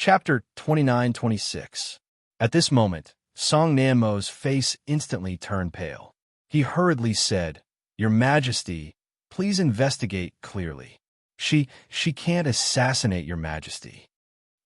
Chapter 29-26. At this moment, Song Nanmo's face instantly turned pale. He hurriedly said, "Your Majesty, please investigate clearly. She can't assassinate Your Majesty."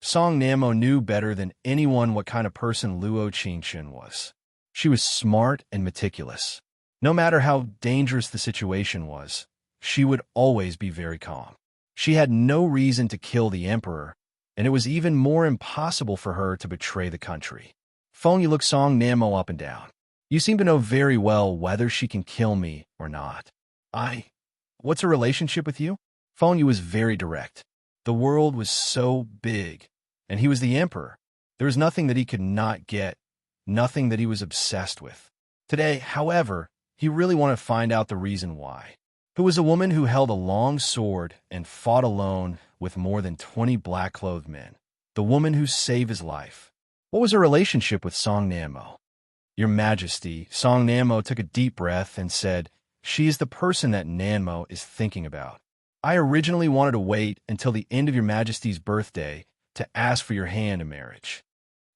Song Nanmo knew better than anyone what kind of person Luo Qingchen was. She was smart and meticulous. No matter how dangerous the situation was, she would always be very calm. She had no reason to kill the emperor, and it was even more impossible for her to betray the country. Feng Yu looked Song Nanmo up and down. "You seem to know very well whether she can kill me or not." What's a relationship with you?" Feng Yu was very direct. The world was so big, and he was the emperor. There was nothing that he could not get, nothing that he was obsessed with. Today, however, he really wanted to find out the reason why. Who was a woman who held a long sword and fought alone with more than 20 black-clothed men. The woman who saved his life. What was her relationship with Song Nanmo? "Your Majesty," Song Nanmo took a deep breath and said, "She is the person that Nanmo is thinking about. I originally wanted to wait until the end of Your Majesty's birthday to ask for your hand in marriage."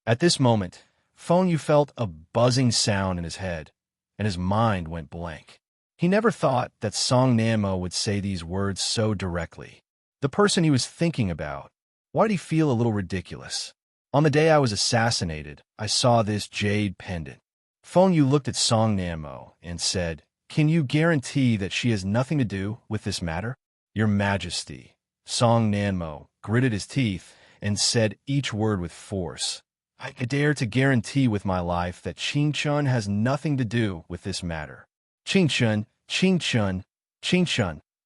At this moment, Feng Yu felt a buzzing sound in his head, and his mind went blank. He never thought that Song Nanmo would say these words so directly. The person he was thinking about. Why did he feel a little ridiculous? "On the day I was assassinated, I saw this jade pendant." Feng Yu looked at Song Nanmo and said, "Can you guarantee that she has nothing to do with this matter?" "Your Majesty." Song Nanmo gritted his teeth and said each word with force. "I dare to guarantee with my life that Qingchun has nothing to do with this matter." Qingchun.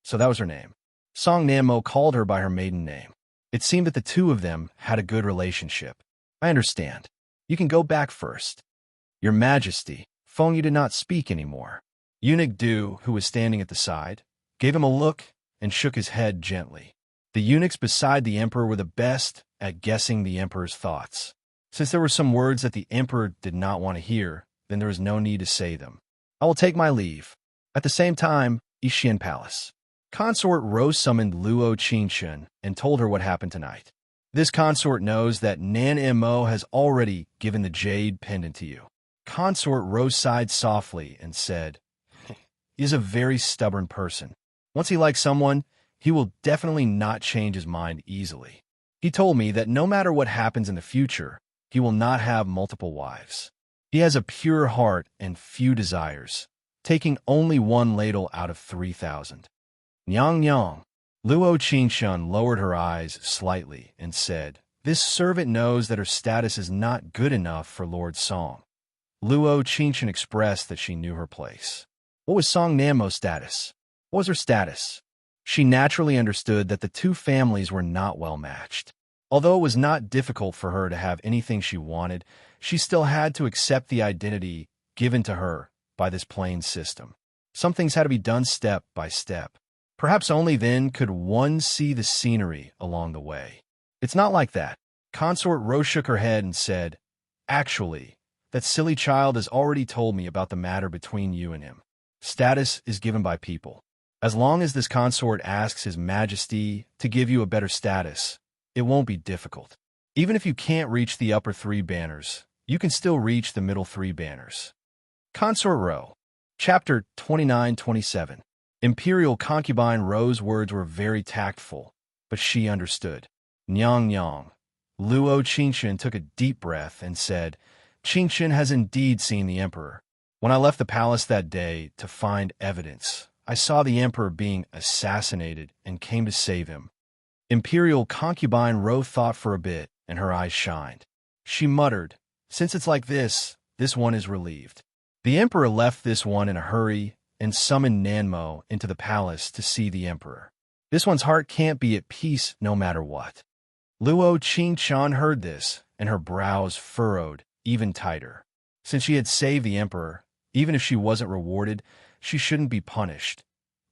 So that was her name. Song Nanmo called her by her maiden name. It seemed that the two of them had a good relationship. "I understand. You can go back first." "Your Majesty." Feng Yu did not speak anymore. Eunuch Du, who was standing at the side, gave him a look and shook his head gently. The eunuchs beside the emperor were the best at guessing the emperor's thoughts. Since there were some words that the emperor did not want to hear, then there was no need to say them. "I will take my leave." At the same time, Yixian Palace. Consort Rose summoned Luo Qingchen and told her what happened tonight. This consort knows that Nanmo has already given the jade pendant to you. Consort Rose sighed softly and said, "He is a very stubborn person. Once he likes someone, he will definitely not change his mind easily. He told me that no matter what happens in the future, he will not have multiple wives. He has a pure heart and few desires, taking only one ladle out of 3,000. Nyang. Luo Qingchen lowered her eyes slightly and said, "This servant knows that her status is not good enough for Lord Song." Luo Qingchen expressed that she knew her place. What was Song Nanmo's status? What was her status? She naturally understood that the two families were not well matched. Although it was not difficult for her to have anything she wanted, she still had to accept the identity given to her by this plain system. Some things had to be done step by step. Perhaps only then could one see the scenery along the way. "It's not like that." Consort Rose shook her head and said, "Actually, that silly child has already told me about the matter between you and him. Status is given by people. As long as this consort asks His Majesty to give you a better status, it won't be difficult. Even if you can't reach the upper 3 banners, you can still reach the middle 3 banners." Consort Ro. Chapter 29-27. Imperial concubine Ro's words were very tactful, but she understood. Nyang. Luo Qingchen took a deep breath and said, "Qingchen has indeed seen the emperor. When I left the palace that day to find evidence, I saw the emperor being assassinated and came to save him." Imperial concubine Ro thought for a bit, and her eyes shined. She muttered, "Since it's like this one is relieved." The emperor left this one in a hurry and summoned Nanmo into the palace to see the emperor. This one's heart can't be at peace no matter what. Luo Qingchen heard this, and her brows furrowed even tighter. Since she had saved the emperor, even if she wasn't rewarded, she shouldn't be punished.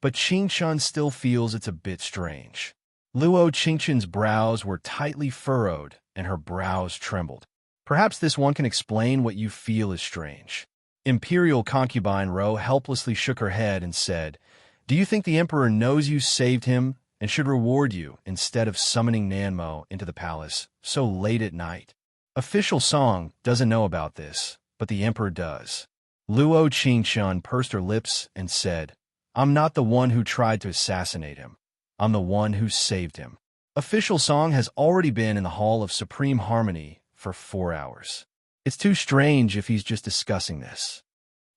But Qingchen still feels it's a bit strange. Luo Qingchen's brows were tightly furrowed, and her brows trembled. "Perhaps this one can explain what you feel is strange." Imperial concubine Ro helplessly shook her head and said, "Do you think the emperor knows you saved him and should reward you instead of summoning Nanmo into the palace so late at night. Official Song doesn't know about this, but the emperor does. Luo Qingshun pursed her lips and said, I'm not the one who tried to assassinate him. I'm the one who saved him. Official Song has already been in the Hall of Supreme Harmony for 4 hours. It's too strange if he's just discussing this.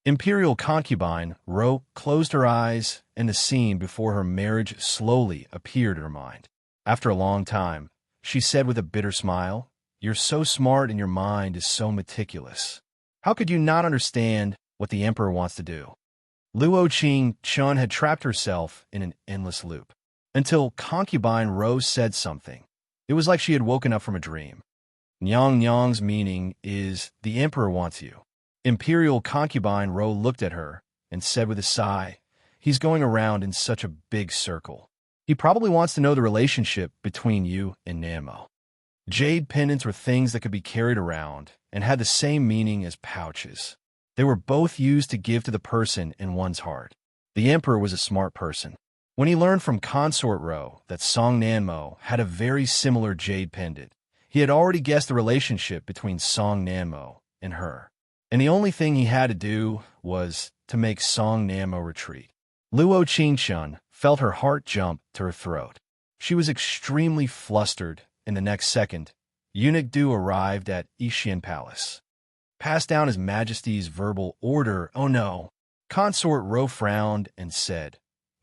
Imperial concubine Ro closed her eyes, and the scene before her marriage slowly appeared in her mind. After a long time, she said with a bitter smile, You're so smart and your mind is so meticulous. How could you not understand what the emperor wants to do? Luo Qingshun had trapped herself in an endless loop. Until concubine Ro said something. It was like she had woken up from a dream. Nyang Nyang's meaning is, the emperor wants you. Imperial concubine Ro looked at her and said with a sigh, He's going around in such a big circle. He probably wants to know the relationship between you and Nanmo. Jade pendants were things that could be carried around and had the same meaning as pouches. They were both used to give to the person in one's heart. The emperor was a smart person. When he learned from Consort Ro that Song Nanmo had a very similar jade pendant, he had already guessed the relationship between Song Nanmo and her. And the only thing he had to do was to make Song Nanmo retreat. Luo Qingshun felt her heart jump to her throat. She was extremely flustered, and the next second, Eunuch Du arrived at Ishian Palace. Passed down His Majesty's verbal order. Oh no. Consort Ro frowned and said,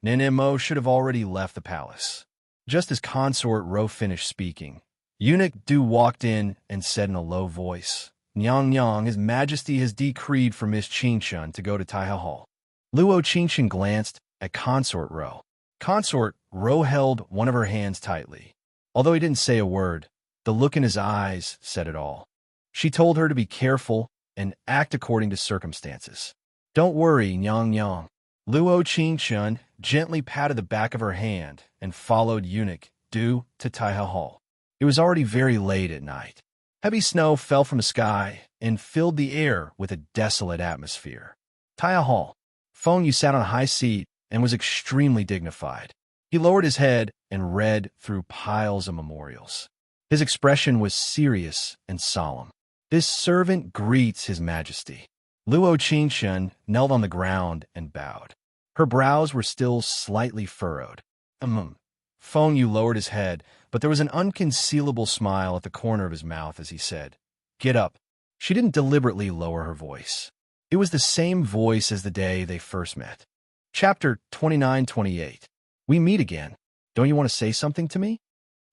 Nanmo should have already left the palace. Just as Consort Ro finished speaking, Eunuch Du walked in and said in a low voice, Nyang Nyang, His Majesty has decreed for Miss Qingshun to go to Taiha Hall. Luo Qingshun glanced at Consort Ro. Consort Ro held one of her hands tightly. Although he didn't say a word, the look in his eyes said it all. She told her to be careful and act according to circumstances. Don't worry, Nyang Nyang. Luo Qingshun gently patted the back of her hand and followed Eunuch Du to Taiha Hall. It was already very late at night. Heavy snow fell from the sky and filled the air with a desolate atmosphere. Taiha Hall. Feng Yu sat on a high seat and was extremely dignified. He lowered his head and read through piles of memorials. His expression was serious and solemn. This servant greets His Majesty. Luo Qingshun knelt on the ground and bowed. Her brows were still slightly furrowed. Feng Yu lowered his head, but there was an unconcealable smile at the corner of his mouth as he said, Get up. She didn't deliberately lower her voice. It was the same voice as the day they first met. Chapter 29-28. We meet again. Don't you want to say something to me?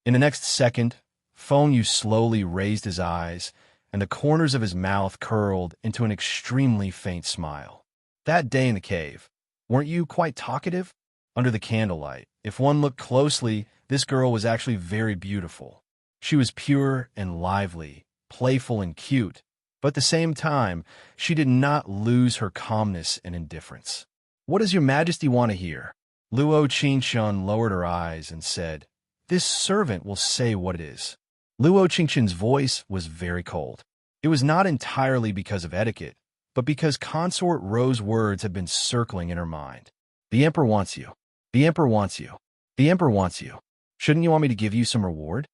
In the next second, Feng Yu slowly raised his eyes, and the corners of his mouth curled into an extremely faint smile. That day in the cave, weren't you quite talkative? Under the candlelight, if one looked closely, this girl was actually very beautiful. She was pure and lively, playful and cute, but at the same time, she did not lose her calmness and indifference. What does Your Majesty want to hear? Luo Qingshun lowered her eyes and said, This servant will say what it is. Luo Qingshun's voice was very cold. It was not entirely because of etiquette, but because Consort Ro's words had been circling in her mind. The Emperor wants you. The Emperor wants you. The Emperor wants you. Shouldn't you want me to give you some reward?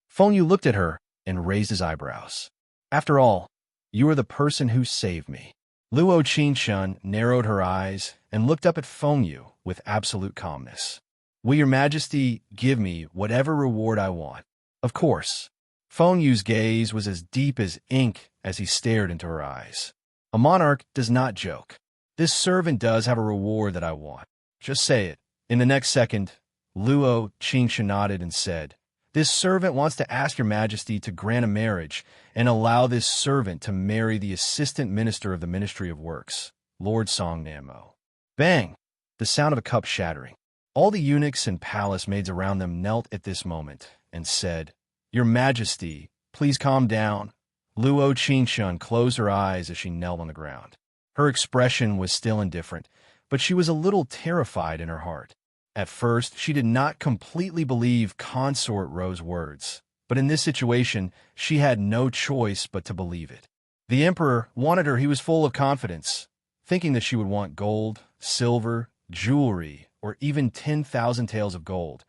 Feng Yu looked at her and raised his eyebrows. After all, you are the person who saved me. Luo Qingshun narrowed her eyes and looked up at Feng Yu with absolute calmness. Will Your Majesty give me whatever reward I want? Of course. Feng Yu's gaze was as deep as ink as he stared into her eyes. A monarch does not joke. This servant does have a reward that I want. Just say it. In the next second, Luo Qingshun nodded and said, This servant wants to ask Your Majesty to grant a marriage and allow this servant to marry the Assistant Minister of the Ministry of Works, Lord Song Nanmo. Bang! The sound of a cup shattering. All the eunuchs and palace maids around them knelt at this moment and said, Your Majesty, please calm down. Luo Qingshun closed her eyes as she knelt on the ground. Her expression was still indifferent, but she was a little terrified in her heart. At first, she did not completely believe Consort Ro's words, but in this situation, she had no choice but to believe it. The emperor wanted her. He was full of confidence, thinking that she would want gold, silver, jewelry, or even 10,000 taels of gold,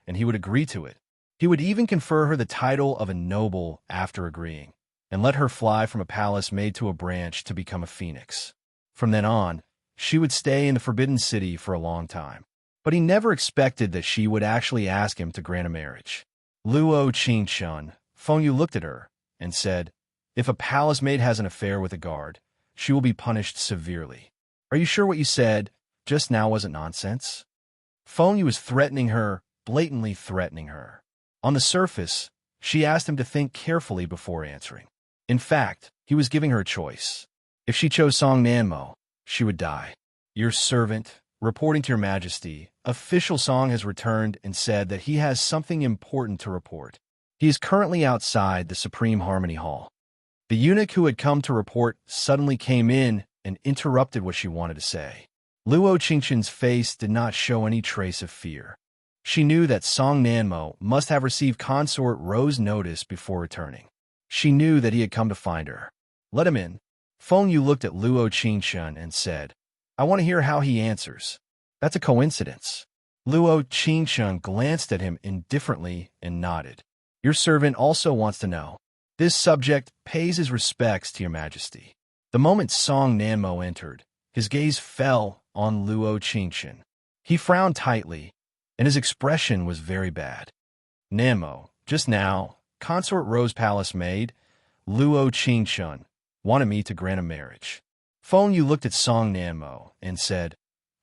and he would agree to it. He would even confer her the title of a noble after agreeing, and let her fly from a palace made to a branch to become a phoenix. From then on, she would stay in the Forbidden City for a long time. But he never expected that she would actually ask him to grant a marriage. Luo Qingshun, Feng Yu looked at her and said, "If a palace maid has an affair with a guard, she will be punished severely. Are you sure what you said just now wasn't nonsense?" Feng Yu was threatening her, blatantly threatening her. On the surface, she asked him to think carefully before answering. In fact, he was giving her a choice. If she chose Song Nanmo, she would die. "Your servant, reporting to your majesty, official Song has returned and said that he has something important to report. He is currently outside the Supreme Harmony Hall." The eunuch who had come to report suddenly came in and interrupted what she wanted to say. Luo Qingxun's face did not show any trace of fear. She knew that Song Nanmo must have received Consort Ro's notice before returning. She knew that he had come to find her. "Let him in." Feng Yu looked at Luo Qingxun and said, "I want to hear how he answers." "That's a coincidence." Luo Qingxun glanced at him indifferently and nodded. "Your servant also wants to know. This subject pays his respects to your majesty." The moment Song Nanmo entered, his gaze fell on Luo Qingxun. He frowned tightly, and his expression was very bad. "Nanmo, just now, Consort Ro's palace maid, Luo Qingxun, wanted me to grant a marriage." Feng Yu looked at Song Nanmo and said,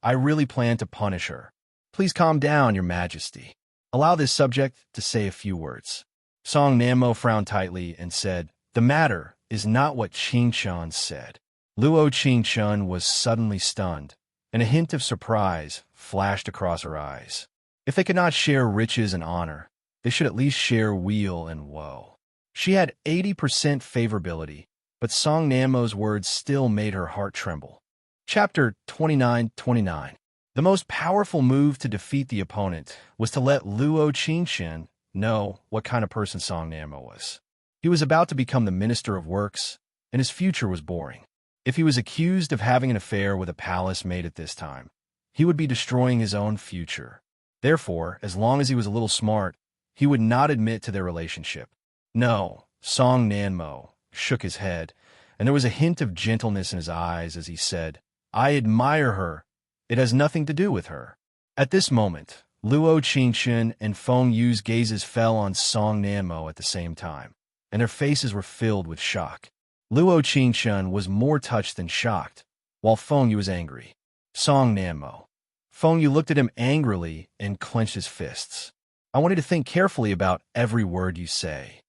"I really plan to punish her. Please calm down, your majesty. Allow this subject to say a few words." Song Nanmo frowned tightly and said, "The matter is not what Qingxun said." Luo Qingxun was suddenly stunned, and a hint of surprise flashed across her eyes. If they could not share riches and honor, they should at least share weal and woe. She had 80% favorability, but Song Nanmo's words still made her heart tremble. Chapter 29-29. The most powerful move to defeat the opponent was to let Luo Qingxun know what kind of person Song Nanmo was. He was about to become the Minister of Works, and his future was boring. If he was accused of having an affair with a palace maid at this time, he would be destroying his own future. Therefore, as long as he was a little smart, he would not admit to their relationship. "No," Song Nanmo shook his head, and there was a hint of gentleness in his eyes as he said, "I admire her. It has nothing to do with her." At this moment, Luo Qingxun and Feng Yu's gazes fell on Song Nanmo at the same time, and their faces were filled with shock. Luo Qingxun was more touched than shocked, while Feng Yu was angry. "Song Nanmo." Feng Yu looked at him angrily and clenched his fists. "I want you to think carefully about every word you say."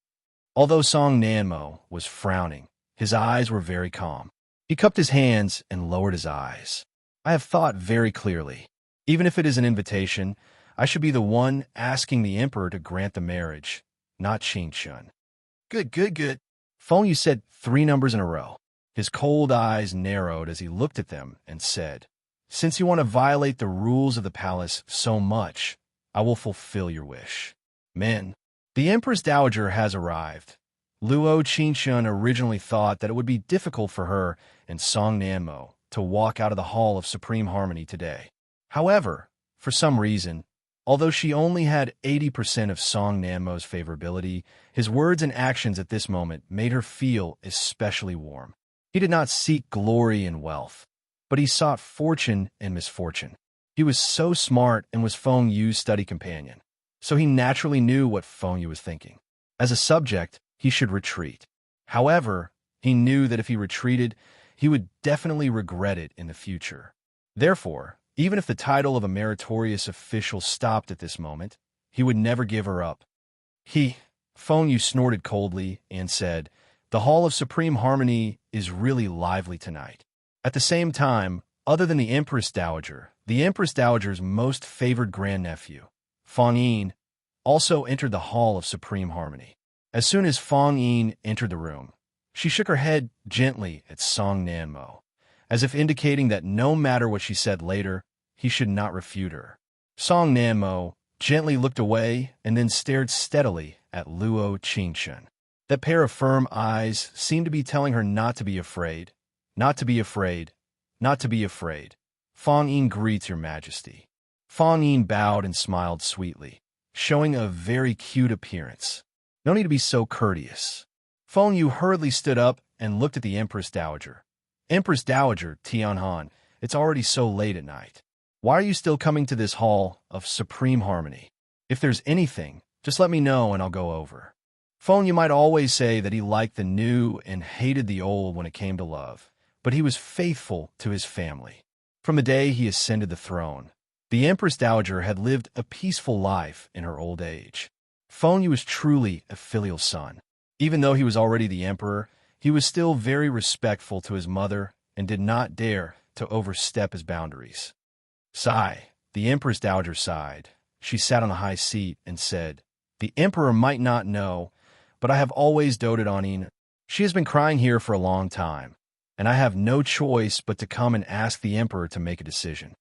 Although Song Nanmo was frowning, his eyes were very calm. He cupped his hands and lowered his eyes. "I have thought very clearly. Even if it is an invitation, I should be the one asking the emperor to grant the marriage, not Qingxun." Good. Feng Yu said 3 numbers in a row. His cold eyes narrowed as he looked at them and said, "Since you want to violate the rules of the palace so much, I will fulfill your wish. Men, the Empress Dowager has arrived." Luo Qingxun originally thought that it would be difficult for her and Song Nanmo to walk out of the Hall of Supreme Harmony today. However, for some reason, although she only had 80% of Song Nanmo's favorability, his words and actions at this moment made her feel especially warm. He did not seek glory and wealth, but he sought fortune and misfortune. He was so smart and was Feng Yu's study companion, so he naturally knew what Feng Yu was thinking. As a subject, he should retreat. However, he knew that if he retreated, he would definitely regret it in the future. Therefore, even if the title of a meritorious official stopped at this moment, he would never give her up. Feng Yu snorted coldly and said, "The Hall of Supreme Harmony is really lively tonight." At the same time, other than the Empress Dowager's most favored grandnephew, Feng Yin, also entered the Hall of Supreme Harmony. As soon as Feng Yin entered the room, she shook her head gently at Song Nanmo, as if indicating that no matter what she said later, he should not refute her. Song Nanmo gently looked away and then stared steadily at Luo Qingxun. That pair of firm eyes seemed to be telling her not to be afraid, not to be afraid, not to be afraid. "Feng Yin greets your majesty." Feng Yin bowed and smiled sweetly. showing a very cute appearance. No need to be so courteous. Feng Yu hurriedly stood up and looked at the Empress Dowager. Empress Dowager, Tianhan, it's already so late at night. Why are you still coming to this hall of supreme harmony? If there's anything, just let me know and I'll go over. Feng Yu might always say that he liked the new and hated the old when it came to love, but he was faithful to his family. From the day he ascended the throne, the Empress Dowager had lived a peaceful life in her old age. Feng Yu was truly a filial son. Even though he was already the emperor, he was still very respectful to his mother and did not dare to overstep his boundaries. Sigh, the Empress Dowager sighed. She sat on a high seat and said, "The emperor might not know, but I have always doted on Ina. She has been crying here for a long time, and I have no choice but to come and ask the emperor to make a decision."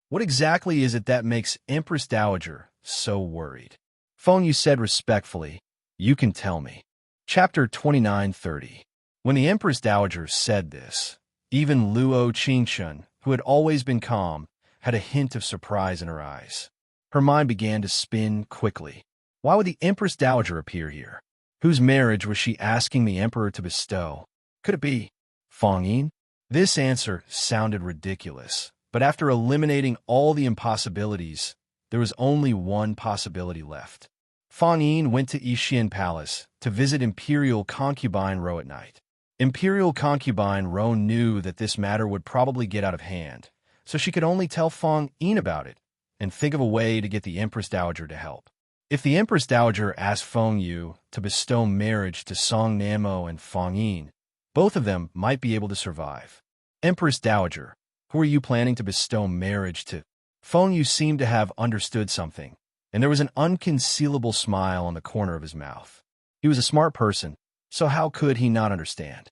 What exactly is it that makes Empress Dowager so worried? Feng Yu said respectfully, "You can tell me." Chapter 29:30. When the Empress Dowager said this, even Luo Qingshun, who had always been calm, had a hint of surprise in her eyes. Her mind began to spin quickly. Why would the Empress Dowager appear here? Whose marriage was she asking the emperor to bestow? Could it be Feng Yin? This answer sounded ridiculous, but after eliminating all the impossibilities, there was only one possibility left. Feng Yin went to Yixian Palace to visit Imperial Concubine Ro at night. Imperial Concubine Ro knew that this matter would probably get out of hand, so she could only tell Feng Yin about it and think of a way to get the Empress Dowager to help. If the Empress Dowager asked Feng Yu to bestow marriage to Song Namo and Feng Yin, both of them might be able to survive. Empress Dowager, who are you planning to bestow marriage to? Feng Yu seemed to have understood something, and there was an unconcealable smile on the corner of his mouth. He was a smart person, so how could he not understand?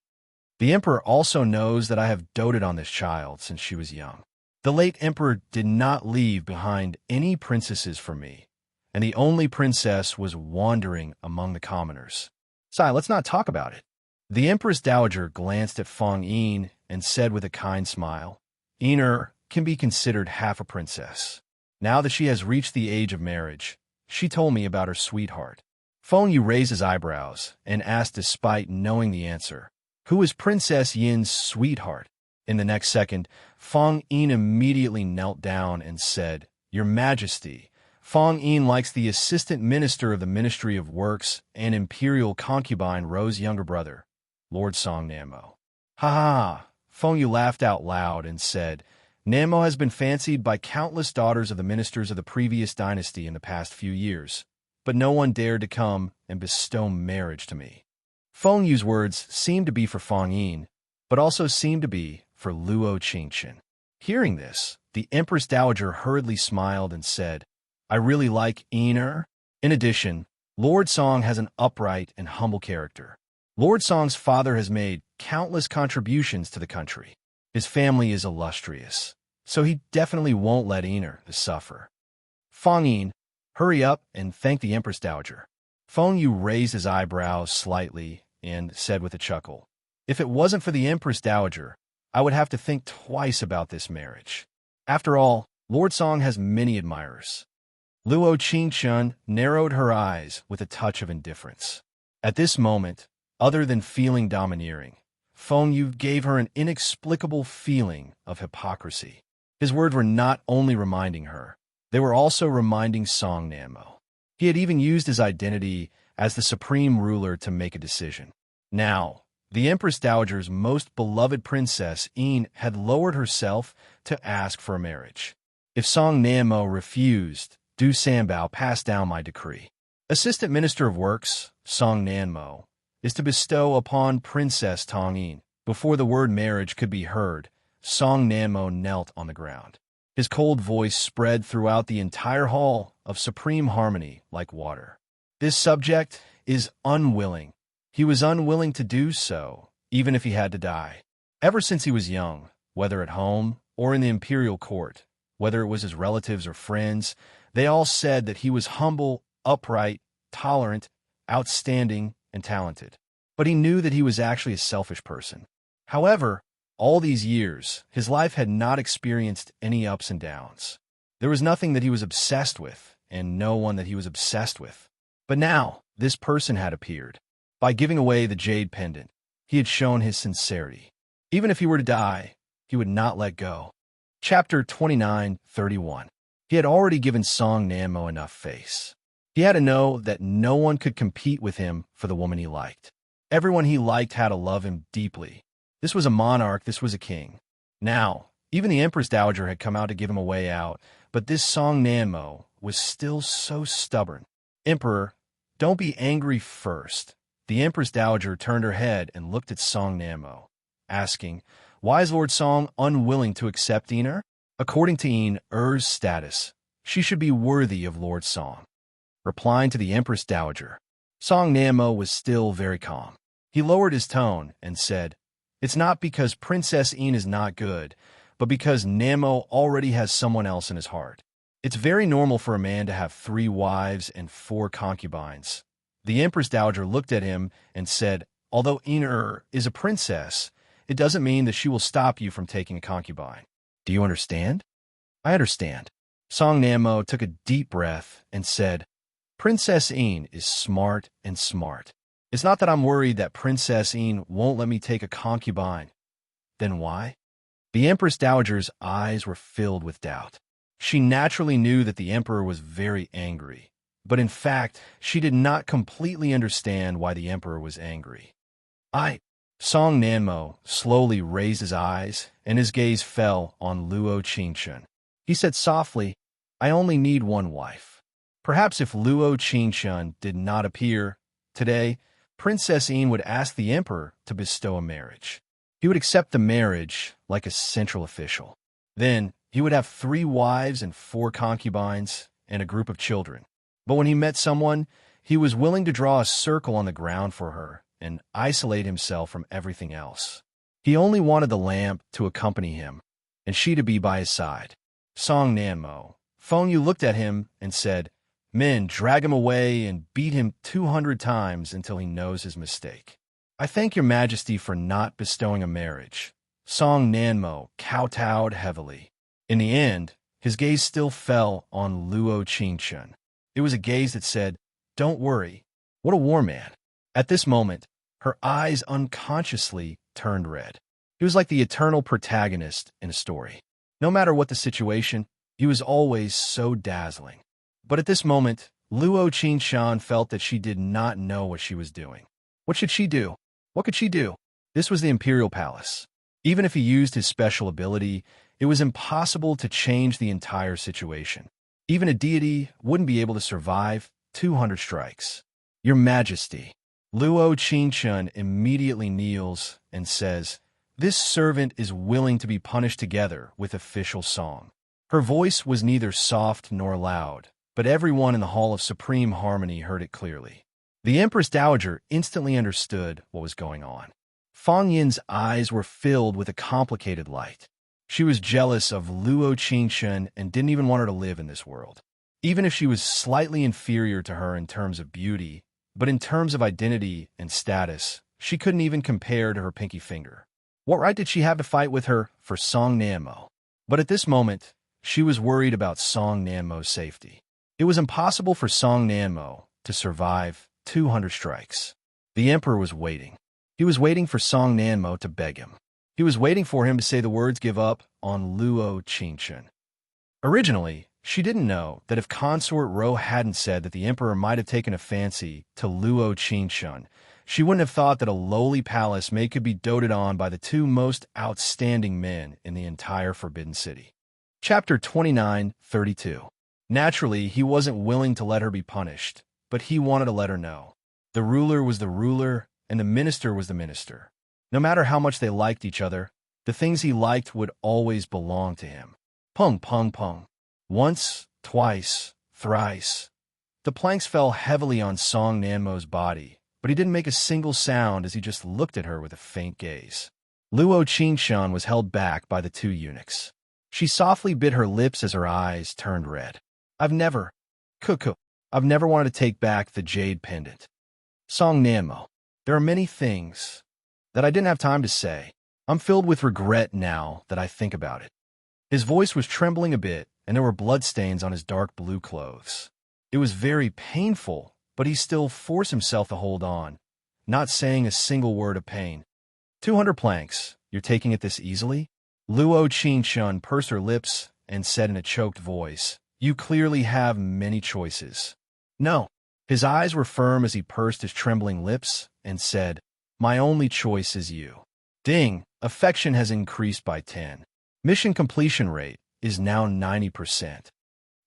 The emperor also knows that I have doted on this child since she was young. The late emperor did not leave behind any princesses for me, and the only princess was wandering among the commoners. Sai, let's not talk about it. The Empress Dowager glanced at Feng Yin and said with a kind smile, "Ina can be considered half a princess. Now that she has reached the age of marriage, she told me about her sweetheart." Feng Yu raised his eyebrows and asked despite knowing the answer, "Who is Princess Yin's sweetheart?" In the next second, Feng Yin immediately knelt down and said, "Your Majesty, Feng Yin likes the assistant minister of the Ministry of Works and Imperial Concubine Ro's younger brother, Lord Song Namo." "Ha ha!" Feng Yu laughed out loud and said, "Namo has been fancied by countless daughters of the ministers of the previous dynasty in the past few years, but no one dared to come and bestow marriage to me." Feng Yu's words seemed to be for Feng Yin, but also seemed to be for Luo Qingshun. Hearing this, the Empress Dowager hurriedly smiled and said, "I really like Ina." In addition, Lord Song has an upright and humble character. Lord Song's father has made countless contributions to the country. His family is illustrious, so he definitely won't let Ina suffer. Feng Yin, hurry up and thank the Empress Dowager. Feng Yu raised his eyebrows slightly and said with a chuckle, "If it wasn't for the Empress Dowager, I would have to think twice about this marriage. After all, Lord Song has many admirers." Luo Qingshun narrowed her eyes with a touch of indifference. At this moment, other than feeling domineering, Feng Yu gave her an inexplicable feeling of hypocrisy. His words were not only reminding her, they were also reminding Song Namo. He had even used his identity as the supreme ruler to make a decision. Now, the Empress Dowager's most beloved princess, Yin, had lowered herself to ask for a marriage. If Song Namo refused, Du Sanbao passed down my decree. Assistant Minister of Works, Song Namo, is to bestow upon Princess Tong Yin. Before the word marriage could be heard, Song Namo knelt on the ground. His cold voice spread throughout the entire hall of supreme harmony like water. This subject is unwilling. He was unwilling to do so, even if he had to die. Ever since he was young, whether at home or in the imperial court, whether it was his relatives or friends, they all said that he was humble, upright, tolerant, outstanding, and talented. But he knew that he was actually a selfish person. However, all these years, his life had not experienced any ups and downs. There was nothing that he was obsessed with, and no one that he was obsessed with. But now, this person had appeared. By giving away the jade pendant, he had shown his sincerity. Even if he were to die, he would not let go. Chapter 29:31. He had already given Song Nanmo enough face. He had to know that no one could compete with him for the woman he liked. Everyone he liked had to love him deeply. This was a monarch, this was a king. Now, even the Empress Dowager had come out to give him a way out, but this Song Nanmo was still so stubborn. Emperor, don't be angry first. The Empress Dowager turned her head and looked at Song Nanmo, asking, why is Lord Song unwilling to accept Iner? According to Iner's status, she should be worthy of Lord Song. Replying to the Empress Dowager, Song Nanmo was still very calm. He lowered his tone and said, it's not because Princess In is not good, but because Nanmo already has someone else in his heart. It's very normal for a man to have 3 wives and 4 concubines. The Empress Dowager looked at him and said, although Iner is a princess, it doesn't mean that she will stop you from taking a concubine. Do you understand? I understand. Song Nanmo took a deep breath and said, Princess In is smart and smart. It's not that I'm worried that Princess In won't let me take a concubine. Then why? The Empress Dowager's eyes were filled with doubt. She naturally knew that the Emperor was very angry, but in fact, she did not completely understand why the Emperor was angry. Song Nanmo slowly raised his eyes, and his gaze fell on Luo Qingshun. He said softly, I only need 1 wife. Perhaps if Luo Qingshun did not appear today, Princess In would ask the Emperor to bestow a marriage. He would accept the marriage like a central official. Then, he would have 3 wives and 4 concubines and a group of children. But when he met someone, he was willing to draw a circle on the ground for her and isolate himself from everything else. He only wanted the lamp to accompany him, and she to be by his side. Song Nanmo, Feng Yu looked at him and said, men, drag him away and beat him 200 times until he knows his mistake. I thank your majesty for not bestowing a marriage. Song Nanmo kowtowed heavily. In the end, his gaze still fell on Luo Qingshun. It was a gaze that said, don't worry, what a war man. At this moment, her eyes unconsciously turned red. He was like the eternal protagonist in a story. No matter what the situation, he was always so dazzling. But at this moment, Luo Qingshun felt that she did not know what she was doing. What should she do? What could she do? This was the imperial palace. Even if he used his special ability, it was impossible to change the entire situation. Even a deity wouldn't be able to survive 200 strikes. Your Majesty. Luo Qingshun immediately kneels and says, this servant is willing to be punished together with official song. Her voice was neither soft nor loud, but everyone in the Hall of Supreme Harmony heard it clearly. The Empress Dowager instantly understood what was going on. Fang Yin's eyes were filled with a complicated light. She was jealous of Luo Qingshun and didn't even want her to live in this world. Even if she was slightly inferior to her in terms of beauty, but in terms of identity and status, she couldn't even compare to her pinky finger. What right did she have to fight with her for Song Nanmo? But at this moment, she was worried about Song Nanmo's safety. It was impossible for Song Nanmo to survive 200 strikes. The Emperor was waiting. He was waiting for Song Nanmo to beg him. He was waiting for him to say the words give up on Luo Qingshun. Originally, she didn't know that if Consort Ro hadn't said that the Emperor might have taken a fancy to Luo Qingshun, she wouldn't have thought that a lowly palace maid could be doted on by the 2 most outstanding men in the entire Forbidden City. Chapter 29:32. Naturally, he wasn't willing to let her be punished, but he wanted to let her know. The ruler was the ruler, and the minister was the minister. No matter how much they liked each other, the things he liked would always belong to him. Pung, pung, pung. Once, twice, thrice. The planks fell heavily on Song Nanmo's body, but he didn't make a single sound as he just looked at her with a faint gaze. Luo Qingshun was held back by the 2 eunuchs. She softly bit her lips as her eyes turned red. I've never wanted to take back the jade pendant. Song Nanmo, there are many things that I didn't have time to say. I'm filled with regret now that I think about it. His voice was trembling a bit, and there were bloodstains on his dark blue clothes. It was very painful, but he still forced himself to hold on, not saying a single word of pain. 200 planks. You're taking it this easily? Luo Qingshun pursed her lips and said in a choked voice, "You clearly have many choices." No. His eyes were firm as he pursed his trembling lips and said, "My only choice is you." Ding. Affection has increased by 10. Mission completion rate is now 90%.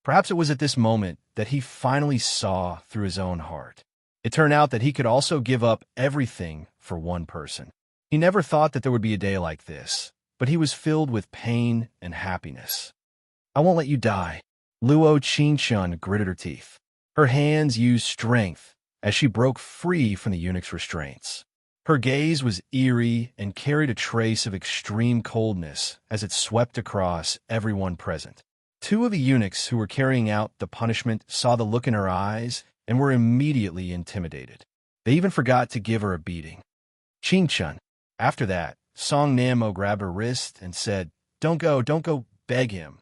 Perhaps it was at this moment that he finally saw through his own heart. It turned out that he could also give up everything for one person. He never thought that there would be a day like this, but he was filled with pain and happiness. "I won't let you die." Luo Qingshun gritted her teeth. Her hands used strength as she broke free from the eunuch's restraints. Her gaze was eerie and carried a trace of extreme coldness as it swept across everyone present. Two of the eunuchs who were carrying out the punishment saw the look in her eyes and were immediately intimidated. They even forgot to give her a beating. Qingshun. After that, Song Namo grabbed her wrist and said, don't go, beg him."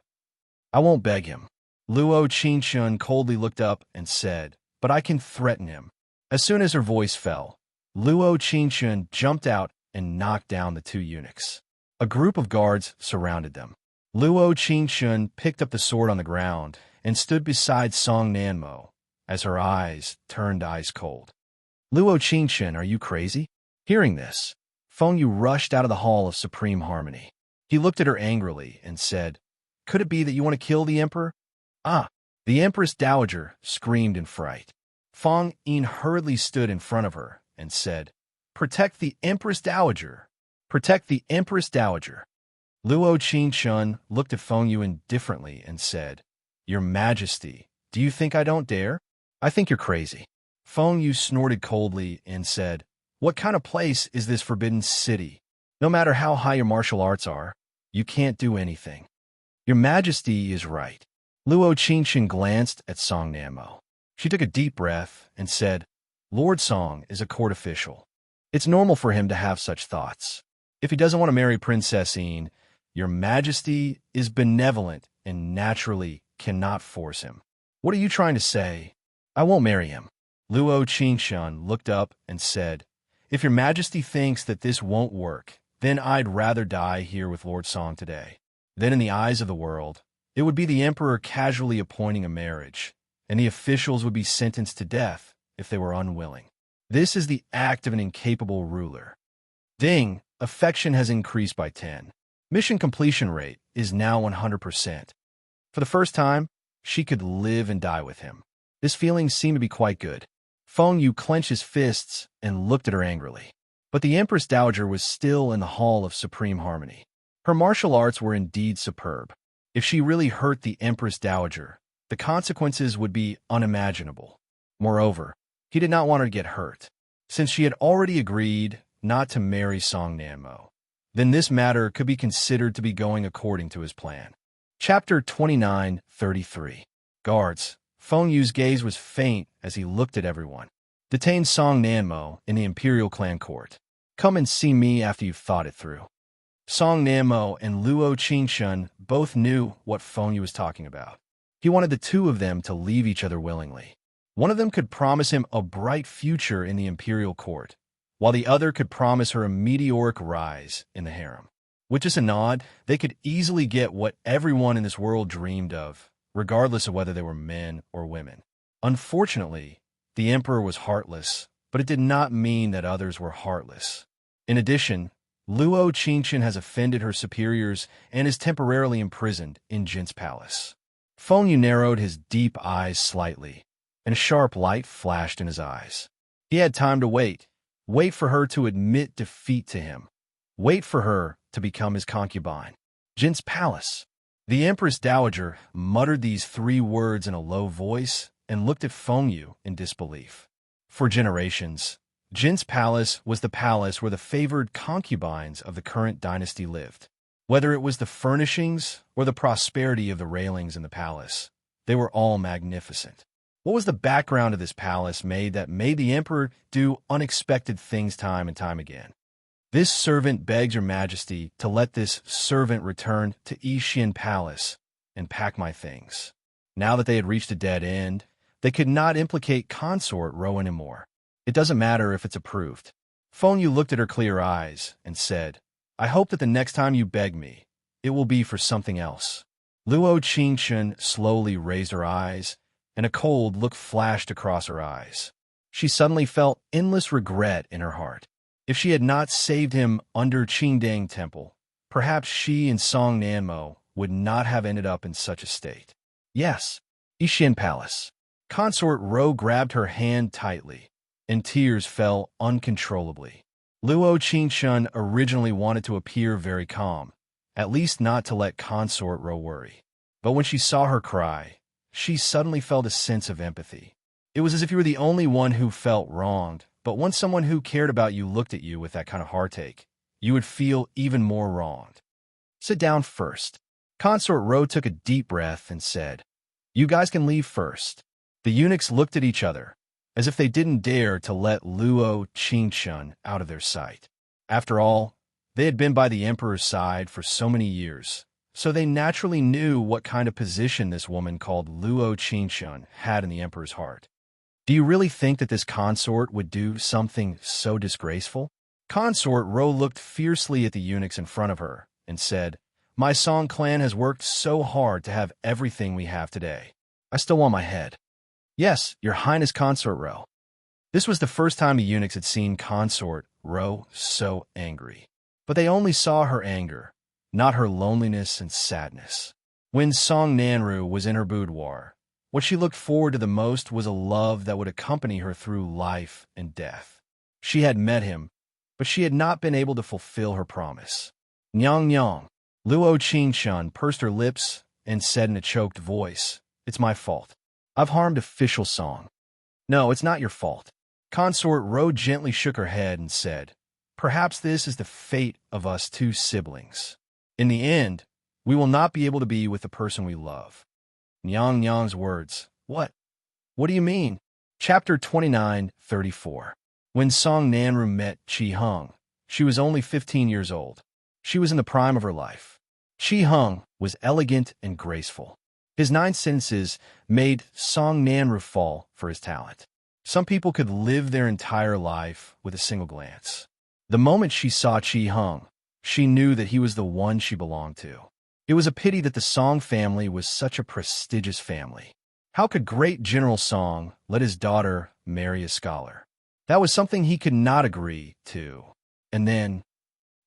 "I won't beg him." Luo Qingshun coldly looked up and said, "But I can threaten him." As soon as her voice fell, Luo Qingshun jumped out and knocked down the two eunuchs. A group of guards surrounded them. Luo Qingshun picked up the sword on the ground and stood beside Song Nanmo as her eyes turned ice cold. "Luo Qingshun, are you crazy?" Hearing this, Feng Yu rushed out of the Hall of Supreme Harmony. He looked at her angrily and said, "Could it be that you want to kill the emperor?" "Ah!" The Empress Dowager screamed in fright. Feng Yin hurriedly stood in front of her and said, "Protect the Empress Dowager! Protect the Empress Dowager!" Luo Qingshun looked at Feng Yu indifferently and said, "Your Majesty, do you think I don't dare? I think you're crazy." Feng Yu snorted coldly and said, "What kind of place is this forbidden city? No matter how high your martial arts are, you can't do anything." "Your Majesty is right." Luo Qingshun glanced at Song Namo. She took a deep breath and said, "Lord Song is a court official. It's normal for him to have such thoughts. If he doesn't want to marry Princess Yin, your Majesty is benevolent and naturally cannot force him." "What are you trying to say?" "I won't marry him." Luo Qingshun looked up and said, "If your Majesty thinks that this won't work, then I'd rather die here with Lord Song today." Then in the eyes of the world, it would be the emperor casually appointing a marriage, and the officials would be sentenced to death if they were unwilling. This is the act of an incapable ruler. Ding! Affection has increased by 10. Mission completion rate is now 100%. For the first time, she could live and die with him. This feeling seemed to be quite good. Feng Yu clenched his fists and looked at her angrily. But the Empress Dowager was still in the Hall of Supreme Harmony. Her martial arts were indeed superb. If she really hurt the Empress Dowager, the consequences would be unimaginable. Moreover, he did not want her to get hurt. Since she had already agreed not to marry Song Nanmo, then this matter could be considered to be going according to his plan. Chapter 29:33. Guards. Feng Yu's gaze was faint as he looked at everyone. "Detain Song Nanmo in the Imperial Clan Court. Come and see me after you've thought it through." Song Nanmo and Luo Qingshun both knew what Feng Yu was talking about. He wanted the two of them to leave each other willingly. One of them could promise him a bright future in the imperial court, while the other could promise her a meteoric rise in the harem. With just a nod, they could easily get what everyone in this world dreamed of, regardless of whether they were men or women. Unfortunately, the emperor was heartless, but it did not mean that others were heartless. In addition, Luo Qingshun has offended her superiors and is temporarily imprisoned in Jin's palace. Feng Yu narrowed his deep eyes slightly, and a sharp light flashed in his eyes. He had time to wait for her to admit defeat to him, wait for her to become his concubine. Jin's palace. The Empress Dowager muttered these 3 words in a low voice and looked at Feng Yu in disbelief. For generations, Jin's palace was the palace where the favored concubines of the current dynasty lived. Whether it was the furnishings or the prosperity of the railings in the palace, they were all magnificent. What was the background of this palace that made the emperor do unexpected things time and time again? "This servant begs your majesty to let this servant return to Yixin Palace and pack my things." Now that they had reached a dead end, They could not implicate Consort Ro anymore. It doesn't matter if it's approved. Feng Yu looked at her clear eyes and said, I hope that the next time you beg me, it will be for something else. Luo Qingshun slowly raised her eyes, and a cold look flashed across her eyes. She suddenly felt endless regret in her heart. If she had not saved him under Qingdang Temple, perhaps she and Song Nanmo would not have ended up in such a state. Yes, Yixin Palace. Consort Ro grabbed her hand tightly, and tears fell uncontrollably. Luo Qingshun originally wanted to appear very calm, at least not to let Consort Ro worry. But when she saw her cry, she suddenly felt a sense of empathy. It was as if you were the only one who felt wronged, but when someone who cared about you looked at you with that kind of heartache, you would feel even more wronged. Sit down first. Consort Ro took a deep breath and said, You guys can leave first. The eunuchs looked at each other, as if they didn't dare to let Luo Qingshun out of their sight. After all, they had been by the emperor's side for so many years, so they naturally knew what kind of position this woman called Luo Qingshun had in the emperor's heart. Do you really think that this consort would do something so disgraceful? Consort Ro looked fiercely at the eunuchs in front of her and said, My Song clan has worked so hard to have everything we have today. I still want my head. Yes, Your Highness Consort Ro. This was the first time the eunuchs had seen Consort Ro so angry. But they only saw her anger, not her loneliness and sadness. When Song Nanru was in her boudoir, what she looked forward to the most was a love that would accompany her through life and death. She had met him, but she had not been able to fulfill her promise. Nyang Nyang. Luo Qingshun pursed her lips and said in a choked voice, It's my fault. I've harmed official Song. No, it's not your fault. Consort Ro gently shook her head and said, Perhaps this is the fate of us two siblings. In the end, we will not be able to be with the person we love. Nyang Nyang's words. What? What do you mean? Chapter 29:34. When Song Nanru met Qi Hung, she was only 15 years old. She was in the prime of her life. Qi Hung was elegant and graceful. His 9 senses made Song Nanru fall for his talent. Some people could live their entire life with a single glance. The moment she saw Qi Hung, she knew that he was the one she belonged to. It was a pity that the Song family was such a prestigious family. How could great General Song let his daughter marry a scholar? That was something he could not agree to. And then,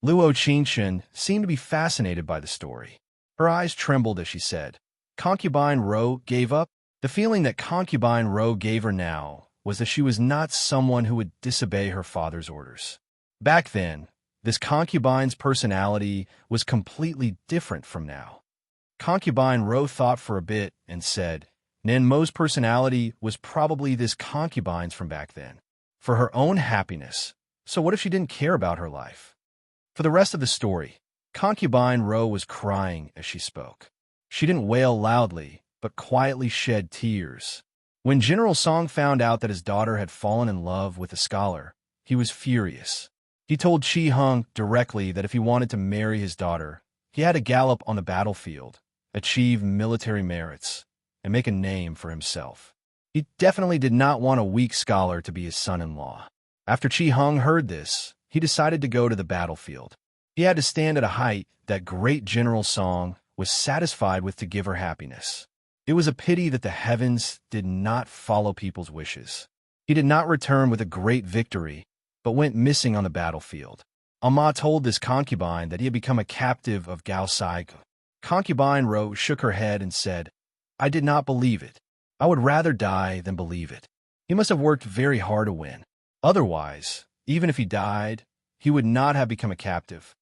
Luo Qingshun seemed to be fascinated by the story. Her eyes trembled as she said, Concubine Ro gave up? The feeling that Concubine Ro gave her now was that she was not someone who would disobey her father's orders. Back then, this concubine's personality was completely different from now. Concubine Ro thought for a bit and said, Nanmo's personality was probably this concubine's from back then, for her own happiness. So what if she didn't care about her life? For the rest of the story, Concubine Ro was crying as she spoke. She didn't wail loudly, but quietly shed tears. When General Song found out that his daughter had fallen in love with a scholar, he was furious. He told Qi Hung directly that if he wanted to marry his daughter, he had to gallop on the battlefield, achieve military merits, and make a name for himself. He definitely did not want a weak scholar to be his son-in-law. After Qi Hung heard this, he decided to go to the battlefield. He had to stand at a height that great General Song was satisfied with to give her happiness. It was a pity that the heavens did not follow people's wishes. He did not return with a great victory, but went missing on the battlefield. Amma told this concubine that he had become a captive of Gao Saigu. Concubine Ro shook her head and said, I did not believe it. I would rather die than believe it. He must have worked very hard to win. Otherwise, even if he died, he would not have become a captive.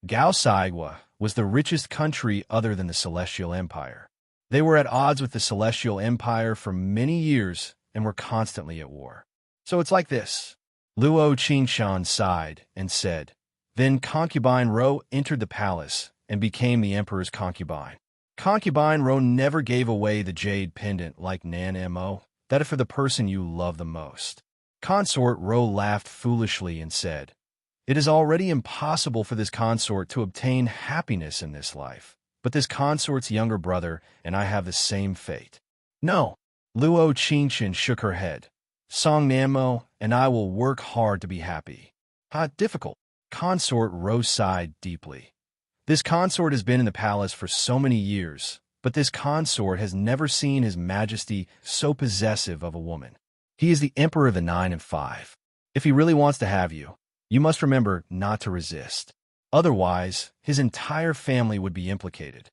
Gao Saigu was the richest country other than the Celestial Empire. They were at odds with the Celestial Empire for many years and were constantly at war. So it's like this. Luo Qingshun sighed and said, Then Concubine Ro entered the palace and became the emperor's concubine. Concubine Ro never gave away the jade pendant like Nan Mo, that is for the person you love the most. Consort Ro laughed foolishly and said, It is already impossible for this consort to obtain happiness in this life, but this consort's younger brother and I have the same fate. No, Luo Qingqian shook her head. Song Namo and I will work hard to be happy. Difficult. Consort Rose sighed deeply. This consort has been in the palace for so many years, but this consort has never seen His Majesty so possessive of a woman. He is the Emperor of the 9 and 5. If he really wants to have you, you must remember not to resist. Otherwise, his entire family would be implicated.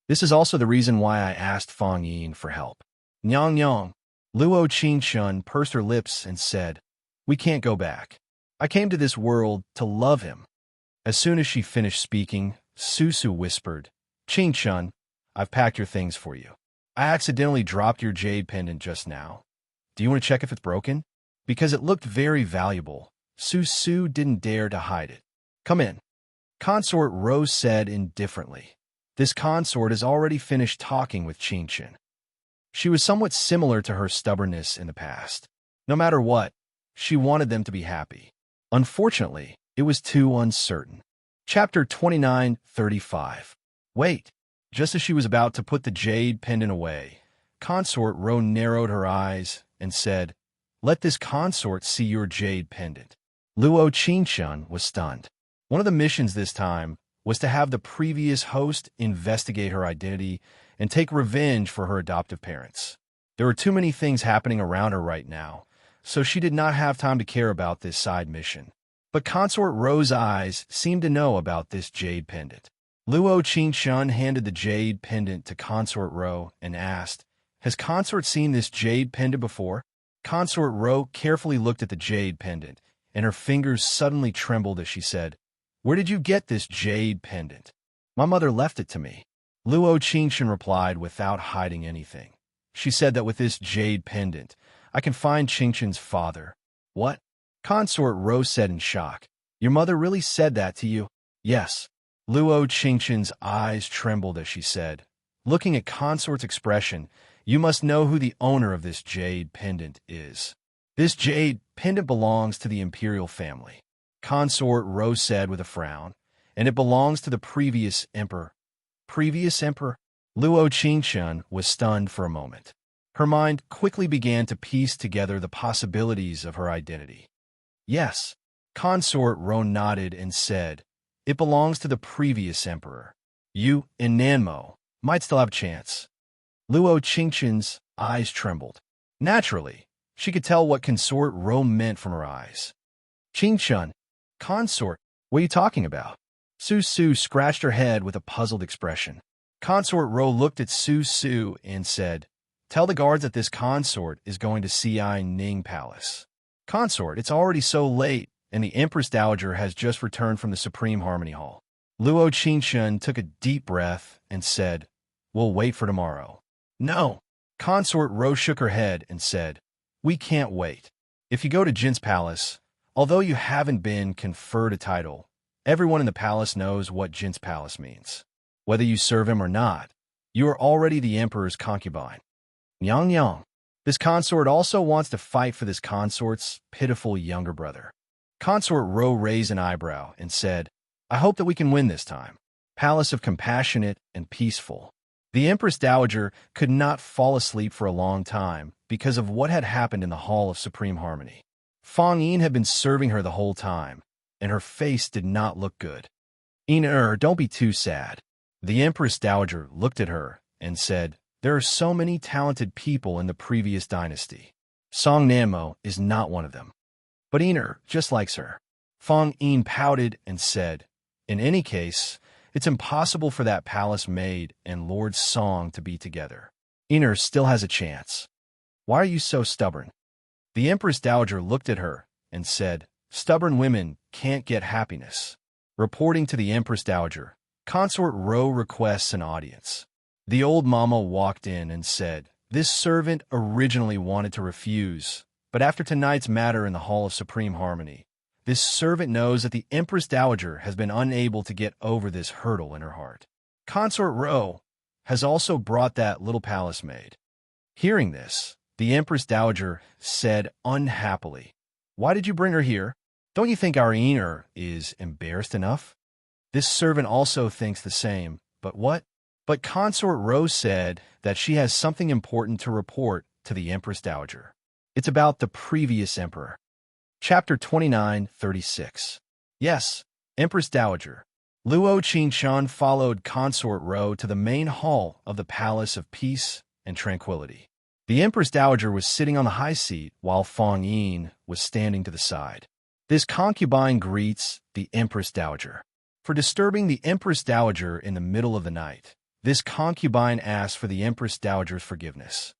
This is also the reason why I asked Fang Yin for help. Nyang Nyang. Luo Qingqian pursed her lips and said, We can't go back. I came to this world to love him. As soon as she finished speaking, Susu whispered, Qingqian, I've packed your things for you. I accidentally dropped your jade pendant just now. Do you want to check if it's broken? Because it looked very valuable, Susu didn't dare to hide it. Come in. Consort Rose said indifferently. This consort has already finished talking with Qingqian. She was somewhat similar to her stubbornness in the past. No matter what, she wanted them to be happy. Unfortunately, it was too uncertain. Chapter 29:35. Wait. Just as she was about to put the jade pendant away, Consort Ro narrowed her eyes and said, Let this consort see your jade pendant. Luo Qingqian was stunned. One of the missions this time was to have the previous host investigate her identity and take revenge for her adoptive parents. There were too many things happening around her right now, so she did not have time to care about this side mission. But Consort Ro's eyes seemed to know about this jade pendant. Luo Qingqian handed the jade pendant to Consort Ro and asked, Has Consort seen this jade pendant before? Consort Ro carefully looked at the jade pendant, and her fingers suddenly trembled as she said, Where did you get this jade pendant? My mother left it to me. Luo Qingqian replied without hiding anything. She said that with this jade pendant, I can find Qingqian's father. What? Consort Ro said in shock. Your mother really said that to you? Yes. Luo Qingqian's eyes trembled as she said, Looking at Consort's expression, you must know who the owner of this jade pendant is. This jade pendant belongs to the imperial family. Consort Ro said with a frown, and it belongs to the previous emperor. Previous emperor? Luo Qingqian was stunned for a moment. Her mind quickly began to piece together the possibilities of her identity. Yes. Consort Ro nodded and said, It belongs to the previous emperor. You and Nanmo might still have a chance. Luo Qingqian's eyes trembled. Naturally, she could tell what Consort Ro meant from her eyes. Qingqian, Consort, what are you talking about? Su scratched her head with a puzzled expression. Consort Ro looked at Su and said, Tell the guards that this consort is going to Ci Ning Palace. Consort, it's already so late, and the Empress Dowager has just returned from the Supreme Harmony Hall. Luo Qingqian took a deep breath and said, We'll wait for tomorrow. No. Consort Ro shook her head and said, We can't wait. If you go to Jin's palace, although you haven't been conferred a title, everyone in the palace knows what Jin's palace means. Whether you serve him or not, you are already the emperor's concubine. Yang Yang. This consort also wants to fight for this consort's pitiful younger brother. Consort Ro raised an eyebrow and said, I hope that we can win this time. Palace of compassionate and peaceful. The Empress Dowager could not fall asleep for a long time because of what had happened in the Hall of Supreme Harmony. Fang Yin had been serving her the whole time, and her face did not look good. Don't be too sad. The Empress Dowager looked at her and said, There are so many talented people in the previous dynasty. Song Namo is not one of them. But just likes her. Fang Yin pouted and said, In any case, it's impossible for that palace maid and Lord Song to be together. Still has a chance. Why are you so stubborn? The Empress Dowager looked at her and said, Stubborn women can't get happiness. Reporting to the Empress Dowager, Consort Ro requests an audience. The old mama walked in and said, This servant originally wanted to refuse, but after tonight's matter in the Hall of Supreme Harmony, this servant knows that the Empress Dowager has been unable to get over this hurdle in her heart. Consort Ro has also brought that little palace maid. Hearing this, the Empress Dowager said unhappily, Why did you bring her here? Don't you think our is embarrassed enough? This servant also thinks the same, but what? But Consort Ro said that she has something important to report to the Empress Dowager. It's about the previous emperor. Chapter 29:36. Yes, Empress Dowager. Luo Qingshan followed Consort Ro to the main hall of the Palace of Peace and Tranquility. The Empress Dowager was sitting on the high seat while Feng Yin was standing to the side. This concubine greets the Empress Dowager. For disturbing the Empress Dowager in the middle of the night, this concubine asked for the Empress Dowager's forgiveness.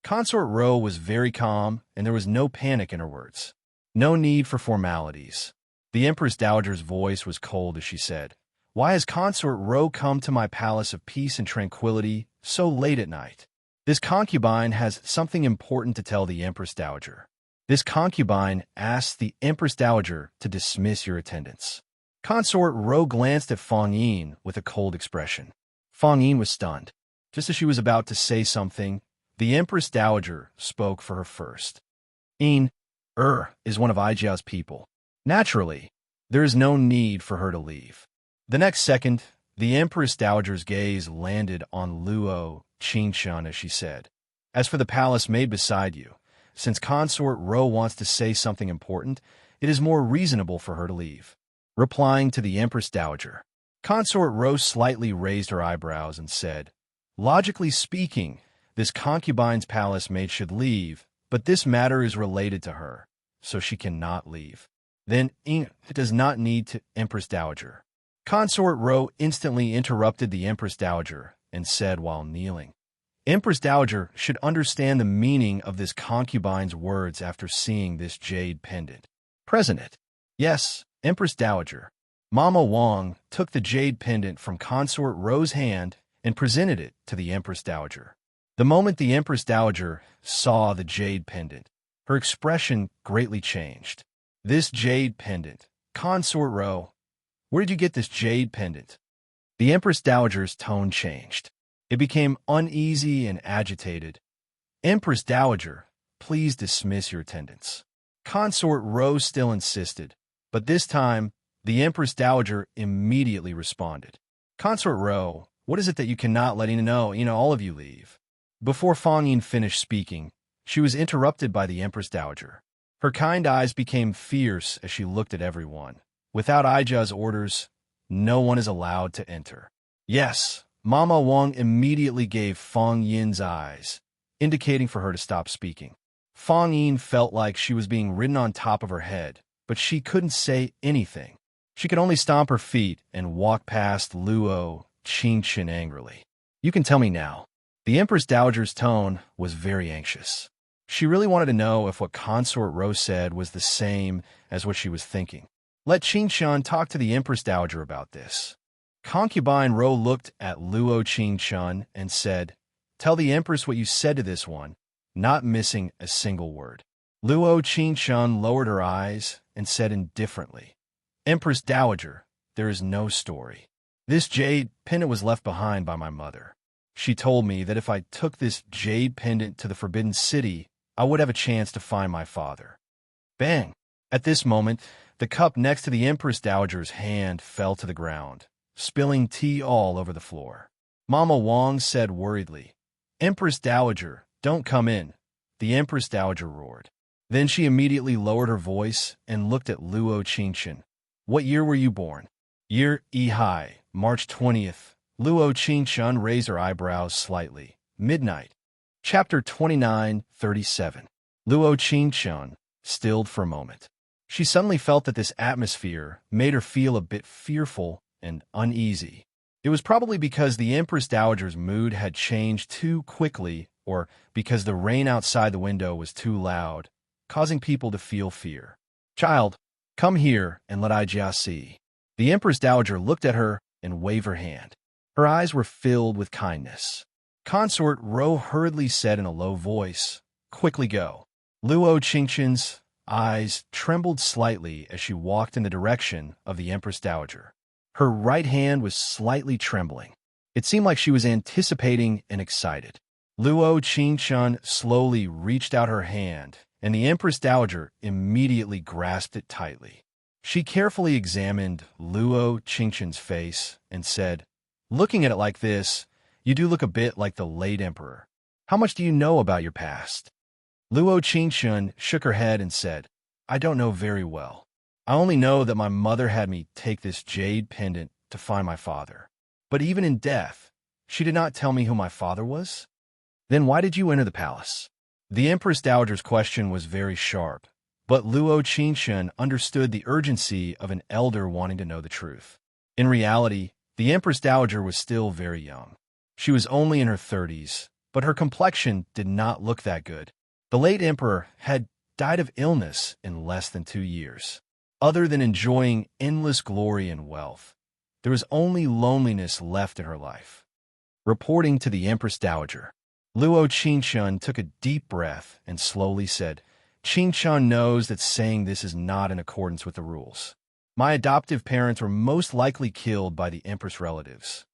Consort Ro was very calm, and there was no panic in her words. No need for formalities. The Empress Dowager's voice was cold as she said, "Why has Consort Ro come to my palace of peace and tranquility so late at night? This concubine has something important to tell the Empress Dowager." This concubine asked the Empress Dowager to dismiss your attendance. Consort Ro glanced at Feng Yin with a cold expression. Feng Yin was stunned. Just as she was about to say something, the Empress Dowager spoke for her first. Yin is one of Aijiao's people. Naturally, there is no need for her to leave. The next second, the Empress Dowager's gaze landed on Luo Qingshan as she said, "As for the palace maid beside you, since Consort Ro wants to say something important, it is more reasonable for her to leave." Replying to the Empress Dowager, Consort Ro slightly raised her eyebrows and said, "Logically speaking, this concubine's palace maid should leave, but this matter is related to her, so she cannot leave." Then, it does not need to, Empress Dowager. Consort Ro instantly interrupted the Empress Dowager and said while kneeling, "Empress Dowager should understand the meaning of this concubine's words after seeing this jade pendant." Present it. Yes, Empress Dowager. Mama Wang took the jade pendant from Consort Ro's hand and presented it to the Empress Dowager. The moment the Empress Dowager saw the jade pendant, her expression greatly changed. "This jade pendant, Consort Ro, where did you get this jade pendant?" The Empress Dowager's tone changed. It became uneasy and agitated. "Empress Dowager, please dismiss your attendance." Consort Ro still insisted, but this time, the Empress Dowager immediately responded. "Consort Ro, what is it that you cannot let all of you leave?" Before Feng Yin finished speaking, she was interrupted by the Empress Dowager. Her kind eyes became fierce as she looked at everyone. "Without Aijia's orders, no one is allowed to enter." Yes, Mama Wang immediately gave Feng Yin's eyes, indicating for her to stop speaking. Feng Yin felt like she was being ridden on top of her head, but she couldn't say anything. She could only stomp her feet and walk past Luo Qingshan angrily. "You can tell me now." The Empress Dowager's tone was very anxious. She really wanted to know if what Consort Ro said was the same as what she was thinking. Let Qingshan talk to the Empress Dowager about this. Concubine Ro looked at Luo Qingshan and said, "Tell the Empress what you said to this one," not missing a single word. Luo Qingshan lowered her eyes and said indifferently, "Empress Dowager, there is no story. This jade pendant was left behind by my mother. She told me that if I took this jade pendant to the Forbidden City, I would have a chance to find my father." Bang! At this moment, the cup next to the Empress Dowager's hand fell to the ground, spilling tea all over the floor. Mama Wang said worriedly, "Empress Dowager, don't come in." The Empress Dowager roared. Then she immediately lowered her voice and looked at Luo Qingshan. "What year were you born?" "Year Ehai, March 20th. Luo Qingshan raised her eyebrows slightly. "Midnight." Chapter 29:37. Luo Qingshan stilled for a moment. She suddenly felt that this atmosphere made her feel a bit fearful and uneasy. It was probably because the Empress Dowager's mood had changed too quickly, or because the rain outside the window was too loud, causing people to feel fear. "Child, come here and let Aijia see." The Empress Dowager looked at her and waved her hand. Her eyes were filled with kindness. Consort Ro hurriedly said in a low voice, "Quickly go." Luo Qingshan's eyes trembled slightly as she walked in the direction of the Empress Dowager. Her right hand was slightly trembling. It seemed like she was anticipating and excited. Luo Qingshan slowly reached out her hand, and the Empress Dowager immediately grasped it tightly. She carefully examined Luo Qingshan's face and said, "Looking at it like this, you do look a bit like the late emperor. How much do you know about your past? Luo Qingshun shook her head and said, I don't know very well. I only know that my mother had me take this jade pendant to find my father. But even in death, she did not tell me who my father was. Then why did you enter the palace? The Empress Dowager's question was very sharp, but Luo Qingshun understood the urgency of an elder wanting to know the truth. In reality, the Empress Dowager was still very young. She was only in her 30s, but her complexion did not look that good. The late emperor had died of illness in less than 2 years. Other than enjoying endless glory and wealth, there was only loneliness left in her life. Reporting to the Empress Dowager, Luo Qingshun took a deep breath and slowly said, Qingshun knows that saying this is not in accordance with the rules. My adoptive parents were most likely killed by the Empress relatives.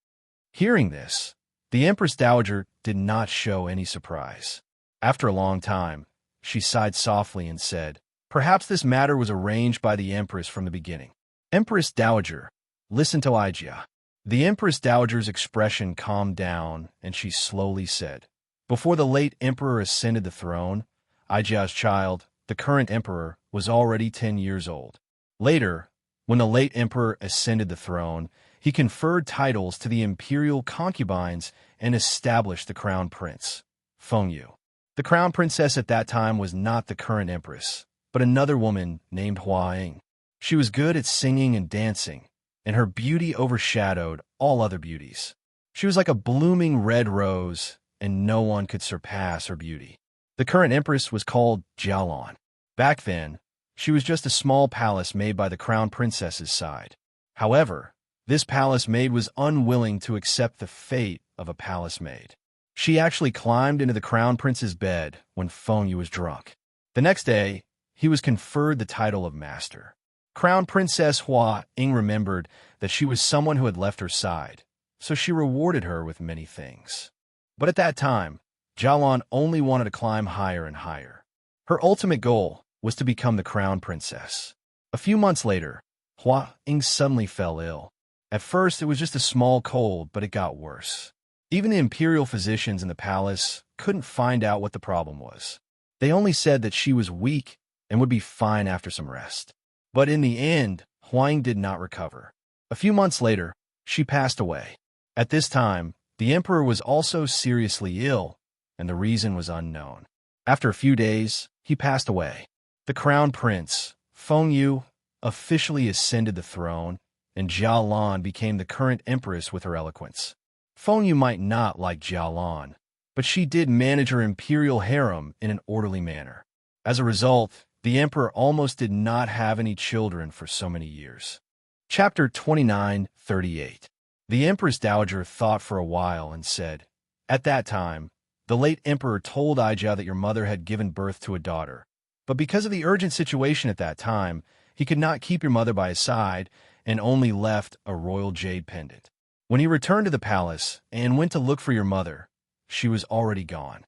Hearing this, the Empress Dowager did not show any surprise. After a long time, she sighed softly and said, Perhaps this matter was arranged by the Empress from the beginning. Empress Dowager, listen to Aijia. The Empress Dowager's expression calmed down, and she slowly said, Before the late emperor ascended the throne, Aijia's child, the current emperor, was already 10 years old. Later, when the late emperor ascended the throne, he conferred titles to the imperial concubines and established the crown prince, Fengyu. The crown princess at that time was not the current empress, but another woman named Hua Ying. She was good at singing and dancing, and her beauty overshadowed all other beauties. She was like a blooming red rose, and no one could surpass her beauty. The current empress was called Jialan. Back then, she was just a small palace made by the crown princess's side. However, this palace maid was unwilling to accept the fate of a palace maid. She actually climbed into the crown prince's bed when Fengyu was drunk. The next day, he was conferred the title of master. Crown Princess Hua Ying remembered that she was someone who had left her side, so she rewarded her with many things. But at that time, Jialan only wanted to climb higher and higher. Her ultimate goal was to become the crown princess. A few months later, Hua Ying suddenly fell ill. At first, it was just a small cold, but it got worse. Even the imperial physicians in the palace couldn't find out what the problem was. They only said that she was weak and would be fine after some rest. But in the end, Hua Ying did not recover. A few months later, she passed away. At this time, the emperor was also seriously ill, and the reason was unknown. After a few days, he passed away. The crown prince, Fengyu, officially ascended the throne, and Jialan became the current empress with her eloquence. Fengyu might not like Jialan, but she did manage her imperial harem in an orderly manner. As a result, the emperor almost did not have any children for so many years. Chapter 29:38. The Empress Dowager thought for a while and said, At that time, the late emperor told Aijia that your mother had given birth to a daughter. But because of the urgent situation at that time, he could not keep your mother by his side and only left a royal jade pendant. When he returned to the palace and went to look for your mother, she was already gone.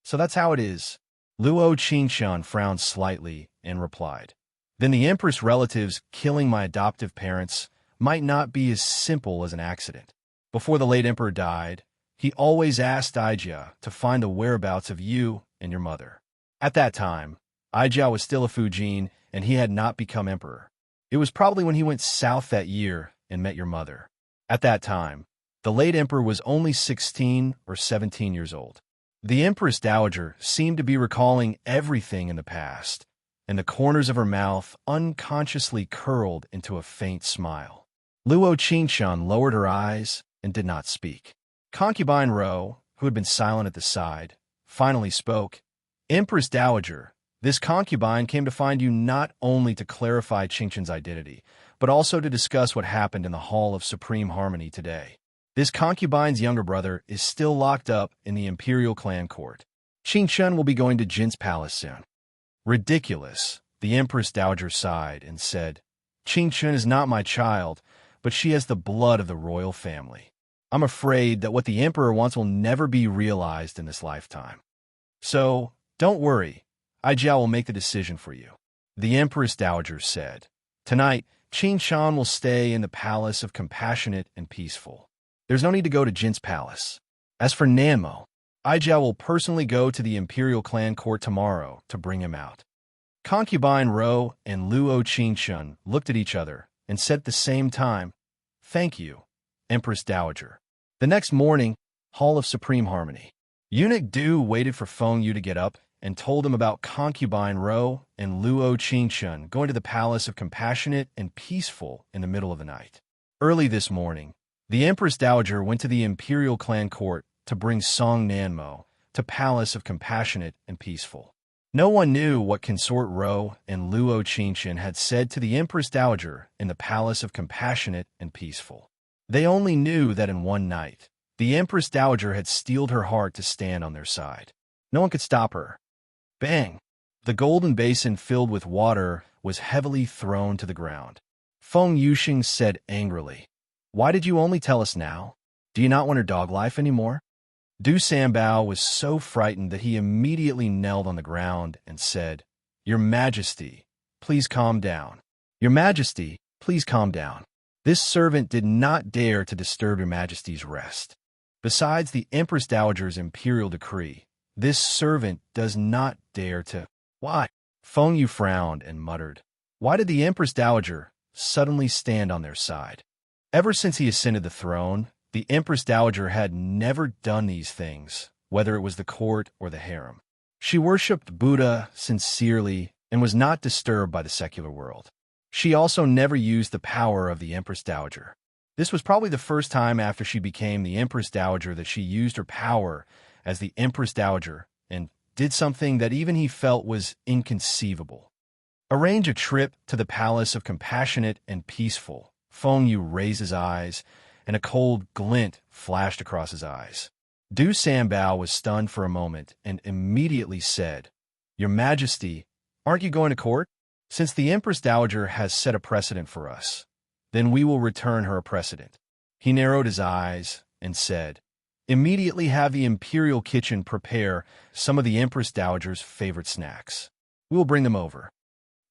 So that's how it is. Luo Qingshun frowned slightly and replied, Then the empress relatives killing my adoptive parents might not be as simple as an accident. Before the late emperor died, he always asked Aijia to find the whereabouts of you and your mother. At that time, Aijia was still a Fujin, and he had not become emperor. It was probably when he went south that year and met your mother. At that time, the late emperor was only 16 or 17 years old. The Empress Dowager seemed to be recalling everything in the past, and the corners of her mouth unconsciously curled into a faint smile. Luo Qingshun lowered her eyes and did not speak. Concubine Ro, who had been silent at the side, finally spoke. Empress Dowager, this concubine came to find you not only to clarify Qingshun's identity, but also to discuss what happened in the Hall of Supreme Harmony today. This concubine's younger brother is still locked up in the Imperial Clan Court. Qingshun will be going to Jin's palace soon. Ridiculous, the Empress Dowager sighed and said, Qingshun is not my child, but she has the blood of the royal family. I'm afraid that what the emperor wants will never be realized in this lifetime. So, don't worry, Aijia will make the decision for you. The Empress Dowager said, Tonight, Qingshun will stay in the palace of compassionate and peaceful. There's no need to go to Jin's palace. As for Nanmo, Aijiao will personally go to the imperial clan court tomorrow to bring him out. Concubine Ro and Luo Qingshun looked at each other and said at the same time, "Thank you, Empress Dowager." The next morning, Hall of Supreme Harmony. Eunuch Du waited for Feng Yu to get up and told him about Concubine Ro and Luo Qingshun going to the Palace of Compassionate and Peaceful in the middle of the night. Early this morning, the Empress Dowager went to the Imperial Clan Court to bring Song Nanmo to Palace of Compassionate and Peaceful. No one knew what Consort Ro and Luo Qingshun had said to the Empress Dowager in the Palace of Compassionate and Peaceful. They only knew that in one night, the Empress Dowager had steeled her heart to stand on their side. No one could stop her. Bang! The golden basin filled with water was heavily thrown to the ground. Feng Yuxing said angrily, "Why did you only tell us now? Do you not want her dog life anymore?" Du Sanbao was so frightened that he immediately knelt on the ground and said, "Your Majesty, please calm down. Your Majesty, please calm down. This servant did not dare to disturb Your Majesty's rest. Besides the Empress Dowager's imperial decree, this servant does not dare to—" "Why?" Feng Yu frowned and muttered. Why did the Empress Dowager suddenly stand on their side? Ever since he ascended the throne, the Empress Dowager had never done these things, whether it was the court or the harem. She worshipped Buddha sincerely and was not disturbed by the secular world. She also never used the power of the Empress Dowager. This was probably the first time after she became the Empress Dowager that she used her power as the Empress Dowager and did something that even he felt was inconceivable. Arrange a trip to the Palace of Compassionate and Peaceful. Feng Yu raised his eyes, and a cold glint flashed across his eyes. Du Sanbao was stunned for a moment and immediately said, "Your Majesty, aren't you going to court? Since the Empress Dowager has set a precedent for us, then we will return her a precedent." He narrowed his eyes and said, "Immediately have the Imperial Kitchen prepare some of the Empress Dowager's favorite snacks. We will bring them over."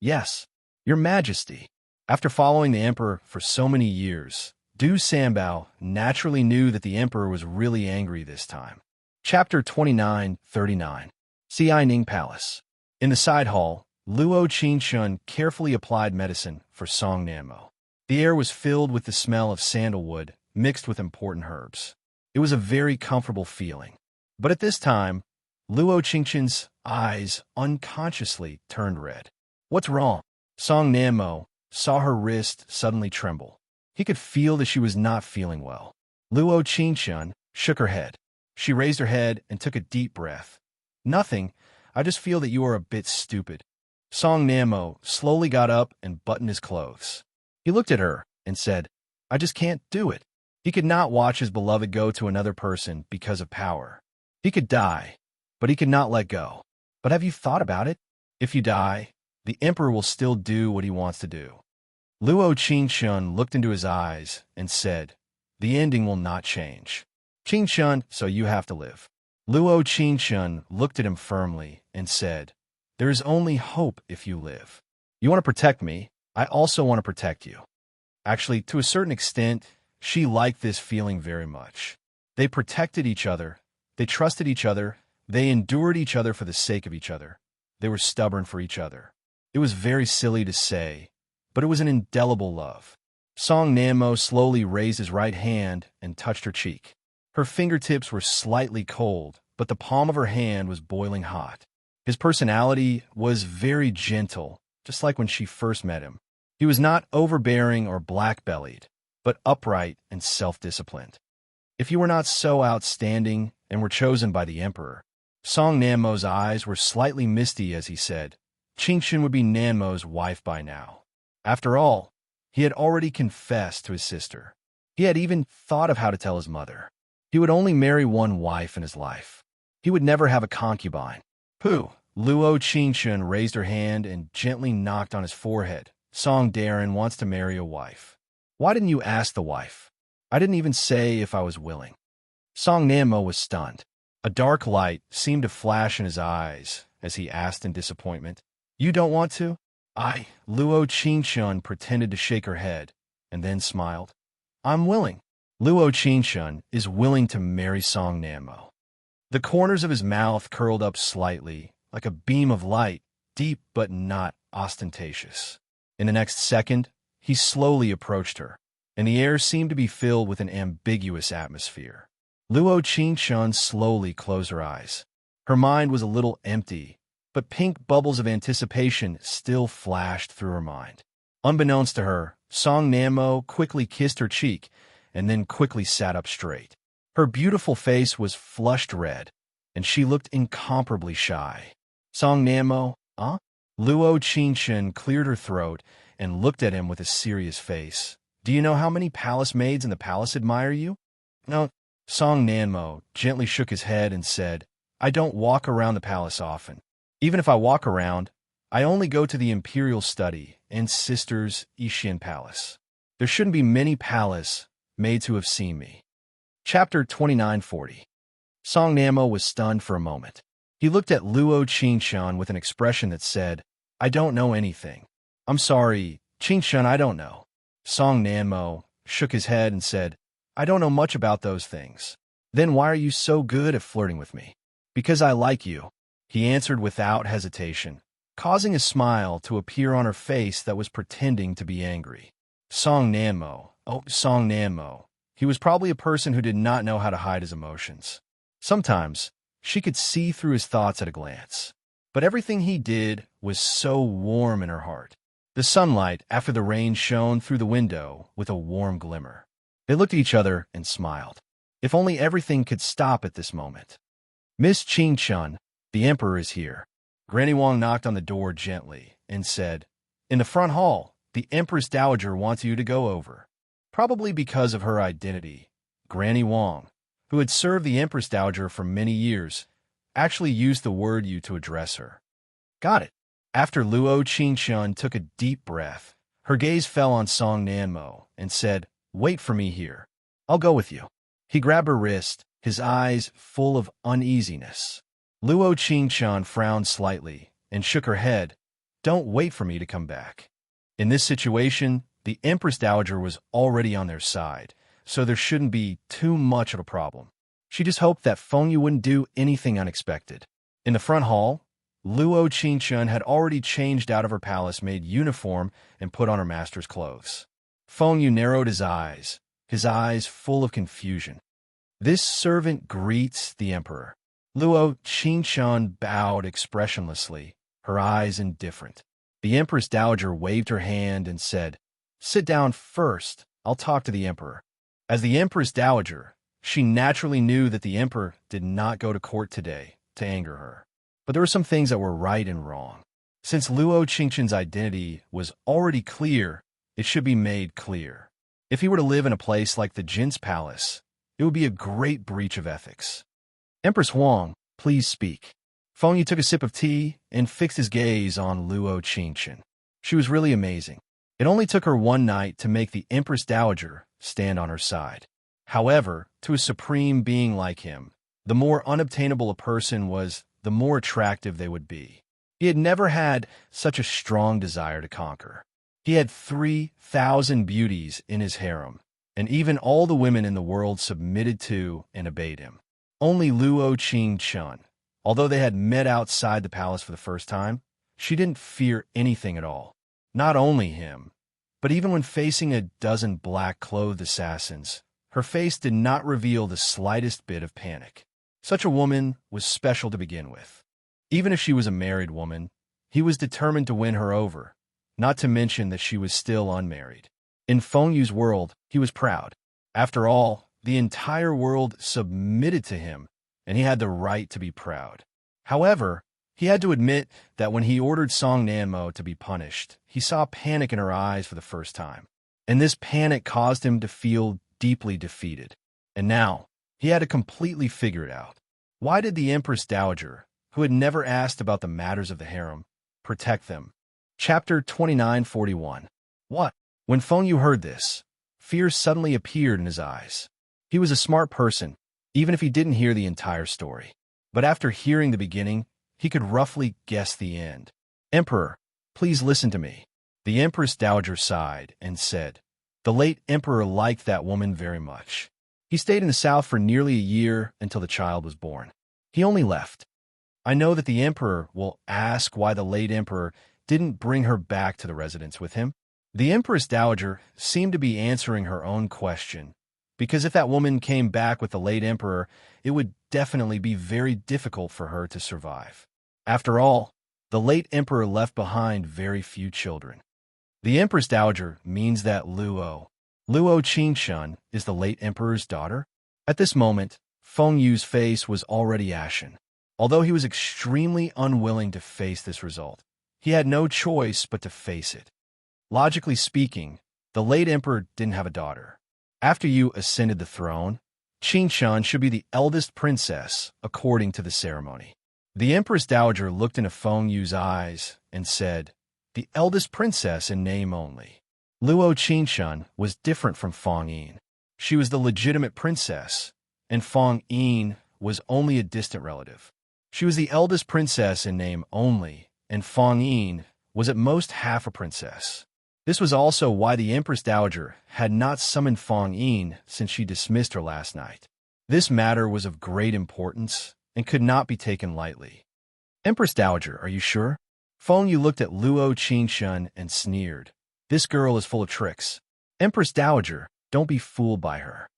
"Yes, Your Majesty." After following the Emperor for so many years, Du Sanbao naturally knew that the Emperor was really angry this time. Chapter 29:39. Xianing Palace. In the side hall, Luo Qingshun carefully applied medicine for Song Nanmo. The air was filled with the smell of sandalwood mixed with important herbs. It was a very comfortable feeling. But at this time, Luo Qingshun's eyes unconsciously turned red. "What's wrong?" Song Nanmo saw her wrist suddenly tremble. He could feel that she was not feeling well. Luo Qingshun shook her head. She raised her head and took a deep breath. "Nothing. I just feel that you are a bit stupid." Song Nanmo slowly got up and buttoned his clothes. He looked at her and said, "I just can't do it." He could not watch his beloved go to another person because of power. He could die, but he could not let go. But have you thought about it? If you die, the Emperor will still do what he wants to do. Luo Qingshun looked into his eyes and said, "The ending will not change. Qingshun, so you have to live." Luo Qingshun looked at him firmly and said, "There is only hope if you live. You want to protect me, I also want to protect you." Actually, to a certain extent, she liked this feeling very much. They protected each other, they trusted each other, they endured each other for the sake of each other. They were stubborn for each other. It was very silly to say, but it was an indelible love. Song Nanmo slowly raised his right hand and touched her cheek. Her fingertips were slightly cold, but the palm of her hand was boiling hot. His personality was very gentle, just like when she first met him. He was not overbearing or black-bellied, but upright and self-disciplined. If you were not so outstanding and were chosen by the Emperor, Song Nanmo's eyes were slightly misty as he said, Qingshun would be Nanmo's wife by now. After all, he had already confessed to his sister. He had even thought of how to tell his mother. He would only marry one wife in his life. He would never have a concubine. Pooh! Luo Qingshun raised her hand and gently knocked on his forehead. Song Darren wants to marry a wife. Why didn't you ask the wife? I didn't even say if I was willing. Song Nanmo was stunned. A dark light seemed to flash in his eyes as he asked in disappointment, "You don't want to?" Luo Qingshun pretended to shake her head and then smiled. "I'm willing." Luo Qingshun is willing to marry Song Nanmo. The corners of his mouth curled up slightly, like a beam of light, deep but not ostentatious. In the next second, he slowly approached her, and the air seemed to be filled with an ambiguous atmosphere. Luo Qingshun slowly closed her eyes. Her mind was a little empty, but pink bubbles of anticipation still flashed through her mind. Unbeknownst to her, Song Nanmo quickly kissed her cheek and then quickly sat up straight. Her beautiful face was flushed red, and she looked incomparably shy. Song Nanmo, huh? Luo Qingshun cleared her throat and looked at him with a serious face. Do you know how many palace maids in the palace admire you? No. Song Nanmo gently shook his head and said, I don't walk around the palace often. Even if I walk around, I only go to the imperial study and sisters' Ishian palace. There shouldn't be many palace maids who have seen me. Chapter 2940. Song Nanmo was stunned for a moment. He looked at Luo Qingshun with an expression that said, I don't know anything. I'm sorry, Qingshun, I don't know. Song Nanmo shook his head and said, I don't know much about those things. Then why are you so good at flirting with me? Because I like you, he answered without hesitation, causing a smile to appear on her face that was pretending to be angry. Song Nanmo, oh, Song Nanmo. He was probably a person who did not know how to hide his emotions. Sometimes, she could see through his thoughts at a glance. But everything he did was so warm in her heart. The sunlight after the rain shone through the window with a warm glimmer. They looked at each other and smiled. If only everything could stop at this moment. Miss Qingshun, the emperor is here. Granny Wang knocked on the door gently and said, In the front hall, the Empress Dowager wants you to go over. Probably because of her identity, Granny Wang, who had served the Empress Dowager for many years, actually used the word you to address her. Got it. After Luo Qingshun took a deep breath, her gaze fell on Song Nanmo and said, Wait for me here. I'll go with you. He grabbed her wrist, his eyes full of uneasiness. Luo Qingshun frowned slightly and shook her head. Don't wait for me to come back. In this situation, the Empress Dowager was already on their side, so there shouldn't be too much of a problem. She just hoped that Fengyu wouldn't do anything unexpected. In the front hall, Luo Qingshun had already changed out of her palace-made uniform and put on her master's clothes. Fengyu narrowed his eyes full of confusion. This servant greets the emperor. Luo Qingshun bowed expressionlessly, her eyes indifferent. The Empress Dowager waved her hand and said, Sit down first, I'll talk to the emperor. As the Empress Dowager, she naturally knew that the emperor did not go to court today to anger her. But there were some things that were right and wrong. Since Luo Qingshun's identity was already clear, it should be made clear. If he were to live in a place like the Jin's palace, it would be a great breach of ethics. Empress Huang, please speak. Fengyu took a sip of tea and fixed his gaze on Luo Qingshun. She was really amazing. It only took her one night to make the Empress Dowager stand on her side. However, to a supreme being like him, the more unobtainable a person was, the more attractive they would be. He had never had such a strong desire to conquer. He had 3,000 beauties in his harem, and even all the women in the world submitted to and obeyed him. Only Luo Qingshun, although they had met outside the palace for the first time, she didn't fear anything at all. Not only him, but even when facing a dozen black-clothed assassins, her face did not reveal the slightest bit of panic. Such a woman was special to begin with. Even if she was a married woman, he was determined to win her over, not to mention that she was still unmarried. In Fengyu's world, he was proud. After all, the entire world submitted to him, and he had the right to be proud. However, he had to admit that when he ordered Song Nanmo to be punished, he saw panic in her eyes for the first time. And this panic caused him to feel deeply defeated. And now, he had to completely figure it out. Why did the Empress Dowager, who had never asked about the matters of the harem, protect them? Chapter 2941. What? When Fengyu heard this, fear suddenly appeared in his eyes. He was a smart person, even if he didn't hear the entire story. But after hearing the beginning, he could roughly guess the end. Emperor, please listen to me. The Empress Dowager sighed and said, The late emperor liked that woman very much. He stayed in the south for nearly a year until the child was born. He only left. I know that the emperor will ask why the late emperor didn't bring her back to the residence with him. The Empress Dowager seemed to be answering her own question, because if that woman came back with the late emperor, it would definitely be very difficult for her to survive. After all, the late emperor left behind very few children. The Empress Dowager means that Luo Qingshun is the late emperor's daughter. At this moment, Feng Yu's face was already ashen. Although he was extremely unwilling to face this result, he had no choice but to face it. Logically speaking, the late emperor didn't have a daughter. After Yu ascended the throne, Qingshun should be the eldest princess according to the ceremony. The Empress Dowager looked into Feng Yu's eyes and said, "The eldest princess in name only." Luo Qingshun was different from Feng Yin. She was the legitimate princess, and Feng Yin was only a distant relative. She was the eldest princess in name only, and Feng Yin was at most half a princess. This was also why the Empress Dowager had not summoned Feng Yin since she dismissed her last night. This matter was of great importance and could not be taken lightly. "Empress Dowager, are you sure?" Feng Yu looked at Luo Qingshun and sneered. "This girl is full of tricks. Empress Dowager, don't be fooled by her."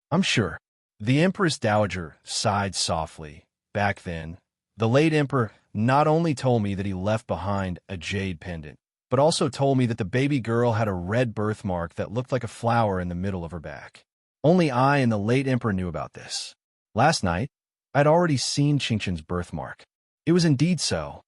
"I'm sure." The Empress Dowager sighed softly. "Back then, the late emperor not only told me that he left behind a jade pendant, but also told me that the baby girl had a red birthmark that looked like a flower in the middle of her back. Only I and the late emperor knew about this. Last night, I'd already seen Qingshun's birthmark. It was indeed so."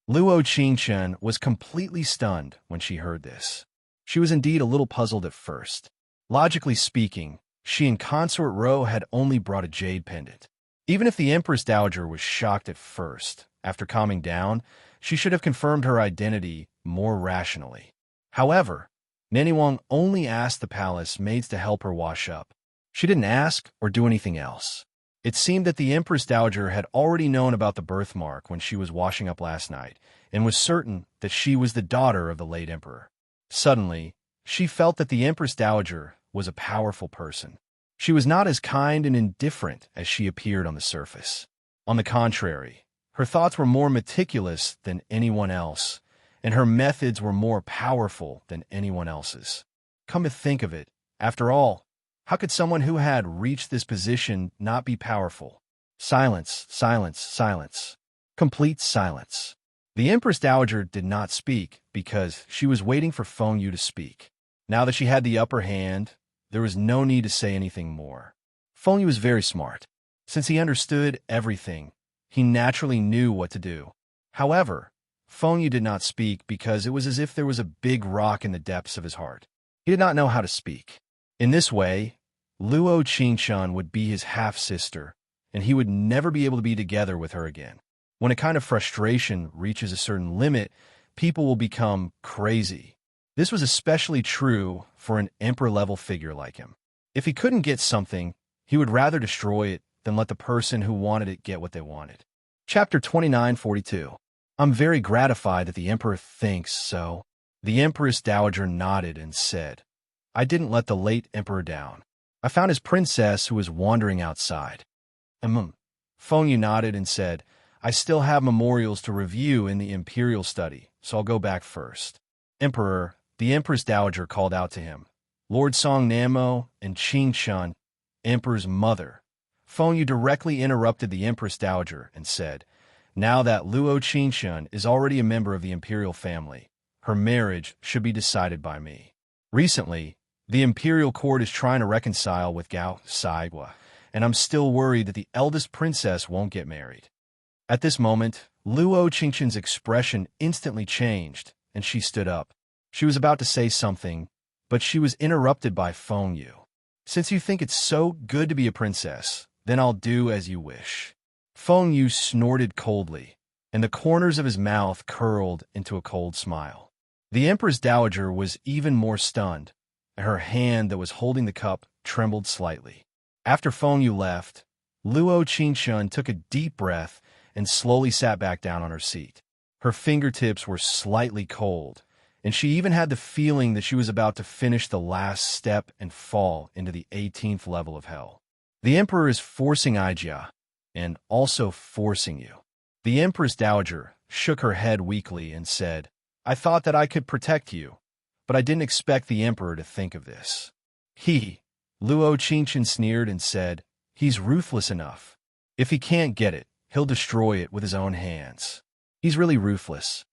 Luo Qingshun was completely stunned when she heard this. She was indeed a little puzzled at first. Logically speaking, she and Consort Ro had only brought a jade pendant. Even if the Empress Dowager was shocked at first, after calming down, she should have confirmed her identity more rationally. However, Naniwang only asked the palace maids to help her wash up. She didn't ask or do anything else. It seemed that the Empress Dowager had already known about the birthmark when she was washing up last night, and was certain that she was the daughter of the late emperor. Suddenly, she felt that the Empress Dowager was a powerful person. She was not as kind and indifferent as she appeared on the surface. On the contrary, her thoughts were more meticulous than anyone else, and her methods were more powerful than anyone else's. Come to think of it, after all, how could someone who had reached this position not be powerful? Silence, silence, silence. Complete silence. The Empress Dowager did not speak because she was waiting for Feng Yu to speak. Now that she had the upper hand, there was no need to say anything more. Feng Yu was very smart. Since he understood everything, he naturally knew what to do. However, Feng Yu did not speak because it was as if there was a big rock in the depths of his heart. He did not know how to speak. In this way, Luo Qingshun would be his half-sister, and he would never be able to be together with her again. When a kind of frustration reaches a certain limit, people will become crazy. This was especially true for an emperor-level figure like him. If he couldn't get something, he would rather destroy it than let the person who wanted it get what they wanted. Chapter 2942. I'm very gratified that the emperor thinks so. The Empress Dowager nodded and said, "I didn't let the late emperor down. I found his princess who was wandering outside." Feng Yu nodded and said, "I still have memorials to review in the imperial study, so I'll go back first." "Emperor," the Empress Dowager called out to him. "Lord Song Namo and Qingshun, Emperor's mother." Feng Yu directly interrupted the Empress Dowager and said, "Now that Luo Qingshun is already a member of the imperial family, her marriage should be decided by me. Recently, the imperial court is trying to reconcile with Gao Saigua, and I'm still worried that the eldest princess won't get married." At this moment, Luo Qingshun's expression instantly changed, and she stood up. She was about to say something, but she was interrupted by Feng Yu. "Since you think it's so good to be a princess, then I'll do as you wish." Feng Yu snorted coldly, and the corners of his mouth curled into a cold smile. The Empress Dowager was even more stunned, and her hand that was holding the cup trembled slightly. After Feng Yu left, Luo Qingshun took a deep breath and slowly sat back down on her seat. Her fingertips were slightly cold, and she even had the feeling that she was about to finish the last step and fall into the 18th level of hell. "The emperor is forcing Aijia," and also forcing you. The Empress Dowager shook her head weakly and said, I thought that I could protect you, but I didn't expect the Emperor to think of this. Luo Qingchen sneered and said, he's ruthless enough. If he can't get it, he'll destroy it with his own hands. He's really ruthless.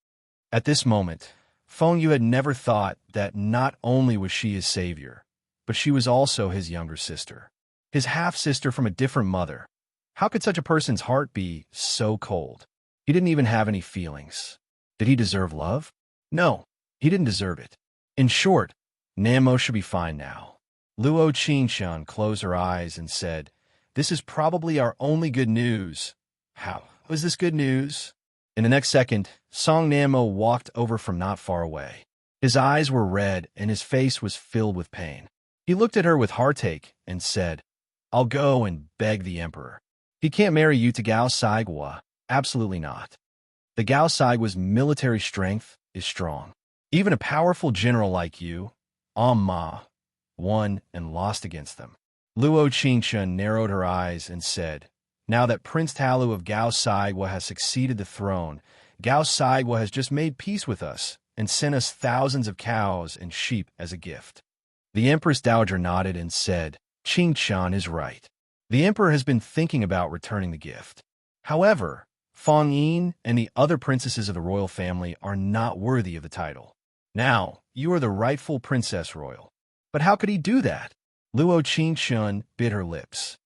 At this moment, Feng Yu had never thought that not only was she his savior, but she was also his younger sister. His half-sister from a different mother. How could such a person's heart be so cold? He didn't even have any feelings. Did he deserve love? No, he didn't deserve it. In short, Namo should be fine now. Luo Qingshan closed her eyes and said, this is probably our only good news. How was this good news? In the next second, Song Namo walked over from not far away. His eyes were red and his face was filled with pain. He looked at her with heartache and said, I'll go and beg the Emperor. He can't marry you to Gao Saigua. Absolutely not. The Gao Saigua's military strength is strong. Even a powerful general like you, Ma, won and lost against them. Luo Qingshan narrowed her eyes and said, now that Prince Talu of Gao Saigua has succeeded the throne, Gao Saigua has just made peace with us and sent us thousands of cows and sheep as a gift. The Empress Dowager nodded and said, Qingshan is right. The Emperor has been thinking about returning the gift. However, Feng Yin and the other princesses of the royal family are not worthy of the title. Now, you are the rightful princess royal. But how could he do that? Luo Qingshan bit her lips.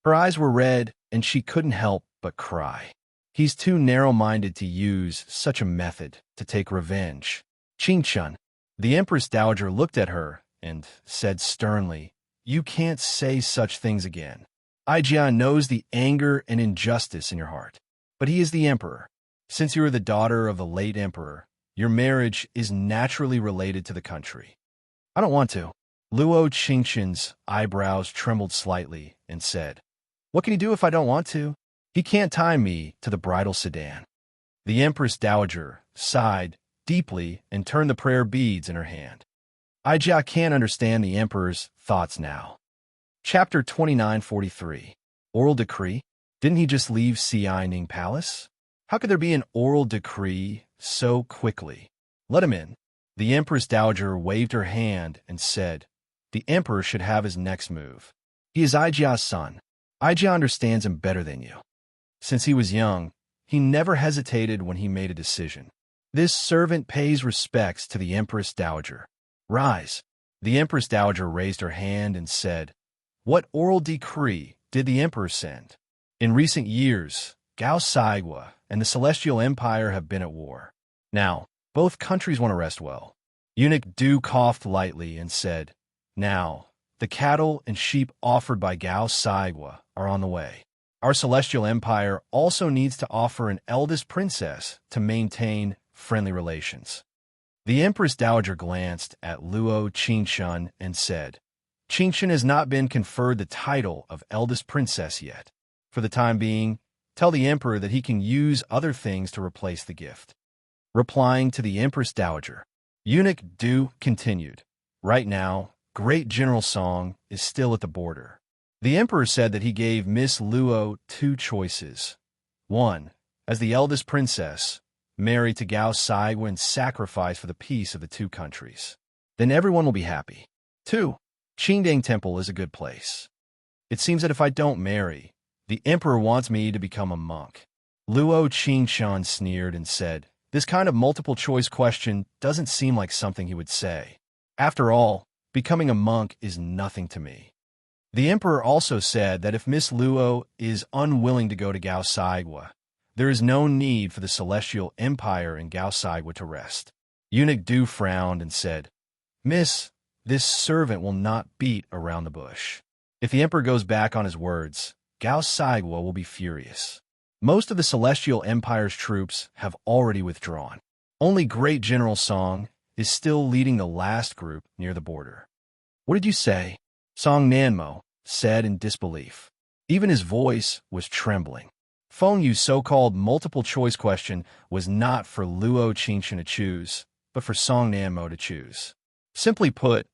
Her eyes were red, and she couldn't help but cry. He's too narrow-minded to use such a method to take revenge. Qingshan, the Empress Dowager looked at her and said sternly, you can't say such things again. Aijian knows the anger and injustice in your heart. But he is the Emperor. Since you are the daughter of the late Emperor, your marriage is naturally related to the country. I don't want to. Luo Qingshan's eyebrows trembled slightly and said, what can he do if I don't want to? He can't tie me to the bridal sedan. The Empress Dowager sighed deeply and turned the prayer beads in her hand. Aijia can't understand the Emperor's thoughts now. Chapter 2943. Oral Decree? Didn't he just leave Xianing Palace? How could there be an oral decree so quickly? Let him in. The Empress Dowager waved her hand and said, the Emperor should have his next move. He is Aijia's son. Aijia understands him better than you. Since he was young, he never hesitated when he made a decision. This servant pays respects to the Empress Dowager. Rise. The Empress Dowager raised her hand and said, what oral decree did the Emperor send? In recent years, Gao Saigua and the Celestial Empire have been at war. Now, both countries want to rest well. Eunuch Du coughed lightly and said, now, the cattle and sheep offered by Gao Saigua are on the way. Our Celestial Empire also needs to offer an eldest princess to maintain friendly relations. The Empress Dowager glanced at Luo Qingshan and said, Qingshan has not been conferred the title of eldest princess yet. For the time being, tell the Emperor that he can use other things to replace the gift. Replying to the Empress Dowager, Eunuch Du continued, right now, Great General Song is still at the border. The Emperor said that he gave Miss Luo two choices. 1. As the eldest princess, marry to Gao Saigua and sacrifice for the peace of the two countries. Then everyone will be happy. 2. Qingdang Temple is a good place. It seems that if I don't marry, the Emperor wants me to become a monk. Luo Qingshan sneered and said, this kind of multiple-choice question doesn't seem like something he would say. After all, becoming a monk is nothing to me. The Emperor also said that if Miss Luo is unwilling to go to Gao Saigua, there is no need for the Celestial Empire in Gao Saigua to rest. Eunuch Du frowned and said, Miss, this servant will not beat around the bush. If the Emperor goes back on his words, Gao Saigua will be furious. Most of the Celestial Empire's troops have already withdrawn. Only Great General Song is still leading the last group near the border. What did you say? Song Nanmo said in disbelief. Even his voice was trembling. Feng Yu's so-called multiple-choice question was not for Luo Qingshan to choose, but for Song Nanmo to choose. Simply put,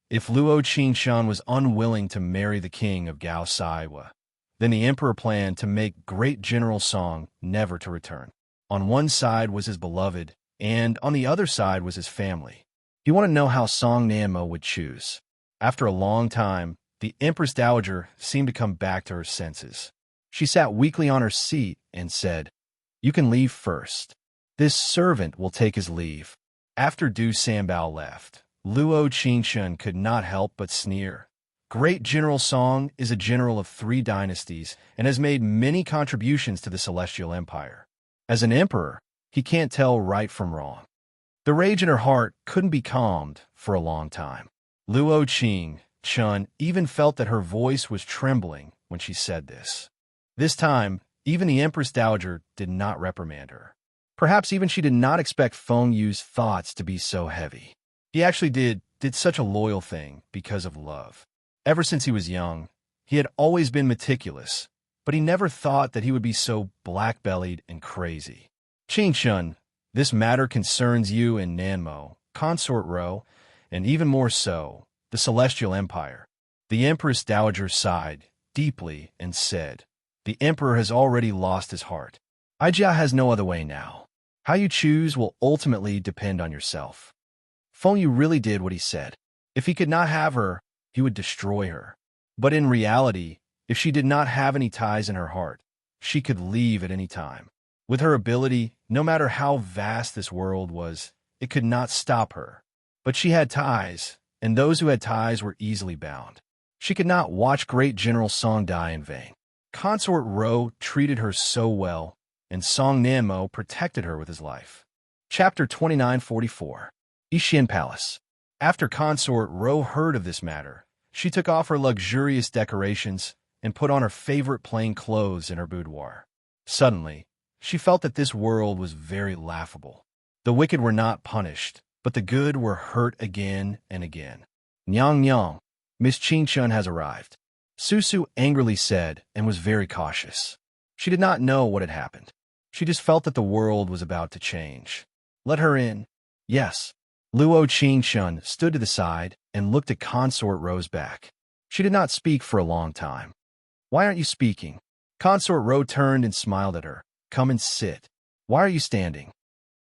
if Luo Qingshan was unwilling to marry the king of Gao Saigua, Then the emperor planned to make great General Song never to return. On one side was his beloved, and on the other side was his family. He wanted to know how Song Nanmo would choose. After a long time, the Empress Dowager seemed to come back to her senses. She sat weakly on her seat and said, "You can leave first. This servant will take his leave." After Du Sambao left, Luo Qingshun could not help but sneer. Great General Song is a general of 3 dynasties and has made many contributions to the Celestial Empire. As an emperor, he can't tell right from wrong. The rage in her heart couldn't be calmed for a long time. Luo Qingshun even felt that her voice was trembling when she said this. This time, even the Empress Dowager did not reprimand her. Perhaps even she did not expect Feng Yu's thoughts to be so heavy. He actually did such a loyal thing because of love. Ever since he was young, he had always been meticulous, but he never thought that he would be so black-bellied and crazy. Qingshun, this matter concerns you and Nanmo, Consort Ro, and even more so, the Celestial Empire. The Empress Dowager sighed deeply and said, "The Emperor has already lost his heart. Aijia has no other way now. How you choose will ultimately depend on yourself." Feng Yu really did what he said. If he could not have her, he would destroy her. But in reality, if she did not have any ties in her heart, she could leave at any time. With her ability, no matter how vast this world was, it could not stop her. But she had ties, and those who had ties were easily bound. She could not watch great General Song die in vain. Consort Ro treated her so well, and Song Nanmo protected her with his life. Chapter 2944. Ishin Palace. After Consort Ro heard of this matter, she took off her luxurious decorations and put on her favorite plain clothes in her boudoir. Suddenly, she felt that this world was very laughable. The wicked were not punished, but the good were hurt again and again. "Nyang Nyang, Miss Qingshun has arrived," Susu angrily said and was very cautious. She did not know what had happened. She just felt that the world was about to change. "Let her in." "Yes." Luo Qingshun stood to the side and looked at Consort Ro's back. She did not speak for a long time. "Why aren't you speaking?" Consort Ro turned and smiled at her. "Come and sit." "Why are you standing?"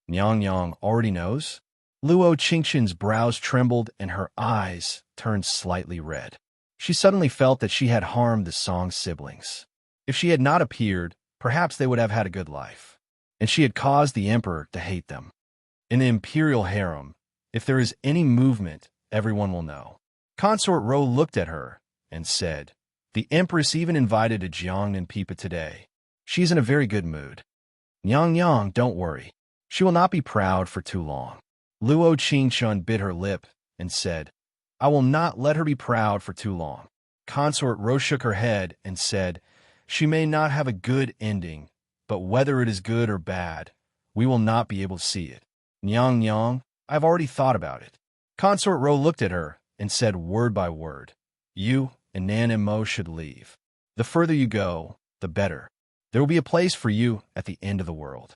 "Nyang Nyang already knows." Luo Qingshun's brows trembled and her eyes turned slightly red. She suddenly felt that she had harmed the Song siblings. If she had not appeared, perhaps they would have had a good life. And she had caused the emperor to hate them. In the imperial harem, if there is any movement, everyone will know. Consort Ro looked at her and said, "The empress even invited a Jiangnan Pipa today. She is in a very good mood." "Nyang Nyang, don't worry. She will not be proud for too long." Luo Qingshun bit her lip and said, "I will not let her be proud for too long." Consort Ro shook her head and said, "She may not have a good ending, but whether it is good or bad, we will not be able to see it. Nyang Nyang, I've already thought about it." Consort Ro looked at her and said word by word, "You and Nan and Mo should leave. The further you go, the better. There will be a place for you at the end of the world."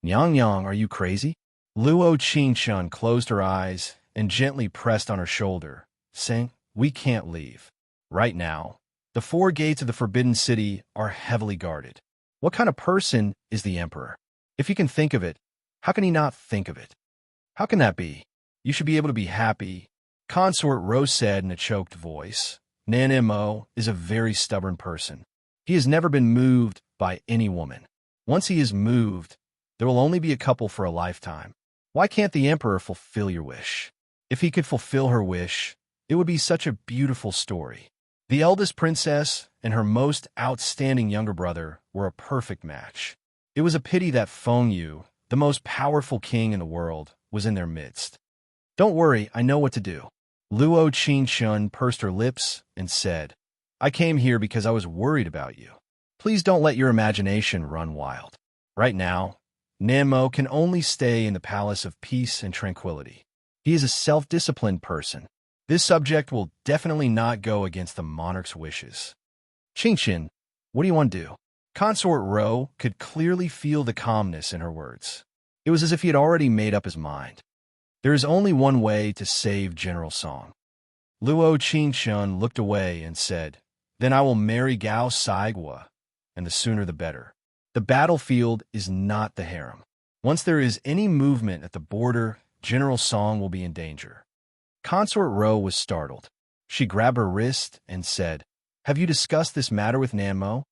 "Nyang Nyang, are you crazy?" Luo Qingshun closed her eyes and gently pressed on her shoulder, saying, "We can't leave. Right now, the 4 gates of the Forbidden City are heavily guarded. What kind of person is the Emperor? If he can think of it, how can he not think of it? How can that be? You should be able to be happy." Consort Ro said in a choked voice, "Nan Mo is a very stubborn person. He has never been moved by any woman. Once he is moved, there will only be a couple for a lifetime. Why can't the Emperor fulfill your wish? If he could fulfill her wish, it would be such a beautiful story." The eldest princess and her most outstanding younger brother were a perfect match. It was a pity that Feng Yu, the most powerful king in the world, was in their midst. "Don't worry, I know what to do." Luo Qingshun pursed her lips and said, "I came here because I was worried about you. Please don't let your imagination run wild. Right now, Nanmo can only stay in the Palace of Peace and Tranquility. He is a self-disciplined person. This subject will definitely not go against the monarch's wishes." "Qingshun, what do you want to do?" Consort Ro could clearly feel the calmness in her words. It was as if he had already made up his mind. "There is only one way to save General Song." Luo Qingshun looked away and said, then I will marry Gao Saigwa, and the sooner the better. The battlefield is not the harem. Once there is any movement at the border, General Song will be in danger. Consort Ro was startled. She grabbed her wrist and said, "Have you discussed this matter with Nanmo?"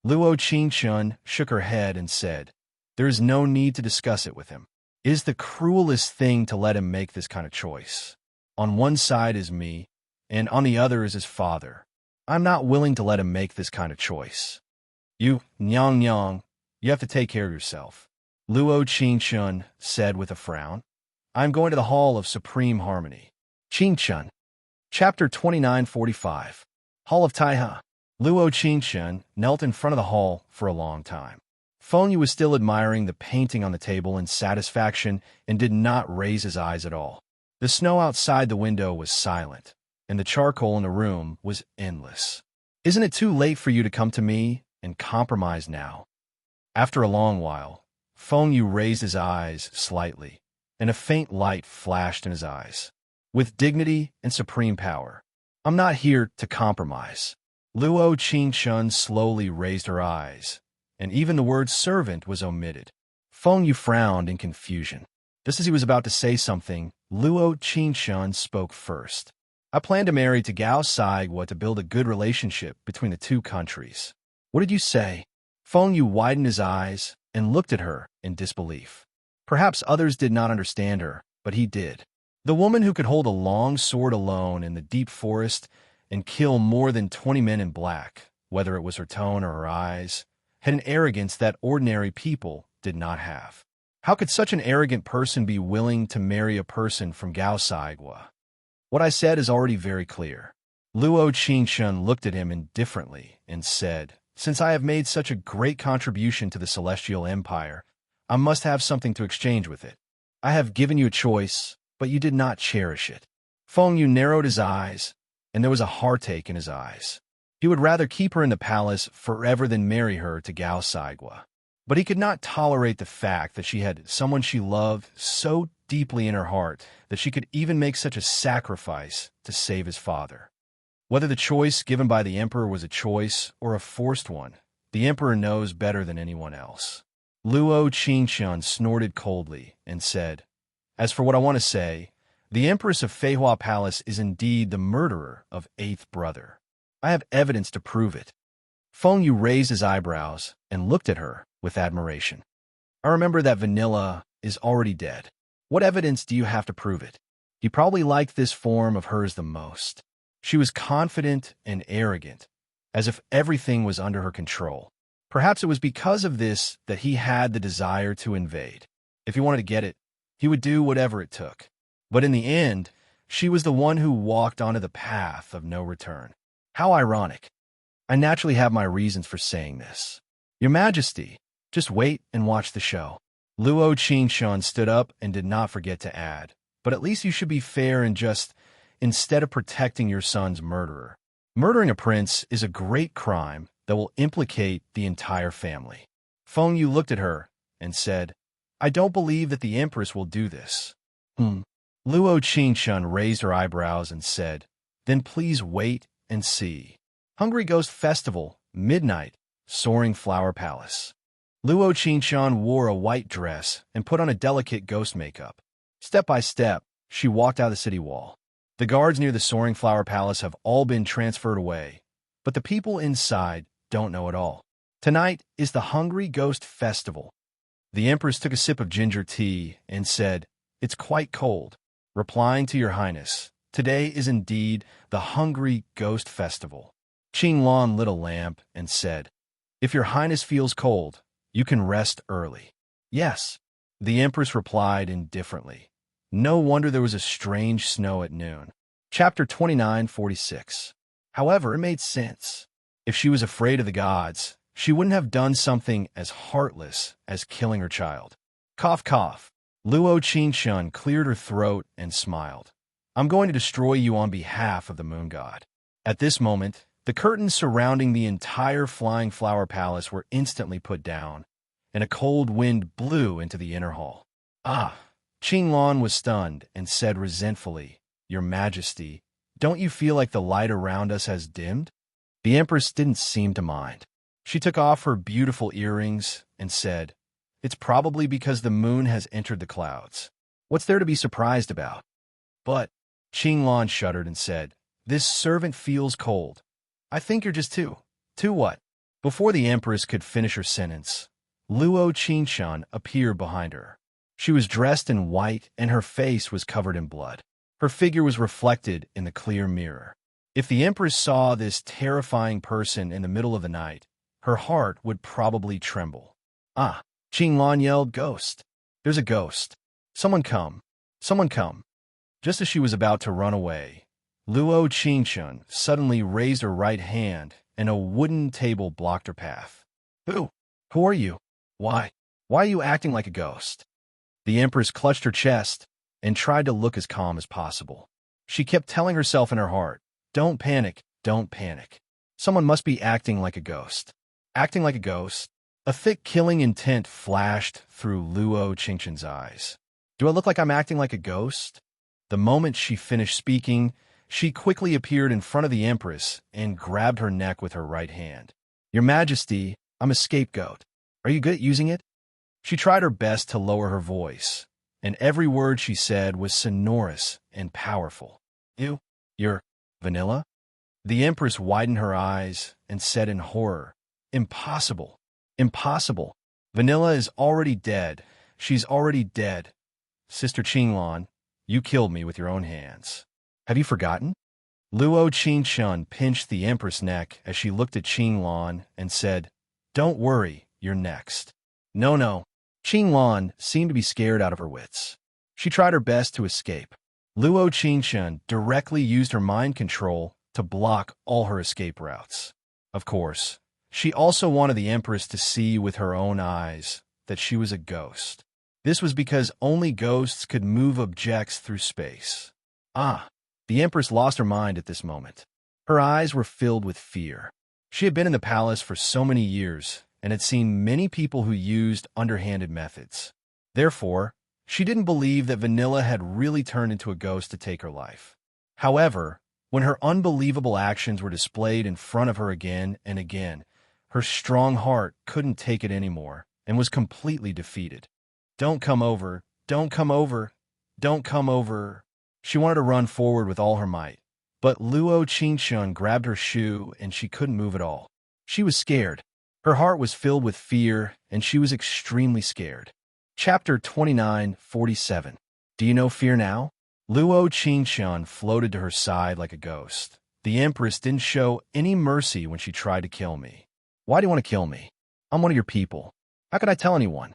Luo Qingchun shook her head and said, "There is no need to discuss it with him. It is the cruelest thing to let him make this kind of choice. On one side is me, and on the other is his father. I'm not willing to let him make this kind of choice. You, Nyang Nyang, you have to take care of yourself," Luo Qingchun said with a frown. "I'm going to the Hall of Supreme Harmony." Qingchun. Chapter 2945. Hall of Taiha. Luo Qingchun knelt in front of the hall for a long time. Feng Yu was still admiring the painting on the table in satisfaction and did not raise his eyes at all. The snow outside the window was silent, and the charcoal in the room was endless. "Isn't it too late for you to come to me and compromise now?" After a long while, Feng Yu raised his eyes slightly, and a faint light flashed in his eyes. With dignity and supreme power, "I'm not here to compromise." Luo Qingchun slowly raised her eyes, and even the word servant was omitted. Feng Yu frowned in confusion. Just as he was about to say something, Luo Qingchun spoke first. "I plan to marry to Gao Saigwa to build a good relationship between the two countries." "What did you say?" Feng Yu widened his eyes and looked at her in disbelief. Perhaps others did not understand her, but he did. The woman who could hold a long sword alone in the deep forest and kill more than 20 men in black, whether it was her tone or her eyes, had an arrogance that ordinary people did not have. How could such an arrogant person be willing to marry a person from Gao Saigwa? "What I said is already very clear." Luo Qingchun looked at him indifferently and said, "Since I have made such a great contribution to the Celestial Empire, I must have something to exchange with it. I have given you a choice, but you did not cherish it." Feng Yu narrowed his eyes, and there was a heartache in his eyes. He would rather keep her in the palace forever than marry her to Gao Saigwa. But he could not tolerate the fact that she had someone she loved so deeply in her heart that she could even make such a sacrifice to save his father. Whether the choice given by the emperor was a choice or a forced one, the emperor knows better than anyone else. Luo Qingchun snorted coldly and said, "As for what I want to say, the Empress of Feihua Palace is indeed the murderer of eighth brother. I have evidence to prove it." Feng Yu raised his eyebrows and looked at her with admiration. "I remember that Vanilla is already dead. What evidence do you have to prove it?" He probably liked this form of hers the most. She was confident and arrogant, as if everything was under her control. Perhaps it was because of this that he had the desire to invade. If he wanted to get it, he would do whatever it took. But in the end, she was the one who walked onto the path of no return. How ironic. I naturally have my reasons for saying this. "Your Majesty, just wait and watch the show." Luo Qingchun stood up and did not forget to add, "But at least you should be fair and just, instead of protecting your son's murderer. Murdering a prince is a great crime that will implicate the entire family." Feng Yu looked at her and said, "I don't believe that the Empress will do this." Luo Qingchun raised her eyebrows and said, "Then please wait and see. Hungry Ghost Festival, midnight, Soaring Flower Palace." Luo Qingchun wore a white dress and put on a delicate ghost makeup. Step by step, she walked out the city wall. The guards near the Soaring Flower Palace have all been transferred away, but the people inside don't know at all. Tonight is the Hungry Ghost Festival. The Empress took a sip of ginger tea and said, "It's quite cold." Replying to your highness, "Today is indeed the Hungry Ghost Festival." Qing Lan lit a lamp and said, "If your highness feels cold, you can rest early." "Yes," the Empress replied indifferently. No wonder there was a strange snow at noon. Chapter 2946. However, it made sense. If she was afraid of the gods, she wouldn't have done something as heartless as killing her child. Cough, cough. Luo Qingchun cleared her throat and smiled. "I'm going to destroy you on behalf of the moon god." At this moment, the curtains surrounding the entire Flying Flower Palace were instantly put down, and a cold wind blew into the inner hall. "Ah!" Qing Lan was stunned and said resentfully, "Your Majesty, don't you feel like the light around us has dimmed?" The Empress didn't seem to mind. She took off her beautiful earrings and said, "It's probably because the moon has entered the clouds. What's there to be surprised about?" But Qinglan shuddered and said, "This servant feels cold. I think you're just too. Too what?" Before the Empress could finish her sentence, Luo Qingshan appeared behind her. She was dressed in white and her face was covered in blood. Her figure was reflected in the clear mirror. If the Empress saw this terrifying person in the middle of the night, her heart would probably tremble. "Ah!" Qinglan yelled, "Ghost! There's a ghost! Someone come! Someone come!" Just as she was about to run away, Luo Qingshan suddenly raised her right hand and a wooden table blocked her path. "Who? Who are you? Why? Why are you acting like a ghost?" The Empress clutched her chest and tried to look as calm as possible. She kept telling herself in her heart, "Don't panic, don't panic. Someone must be acting like a ghost." Acting like a ghost? A thick killing intent flashed through Luo Qingshan's eyes. "Do I look like I'm acting like a ghost?" The moment she finished speaking, she quickly appeared in front of the Empress and grabbed her neck with her right hand. "Your Majesty, I'm a scapegoat. Are you good at using it?" She tried her best to lower her voice, and every word she said was sonorous and powerful. You're vanilla?" The Empress widened her eyes and said in horror, "Impossible. Impossible. Vanilla is already dead. She's already dead. Sister Qinglan, you killed me with your own hands. Have you forgotten?" Luo Qingshan pinched the Empress' neck as she looked at Qinglan and said, "Don't worry, you're next." No. Qinglan seemed to be scared out of her wits. She tried her best to escape. Luo Qingshan directly used her mind control to block all her escape routes. Of course, she also wanted the Empress to see with her own eyes that she was a ghost. This was because only ghosts could move objects through space. The Empress lost her mind at this moment. Her eyes were filled with fear. She had been in the palace for so many years and had seen many people who used underhanded methods. Therefore, she didn't believe that Vanilla had really turned into a ghost to take her life. However, when her unbelievable actions were displayed in front of her again and again, her strong heart couldn't take it anymore and was completely defeated. "Don't come over, don't come over, don't come over." She wanted to run forward with all her might, but Luo Qingshan grabbed her shoe and she couldn't move at all. She was scared. Her heart was filled with fear and she was extremely scared. Chapter 29:47. Do you know fear now? Luo Qingshan floated to her side like a ghost. The Empress didn't show any mercy when she tried to kill me. "Why do you want to kill me? I'm one of your people. How could I tell anyone?"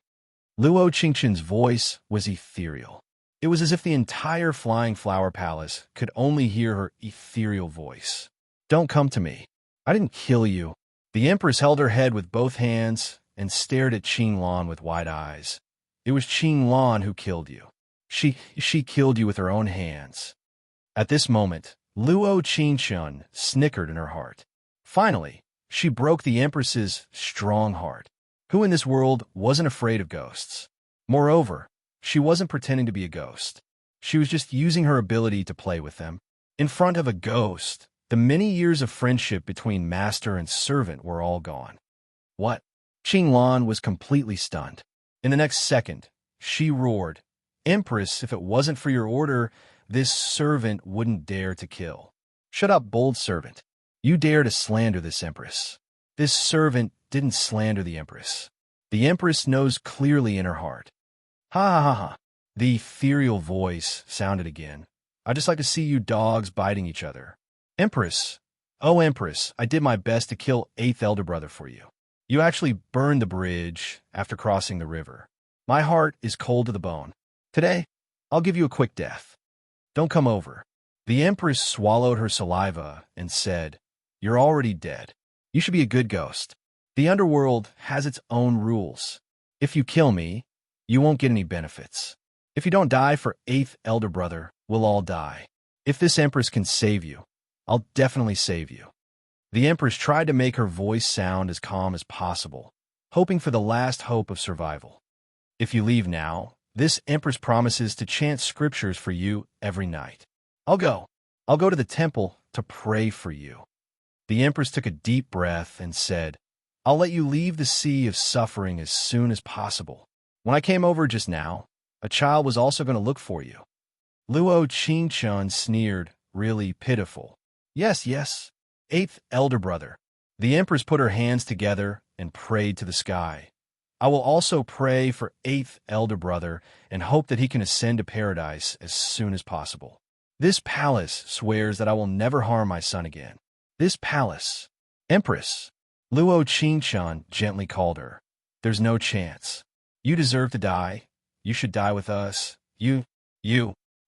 Luo Qingshan's voice was ethereal. It was as if the entire Flying Flower Palace could only hear her ethereal voice. "Don't come to me. I didn't kill you." The Empress held her head with both hands and stared at Qinglan with wide eyes. "It was Qinglan who killed you. She killed you with her own hands." At this moment, Luo Qingshan snickered in her heart. Finally, she broke the Empress's strong heart. Who in this world wasn't afraid of ghosts? Moreover, she wasn't pretending to be a ghost. She was just using her ability to play with them. In front of a ghost, the many years of friendship between master and servant were all gone. "What?" Qinglan was completely stunned. In the next second, she roared, "Empress, if it wasn't for your order, this servant wouldn't dare to kill." "Shut up, bold servant. You dare to slander this Empress." This servant didn't slander the Empress. The Empress knows clearly in her heart. "Ha ha ha ha." The ethereal voice sounded again. "I'd just like to see you dogs biting each other." "Empress, oh Empress, I did my best to kill 8th elder brother for you. You actually burned the bridge after crossing the river. My heart is cold to the bone. Today, I'll give you a quick death. Don't come over." The Empress swallowed her saliva and said, "You're already dead. You should be a good ghost. The underworld has its own rules. If you kill me, you won't get any benefits. If you don't die for 8th elder brother, we'll all die. If this Empress can save you, I'll definitely save you." The Empress tried to make her voice sound as calm as possible, hoping for the last hope of survival. "If you leave now, this Empress promises to chant scriptures for you every night. I'll go to the temple to pray for you." The Empress took a deep breath and said, I'll let you leave the sea of suffering as soon as possible. When I came over just now, a child was also going to look for you. Luo Qingchun sneered, really pitiful. Yes, yes, eighth elder brother. The Empress put her hands together and prayed to the sky. I will also pray for eighth elder brother and hope that he can ascend to paradise as soon as possible. This palace swears that I will never harm my son again. This palace. Empress. Luo Qingchun gently called her. There's no chance. You deserve to die. You should die with us. You.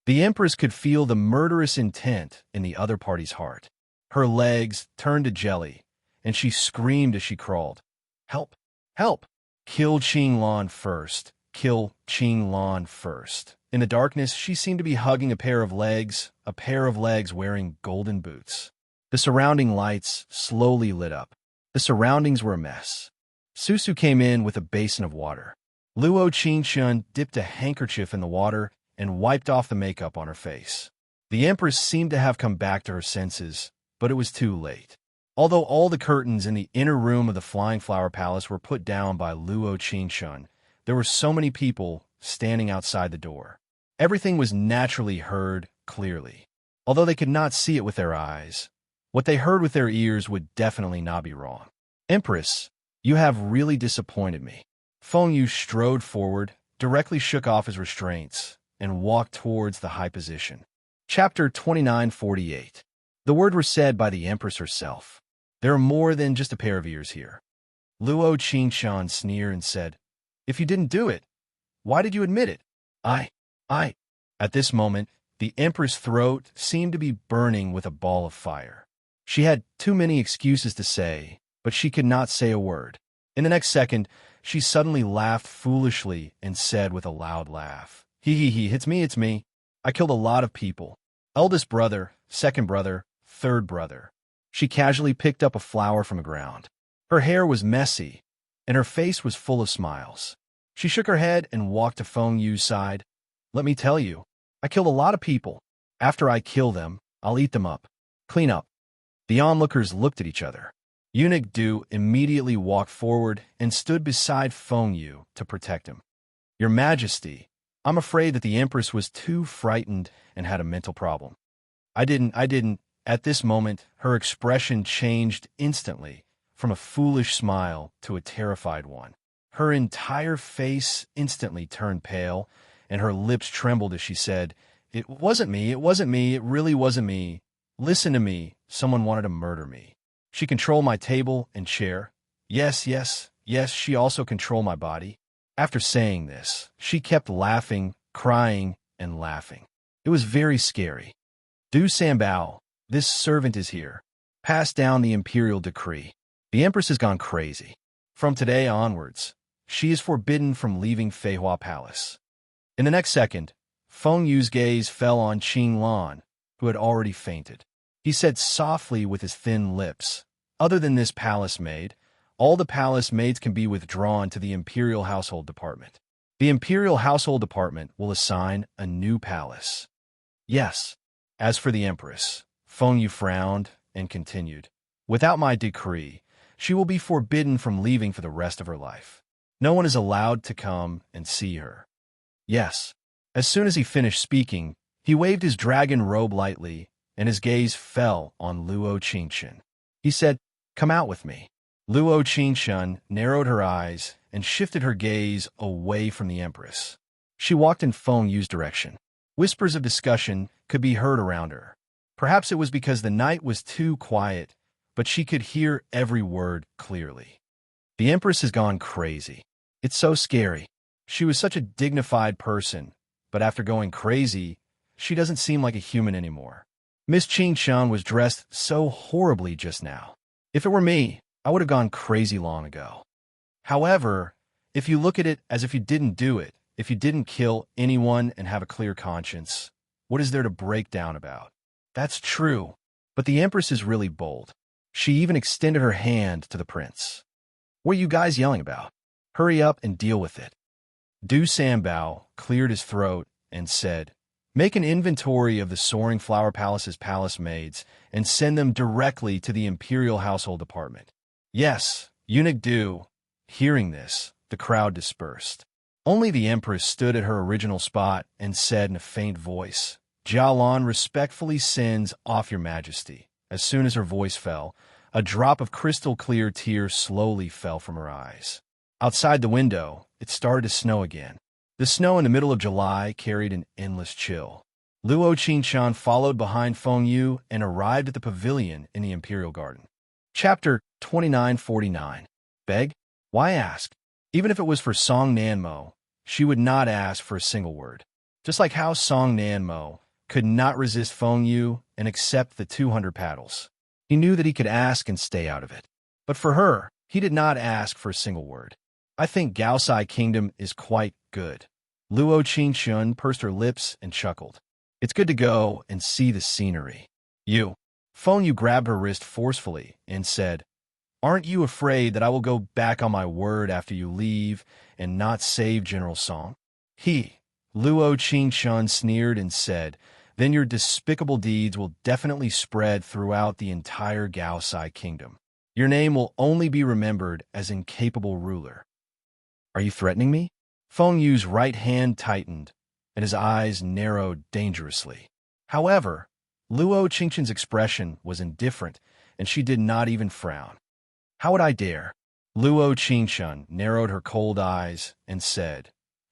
The Empress could feel the murderous intent in the other party's heart. Her legs turned to jelly, and she screamed as she crawled. Help! Help! Kill Qinglan first. Kill Qinglan first. In the darkness, she seemed to be hugging a pair of legs wearing golden boots. The surrounding lights slowly lit up. The surroundings were a mess. Susu came in with a basin of water. Luo Qingchun dipped a handkerchief in the water and wiped off the makeup on her face. The Empress seemed to have come back to her senses, but it was too late. Although all the curtains in the inner room of the Flying Flower Palace were put down by Luo Qingchun, there were so many people standing outside the door. Everything was naturally heard clearly. Although they could not see it with their eyes, what they heard with their ears would definitely not be wrong. Empress, you have really disappointed me. Feng Yu strode forward, directly shook off his restraints, and walked towards the high position. Chapter 2948. The words were said by the Empress herself. There are more than just a pair of ears here. Luo Qingchun sneered and said, If you didn't do it, why did you admit it? I. At this moment, the Empress' throat seemed to be burning with a ball of fire. She had too many excuses to say, but she could not say a word. In the next second, she suddenly laughed foolishly and said with a loud laugh, it's me. I killed a lot of people. Eldest brother, second brother, third brother. She casually picked up a flower from the ground. Her hair was messy, and her face was full of smiles. She shook her head and walked to Feng Yu's side. Let me tell you, I killed a lot of people. After I kill them, I'll eat them up. Clean up. The onlookers looked at each other. Eunuch Du immediately walked forward and stood beside Feng Yu to protect him. Your Majesty, I'm afraid that the Empress was too frightened and had a mental problem. I didn't. At this moment, her expression changed instantly from a foolish smile to a terrified one. Her entire face instantly turned pale, and her lips trembled as she said, It wasn't me, it really wasn't me. Listen to me, someone wanted to murder me. She controlled my table and chair. Yes, she also controlled my body. After saying this, she kept laughing, crying, and laughing. It was very scary. Du Sanbao, this servant is here. Pass down the imperial decree. The Empress has gone crazy. From today onwards, she is forbidden from leaving Feihua Palace. In the next second, Feng Yu's gaze fell on Qinglan, who had already fainted. He said softly with his thin lips, Other than this palace maid, all the palace maids can be withdrawn to the Imperial Household Department. The Imperial Household Department will assign a new palace. Yes. As for the Empress, Feng Yu frowned and continued, Without my decree, she will be forbidden from leaving for the rest of her life. No one is allowed to come and see her. Yes. As soon as he finished speaking, he waved his dragon robe lightly, and his gaze fell on Luo Qingchun. He said, Come out with me. Luo Qingchun narrowed her eyes and shifted her gaze away from the Empress. She walked in Feng Yu's direction. Whispers of discussion could be heard around her. Perhaps it was because the night was too quiet, but she could hear every word clearly. The Empress has gone crazy. It's so scary. She was such a dignified person, but after going crazy, she doesn't seem like a human anymore. Miss Qingchun was dressed so horribly just now. If it were me, I would have gone crazy long ago. However, if you look at it as if you didn't do it, if you didn't kill anyone and have a clear conscience, what is there to break down about? That's true, but the Empress is really bold. She even extended her hand to the prince. What are you guys yelling about? Hurry up and deal with it. Du Sanbao cleared his throat and said, Make an inventory of the soaring flower palace's palace maids and send them directly to the imperial household department. Yes, eunuch do. Hearing this, the crowd dispersed. Only the empress stood at her original spot and said in a faint voice, "Jialan respectfully sends off your majesty." As soon as her voice fell, a drop of crystal-clear tears slowly fell from her eyes. Outside the window, it started to snow again. The snow in the middle of July carried an endless chill. Luo Qingshan followed behind Feng Yu and arrived at the pavilion in the imperial garden. Chapter 2949. Beg? Why ask? Even if it was for Song Nanmo, she would not ask for a single word. Just like how Song Nanmo could not resist Feng Yu and accept the 200 paddles. He knew that he could ask and stay out of it. But for her, he did not ask for a single word. I think Gaosai Kingdom is quite good. Luo Qingshun pursed her lips and chuckled. It's good to go and see the scenery. You. Feng Yu grabbed her wrist forcefully and said, "Aren't you afraid that I will go back on my word after you leave and not save General Song?" Luo Qingshun sneered and said, "Then your despicable deeds will definitely spread throughout the entire Gaosai Kingdom. Your name will only be remembered as incapable ruler." Are you threatening me? Feng Yu's right hand tightened, and his eyes narrowed dangerously. However, Luo Qingshun's expression was indifferent, and she did not even frown. How would I dare? Luo Qingshun narrowed her cold eyes and said,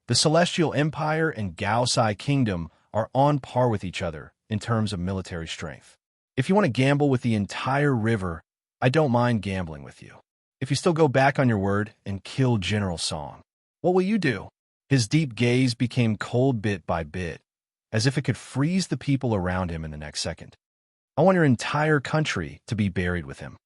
"The Celestial Empire and Gaosai Kingdom are on par with each other in terms of military strength. If you want to gamble with the entire river, I don't mind gambling with you. If you still go back on your word and kill General Song, what will you do?" His deep gaze became cold bit by bit, as if it could freeze the people around him in the next second. "I want your entire country to be buried with him."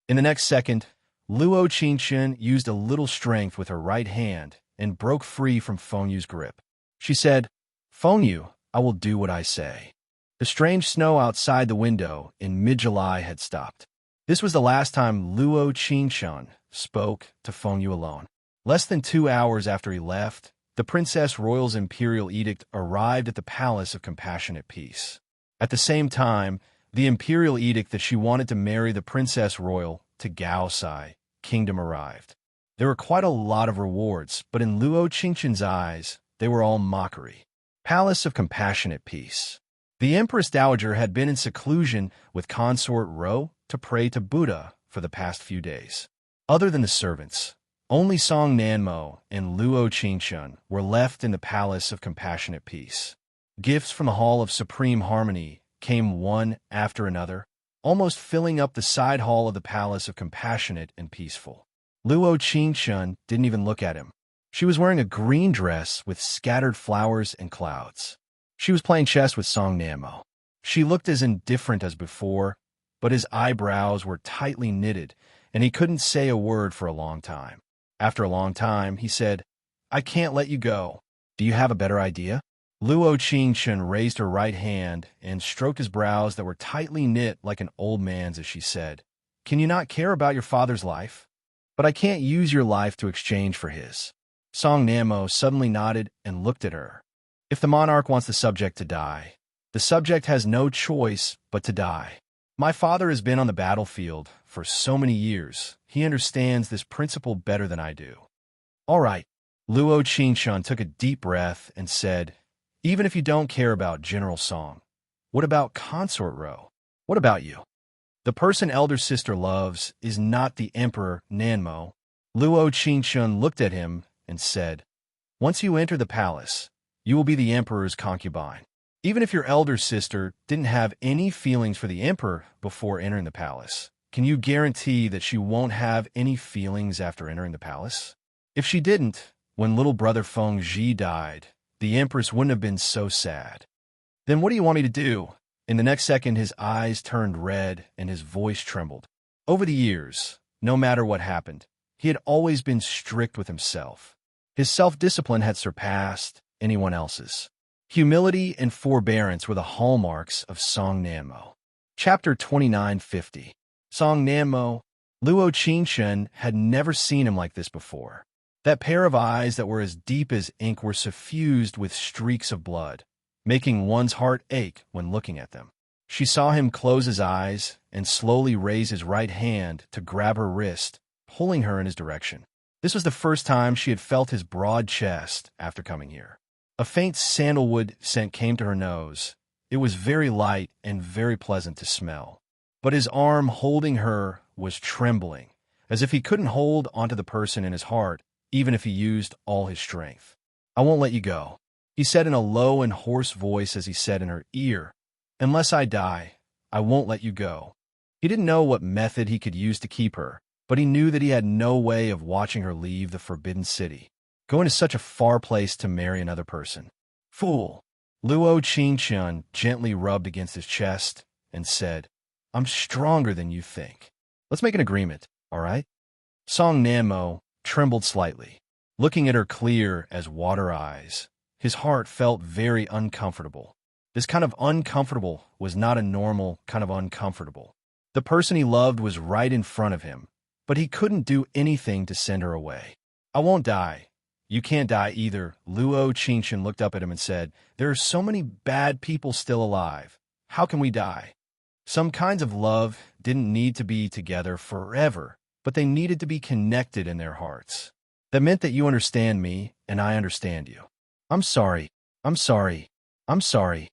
In the next second, Luo Qingshun used a little strength with her right hand and broke free from Feng Yu's grip. She said, "Feng Yu, I will do what I say." The strange snow outside the window in mid-July had stopped. This was the last time Luo Qingshun spoke to Feng Yu alone. Less than 2 hours after he left, the Princess Royal's imperial edict arrived at the Palace of Compassionate Peace. At the same time, the imperial edict that she wanted to marry the Princess Royal to Gaosai Kingdom arrived. There were quite a lot of rewards, but in Luo Qingshun's eyes, they were all mockery. Palace of Compassionate Peace. The Empress Dowager had been in seclusion with Consort Ro to pray to Buddha for the past few days. Other than the servants, only Song Nanmo and Luo Qingshun were left in the Palace of Compassionate Peace. Gifts from the Hall of Supreme Harmony came one after another, almost filling up the side hall of the Palace of Compassionate and Peaceful. Luo Qingshun didn't even look at him. She was wearing a green dress with scattered flowers and clouds. She was playing chess with Song Nanmo. She looked as indifferent as before, but his eyebrows were tightly knitted, and he couldn't say a word for a long time. After a long time, he said, "I can't let you go. Do you have a better idea?" Luo Qingshun raised her right hand and stroked his brows that were tightly knit like an old man's as she said, "Can you not care about your father's life? But I can't use your life to exchange for his." Song Nanmo suddenly nodded and looked at her. If the monarch wants the subject to die, the subject has no choice but to die. My father has been on the battlefield for so many years. He understands this principle better than I do. All right. Luo Qingshun took a deep breath and said, "Even if you don't care about General Song, what about Consort Ro? What about you? The person elder sister loves is not the Emperor Nanmo." Luo Qingshun looked at him and said, "Once you enter the palace, you will be the Emperor's concubine. Even if your elder sister didn't have any feelings for the Emperor before entering the palace, can you guarantee that she won't have any feelings after entering the palace? If she didn't, when little brother Feng Zhi died, the Empress wouldn't have been so sad. Then what do you want me to do?" In the next second, his eyes turned red and his voice trembled. Over the years, no matter what happened, he had always been strict with himself. His self-discipline had surpassed anyone else's. Humility and forbearance were the hallmarks of Song Nanmo. Chapter 2950. Song Nanmo. Luo Qingshun had never seen him like this before. That pair of eyes that were as deep as ink were suffused with streaks of blood, making one's heart ache when looking at them. She saw him close his eyes and slowly raise his right hand to grab her wrist, pulling her in his direction. This was the first time she had felt his broad chest after coming here. A faint sandalwood scent came to her nose. It was very light and very pleasant to smell. But his arm holding her was trembling, as if he couldn't hold onto the person in his heart, even if he used all his strength. "I won't let you go," he said in a low and hoarse voice as he said in her ear, "Unless I die, I won't let you go." He didn't know what method he could use to keep her, but he knew that he had no way of watching her leave the Forbidden City, going to such a far place to marry another person. "Fool!" Luo Qingqian gently rubbed against his chest and said, "I'm stronger than you think. Let's make an agreement, all right?" Song Nanmo trembled slightly, looking at her clear as water eyes. His heart felt very uncomfortable. This kind of uncomfortable was not a normal kind of uncomfortable. The person he loved was right in front of him, but he couldn't do anything to send her away. "I won't die. You can't die either." Luo Qingqian looked up at him and said, "There are so many bad people still alive. How can we die?" Some kinds of love didn't need to be together forever, but they needed to be connected in their hearts. That meant that you understand me, and I understand you. "I'm sorry. I'm sorry. I'm sorry."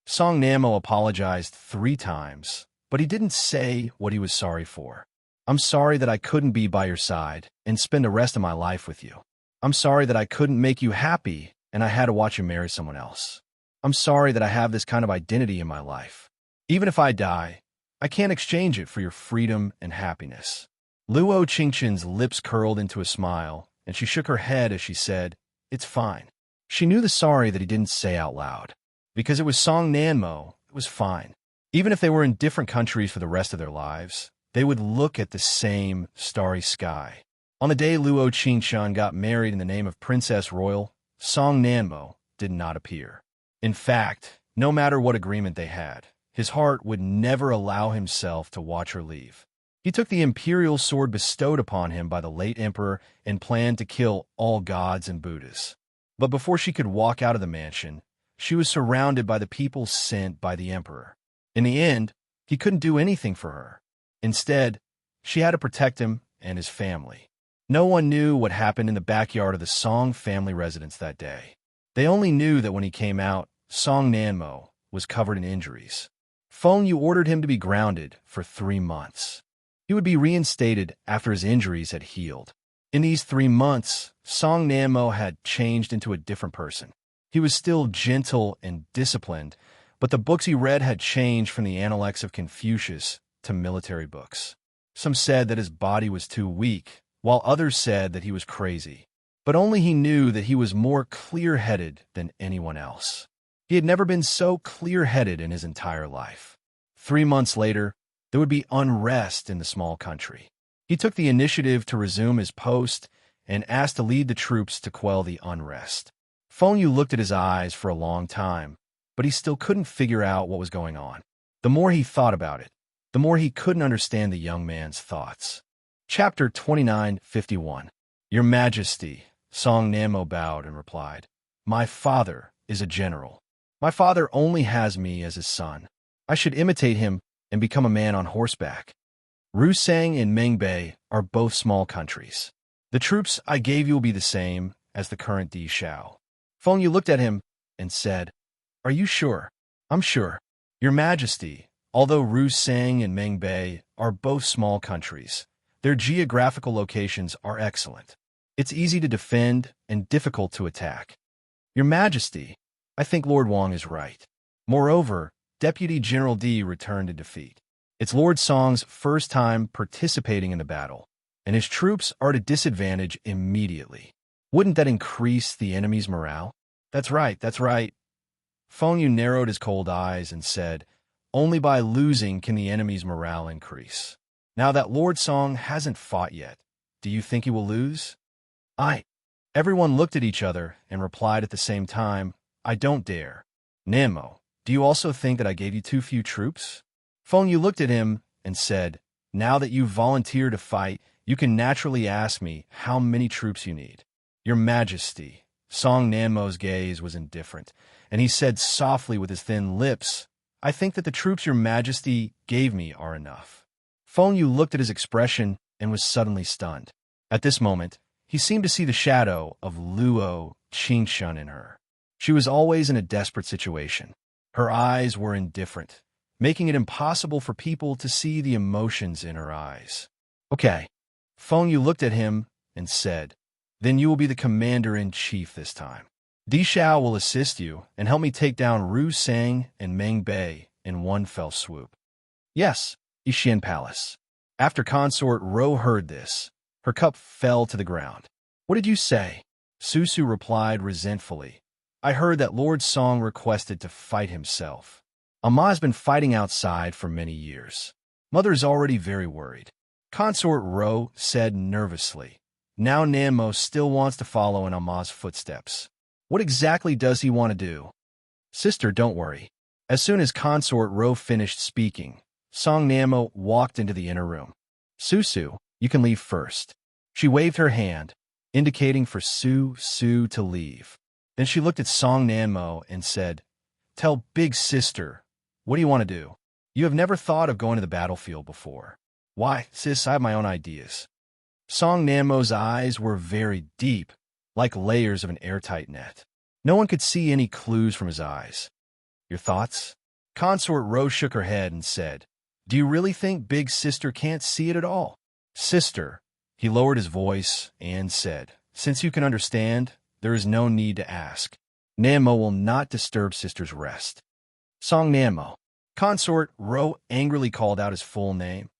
Song Nanmo apologized 3 times, but he didn't say what he was sorry for. "I'm sorry that I couldn't be by your side and spend the rest of my life with you. I'm sorry that I couldn't make you happy and I had to watch you marry someone else. I'm sorry that I have this kind of identity in my life. Even if I die, I can't exchange it for your freedom and happiness." Luo Qingqian's lips curled into a smile, and she shook her head as she said, "It's fine." She knew the sorry that he didn't say out loud. Because it was Song Nanmo, it was fine. Even if they were in different countries for the rest of their lives, they would look at the same starry sky. On the day Luo Qingqian got married in the name of Princess Royal, Song Nanmo did not appear. In fact, no matter what agreement they had, his heart would never allow himself to watch her leave. He took the imperial sword bestowed upon him by the late emperor and planned to kill all gods and Buddhas. But before she could walk out of the mansion, she was surrounded by the people sent by the emperor. In the end, he couldn't do anything for her. Instead, she had to protect him and his family. No one knew what happened in the backyard of the Song family residence that day. They only knew that when he came out, Song Nanmo was covered in injuries. Feng Yu ordered him to be grounded for 3 months. He would be reinstated after his injuries had healed. In these 3 months, Song Nanmo had changed into a different person. He was still gentle and disciplined, but the books he read had changed from the Analects of Confucius to military books. Some said that his body was too weak, while others said that he was crazy. But only he knew that he was more clear-headed than anyone else. He had never been so clear-headed in his entire life. 3 months later, there would be unrest in the small country. He took the initiative to resume his post and asked to lead the troops to quell the unrest. Feng Yu looked at his eyes for a long time, but he still couldn't figure out what was going on. The more he thought about it, the more he couldn't understand the young man's thoughts. Chapter 29:51. "Your Majesty," Song Nanmo bowed and replied, "My father is a general. My father only has me as his son. I should imitate him and become a man on horseback. Rusang and Mengbei are both small countries. The troops I gave you will be the same as the current Di Shao." Feng Yu looked at him and said, "Are you sure?" "I'm sure. Your Majesty, although Rusang and Mengbei are both small countries, their geographical locations are excellent. It's easy to defend and difficult to attack. Your Majesty, I think Lord Wang is right. Moreover, Deputy General Di returned to defeat. It's Lord Song's first time participating in the battle, and his troops are at a disadvantage immediately. Wouldn't that increase the enemy's morale?" That's right, that's right." Feng Yu narrowed his cold eyes and said, "Only by losing can the enemy's morale increase. Now that Lord Song hasn't fought yet, do you think he will lose?" Everyone looked at each other and replied at the same time, "I don't dare." "Nanmo, do you also think that I gave you too few troops?" Feng Yu looked at him and said, "Now that you've volunteered to fight, you can naturally ask me how many troops you need." "Your Majesty," Song Nanmo's gaze was indifferent, and he said softly with his thin lips, "I think that the troops your majesty gave me are enough." Feng Yu looked at his expression and was suddenly stunned. At this moment, he seemed to see the shadow of Luo Qingshun in her. She was always in a desperate situation. Her eyes were indifferent, making it impossible for people to see the emotions in her eyes. "Okay." Feng Yu looked at him and said, "Then you will be the commander-in-chief this time. Di Shao will assist you and help me take down Ru Sang and Meng Bei in one fell swoop." "Yes, Yixian Palace." After Consort Ro heard this, her cup fell to the ground. "What did you say?" Susu replied resentfully. "I heard that Lord Song requested to fight himself. Amma has been fighting outside for many years. Mother is already very worried." Consort Ro said nervously. Now Nanmo still wants to follow in Amma's footsteps. What exactly does he want to do? "Sister, don't worry." As soon as Consort Ro finished speaking, Song Nanmo walked into the inner room. "Susu, you can leave first." She waved her hand, indicating for Su to leave. Then she looked at Song Nanmo and said, "Tell big sister, what do you want to do? You have never thought of going to the battlefield before." "Why, sis, I have my own ideas." Song Nanmo's eyes were very deep, like layers of an airtight net. No one could see any clues from his eyes. "Your thoughts?" Consort Ro shook her head and said, "Do you really think big sister can't see it at all?" "Sister," he lowered his voice and said, "since you can understand, there is no need to ask. Nanmo will not disturb sister's rest." "Song Nanmo." Consort Ro angrily called out his full name.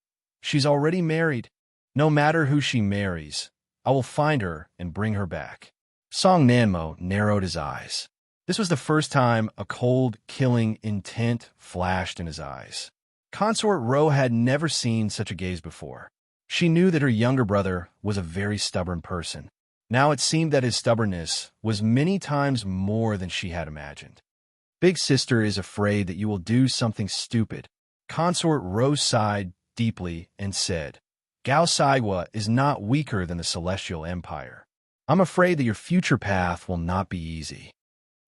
"She's already married. No matter who she marries, I will find her and bring her back." Song Nanmo narrowed his eyes. This was the first time a cold, killing intent flashed in his eyes. Consort Ro had never seen such a gaze before. She knew that her younger brother was a very stubborn person. Now it seemed that his stubbornness was many times more than she had imagined. "Big sister is afraid that you will do something stupid." Consort Ro sighed deeply and said, "Gao Saiwa is not weaker than the Celestial Empire. I'm afraid that your future path will not be easy."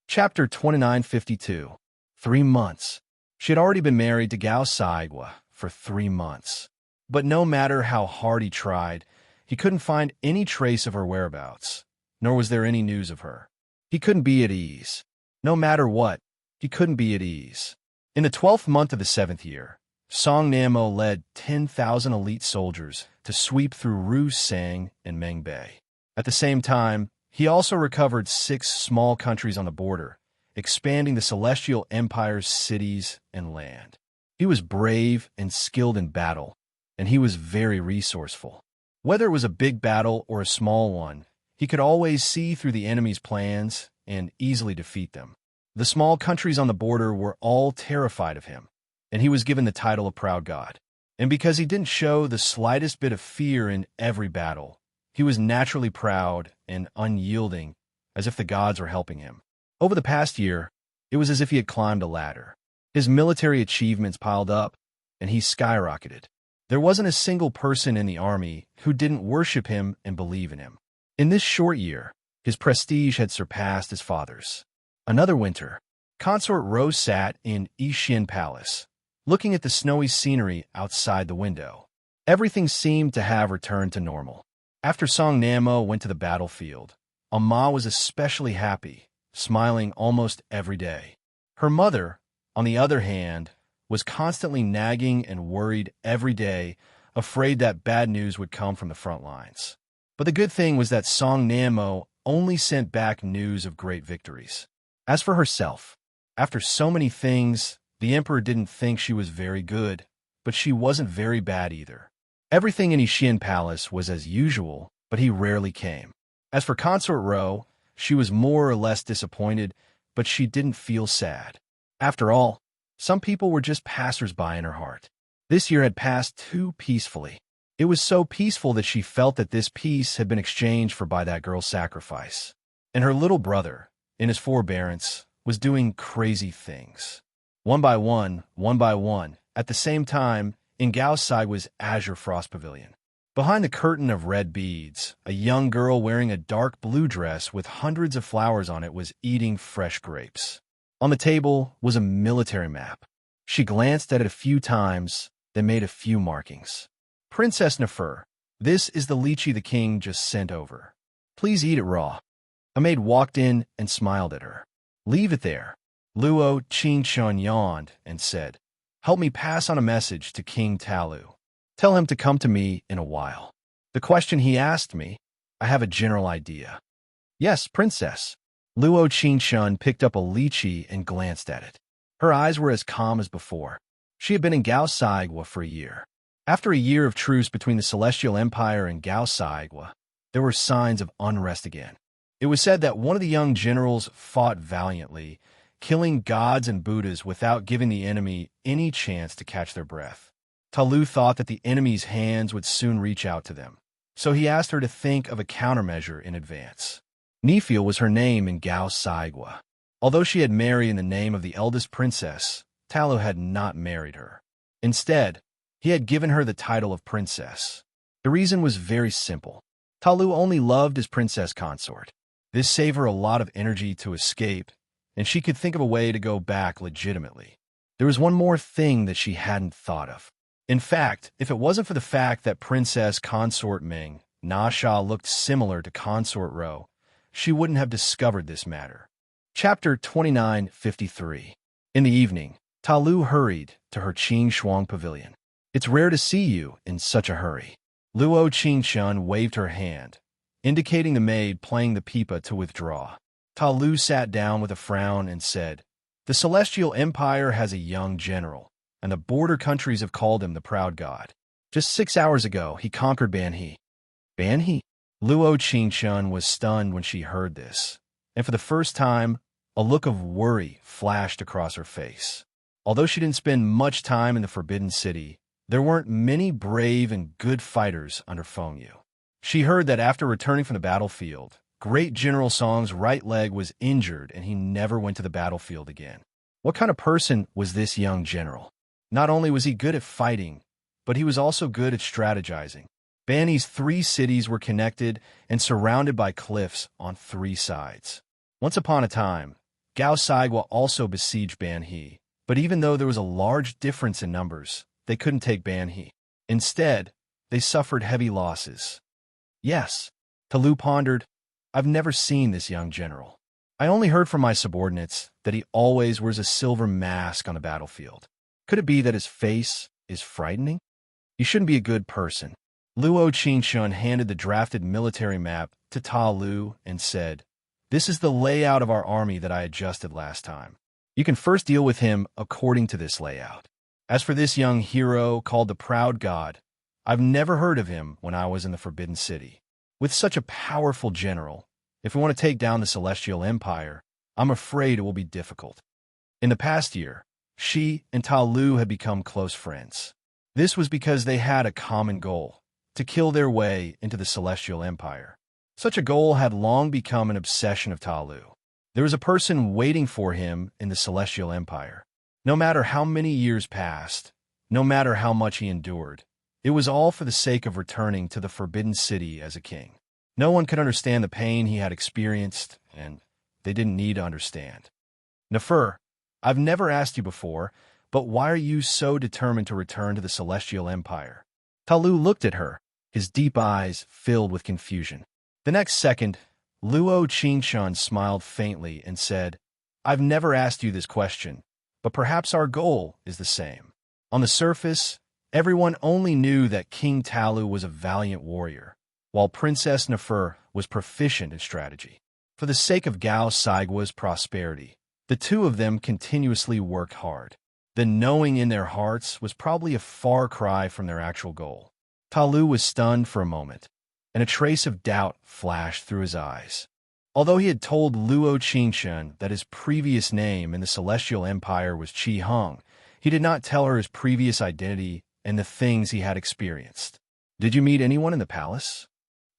Chapter 2952. 3 months. She had already been married to Gao Saiwa for 3 months. But no matter how hard he tried, he couldn't find any trace of her whereabouts, nor was there any news of her. He couldn't be at ease. No matter what, he couldn't be at ease. In the 12th month of the 7th year, Song Nanmo led 10,000 elite soldiers to sweep through Ru Sang and Meng Bei. At the same time, he also recovered 6 small countries on the border, expanding the Celestial Empire's cities and land. He was brave and skilled in battle, and he was very resourceful. Whether it was a big battle or a small one, he could always see through the enemy's plans and easily defeat them. The small countries on the border were all terrified of him, and he was given the title of Proud God. And because he didn't show the slightest bit of fear in every battle, he was naturally proud and unyielding, as if the gods were helping him. Over the past year, it was as if he had climbed a ladder. His military achievements piled up, and he skyrocketed. There wasn't a single person in the army who didn't worship him and believe in him. In this short year, his prestige had surpassed his father's. Another winter, Consort Ro sat in Yixian Palace, looking at the snowy scenery outside the window. Everything seemed to have returned to normal. After Song Nanmo went to the battlefield, Amma was especially happy, smiling almost every day. Her mother, on the other hand, was constantly nagging and worried every day, afraid that bad news would come from the front lines. But the good thing was that Song Nanmo only sent back news of great victories. As for herself, after so many things, the emperor didn't think she was very good, but she wasn't very bad either. Everything in Yixian Palace was as usual, but he rarely came. As for Consort Ro, she was more or less disappointed, but she didn't feel sad. After all, some people were just passers-by in her heart. This year had passed too peacefully. It was so peaceful that she felt that this peace had been exchanged for by that girl's sacrifice. And her little brother, in his forbearance, was doing crazy things. One by one, at the same time, in Gao's side was Azure Frost Pavilion. Behind the curtain of red beads, a young girl wearing a dark blue dress with hundreds of flowers on it was eating fresh grapes. On the table was a military map. She glanced at it a few times, then made a few markings. Princess Nefer, this is the lychee the king just sent over. Please eat it raw. A maid walked in and smiled at her. Leave it there. Luo Qingshun yawned and said, help me pass on a message to King Talu. Tell him to come to me in a while. The question he asked me, I have a general idea. Yes, princess. Luo Qingshun picked up a lychee and glanced at it. Her eyes were as calm as before. She had been in Gao Saigwa for a year. After a year of truce between the Celestial Empire and Gao Saigwa, there were signs of unrest again. It was said that one of the young generals fought valiantly, killing gods and Buddhas without giving the enemy any chance to catch their breath. Talu thought that the enemy's hands would soon reach out to them, so he asked her to think of a countermeasure in advance. Nifil was her name in Gao Saigwa. Although she had married in the name of the eldest princess, Talu had not married her. Instead, he had given her the title of princess. The reason was very simple. Talu only loved his princess consort. This saved her a lot of energy to escape, and she could think of a way to go back legitimately. There was one more thing that she hadn't thought of. In fact, if it wasn't for the fact that Princess Consort Ming Nasha looked similar to Consort Ro, she wouldn't have discovered this matter. Chapter 2953. In the evening, Talu hurried to her Qing Shuang pavilion. It's rare to see you in such a hurry. Luo Qingshun waved her hand, indicating the maid playing the pipa to withdraw. Talu sat down with a frown and said, the Celestial Empire has a young general, and the border countries have called him the Proud God. Just 6 hours ago, he conquered Banhe. Banhe? Luo Qingshun was stunned when she heard this, and for the first time, a look of worry flashed across her face. Although she didn't spend much time in the Forbidden City, there weren't many brave and good fighters under Fengyu. She heard that after returning from the battlefield, Great General Song's right leg was injured and he never went to the battlefield again. What kind of person was this young general? Not only was he good at fighting, but he was also good at strategizing. Banhe's 3 cities were connected and surrounded by cliffs on 3 sides. Once upon a time, Gao Saigwa also besieged Banhe, but even though there was a large difference in numbers, they couldn't take Banhe. Instead, they suffered heavy losses. Yes, Talu pondered, I've never seen this young general. I only heard from my subordinates that he always wears a silver mask on the battlefield. Could it be that his face is frightening? You shouldn't be a good person. Luo Qingshun handed the drafted military map to Ta Lu and said, this is the layout of our army that I adjusted last time. You can first deal with him according to this layout. As for this young hero called the Proud God, I've never heard of him when I was in the Forbidden City. With such a powerful general, if we want to take down the Celestial Empire, I'm afraid it will be difficult. In the past year, she and Ta Lu had become close friends. This was because they had a common goal, to kill their way into the Celestial Empire. Such a goal had long become an obsession of Ta Lu. There was a person waiting for him in the Celestial Empire. No matter how many years passed, no matter how much he endured, it was all for the sake of returning to the Forbidden City as a king. No one could understand the pain he had experienced, and they didn't need to understand. Nefer, I've never asked you before, but why are you so determined to return to the Celestial Empire? Talu looked at her, his deep eyes filled with confusion. The next second, Luo Qingshun smiled faintly and said, I've never asked you this question, but perhaps our goal is the same. On the surface, everyone only knew that King Talu was a valiant warrior, while Princess Nefer was proficient in strategy. For the sake of Gao Saigwa's prosperity, the two of them continuously worked hard. The knowing in their hearts was probably a far cry from their actual goal. Talu was stunned for a moment, and a trace of doubt flashed through his eyes. Although he had told Luo Qingshun that his previous name in the Celestial Empire was Qi Hung, he did not tell her his previous identity and the things he had experienced. Did you meet anyone in the palace?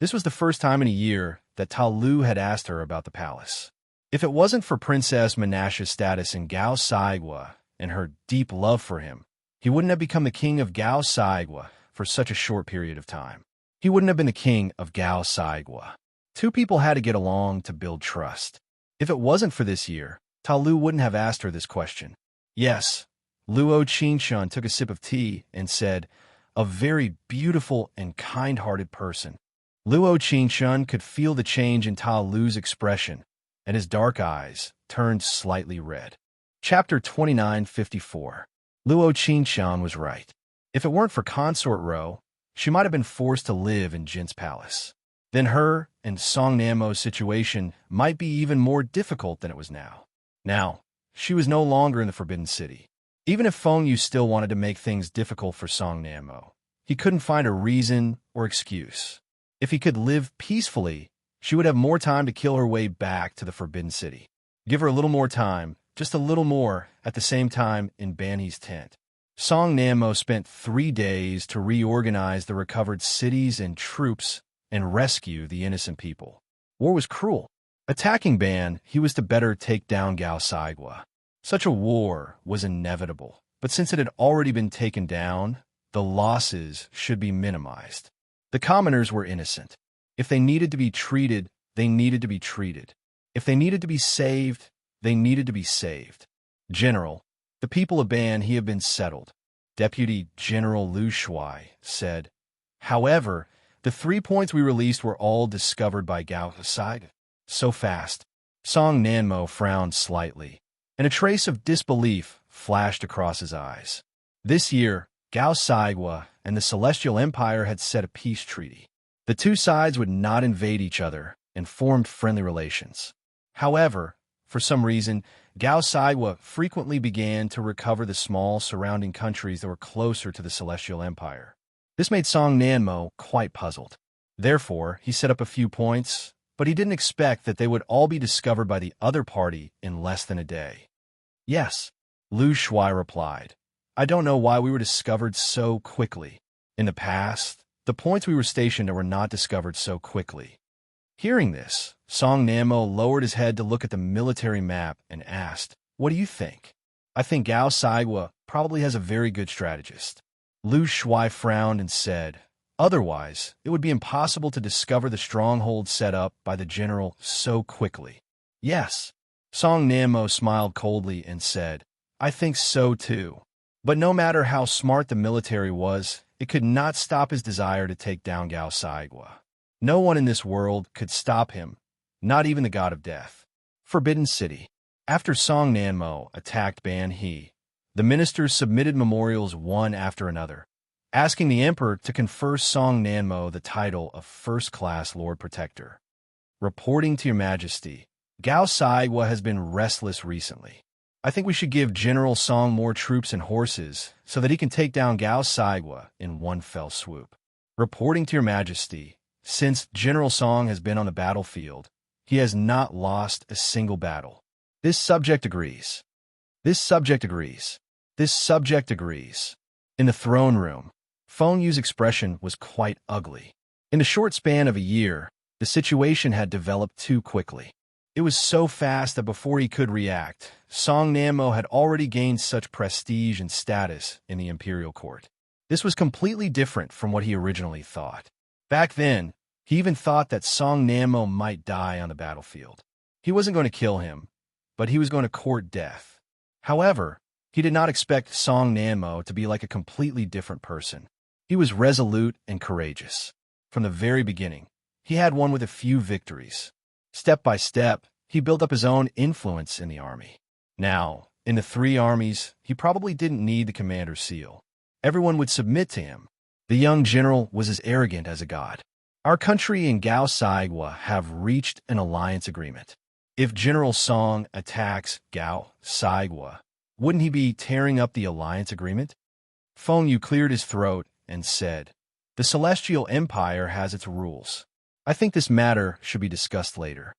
This was the first time in a year that Talu had asked her about the palace. If it wasn't for Princess Menashe's status in Gao Saigwa and her deep love for him, he wouldn't have become the king of Gao Saigwa for such a short period of time. he wouldn't have been the king of Gao Saigwa. Two people had to get along to build trust. If it wasn't for this year, Ta Lu wouldn't have asked her this question. Yes, Luo Qingshun took a sip of tea and said, "A very beautiful and kind-hearted person." Luo Qingshun could feel the change in Ta Lu's expression, and his dark eyes turned slightly red. Chapter 2954. Luo Qingshun was right. If it weren't for Consort Ro, she might have been forced to live in Jin's palace. Then her and Song Nanmo's situation might be even more difficult than it was now. Now, she was no longer in the Forbidden City. Even if Feng Yu still wanted to make things difficult for Song Nanmo, he couldn't find a reason or excuse. If he could live peacefully, she would have more time to kill her way back to the Forbidden City. Give her a little more time, just a little more, at the same time in Banhee's tent. Song Nanmo spent 3 days to reorganize the recovered cities and troops and rescue the innocent people. War was cruel. Attacking Ban, he was to better take down Gao Saigwa. Such a war was inevitable, but since it had already been taken down, the losses should be minimized. The commoners were innocent. If they needed to be treated, they needed to be treated. If they needed to be saved, they needed to be saved. General, the people of Ban he have been settled, Deputy General Lu Shuai said. However, the 3 points we released were all discovered by Gao Saigwa. So fast. Song Nanmo frowned slightly, and a trace of disbelief flashed across his eyes. This year, Gao Saigwa and the Celestial Empire had set a peace treaty. The two sides would not invade each other and formed friendly relations. However, for some reason, Gao Saigwa frequently began to recover the small surrounding countries that were closer to the Celestial Empire. This made Song Nanmo quite puzzled. Therefore, he set up a few points, but he didn't expect that they would all be discovered by the other party in less than a day. Yes, Lu Shuai replied. I don't know why we were discovered so quickly. In the past, the points we were stationed at were not discovered so quickly. Hearing this, Song Nanmo lowered his head to look at the military map and asked, "What do you think?" "I think Gao Saigwa probably has a very good strategist." Lu Shuai frowned and said, "Otherwise, it would be impossible to discover the stronghold set up by the general so quickly." "Yes." Song Nanmo smiled coldly and said, "I think so too." But no matter how smart the military was, it could not stop his desire to take down Gao Saigwa. No one in this world could stop him, not even the god of death. Forbidden City. After Song Nanmo attacked Ban He, the ministers submitted memorials one after another, asking the emperor to confer Song Nanmo the title of first-class Lord Protector. Reporting to your majesty, Gao Saigwa has been restless recently. I think we should give General Song more troops and horses so that he can take down Gao Saigwa in one fell swoop. Reporting to your majesty, since General Song has been on the battlefield, he has not lost a single battle. This subject agrees. This subject agrees. This subject agrees. In the throne room, Feng Yu's expression was quite ugly. In the short span of a year, the situation had developed too quickly. It was so fast that before he could react, Song Nanmo had already gained such prestige and status in the imperial court. This was completely different from what he originally thought. Back then, he even thought that Song Nanmo might die on the battlefield. He wasn't going to kill him, but he was going to court death. However, he did not expect Song Nanmo to be like a completely different person. He was resolute and courageous. From the very beginning, he had won with a few victories. Step by step, he built up his own influence in the army. Now, in the 3 armies, he probably didn't need the commander's seal. Everyone would submit to him. The young general was as arrogant as a god. Our country and Gao Saigwa have reached an alliance agreement. If General Song attacks Gao Saigwa, wouldn't he be tearing up the alliance agreement? Feng Yu cleared his throat and said, "The Celestial Empire has its rules. I think this matter should be discussed later."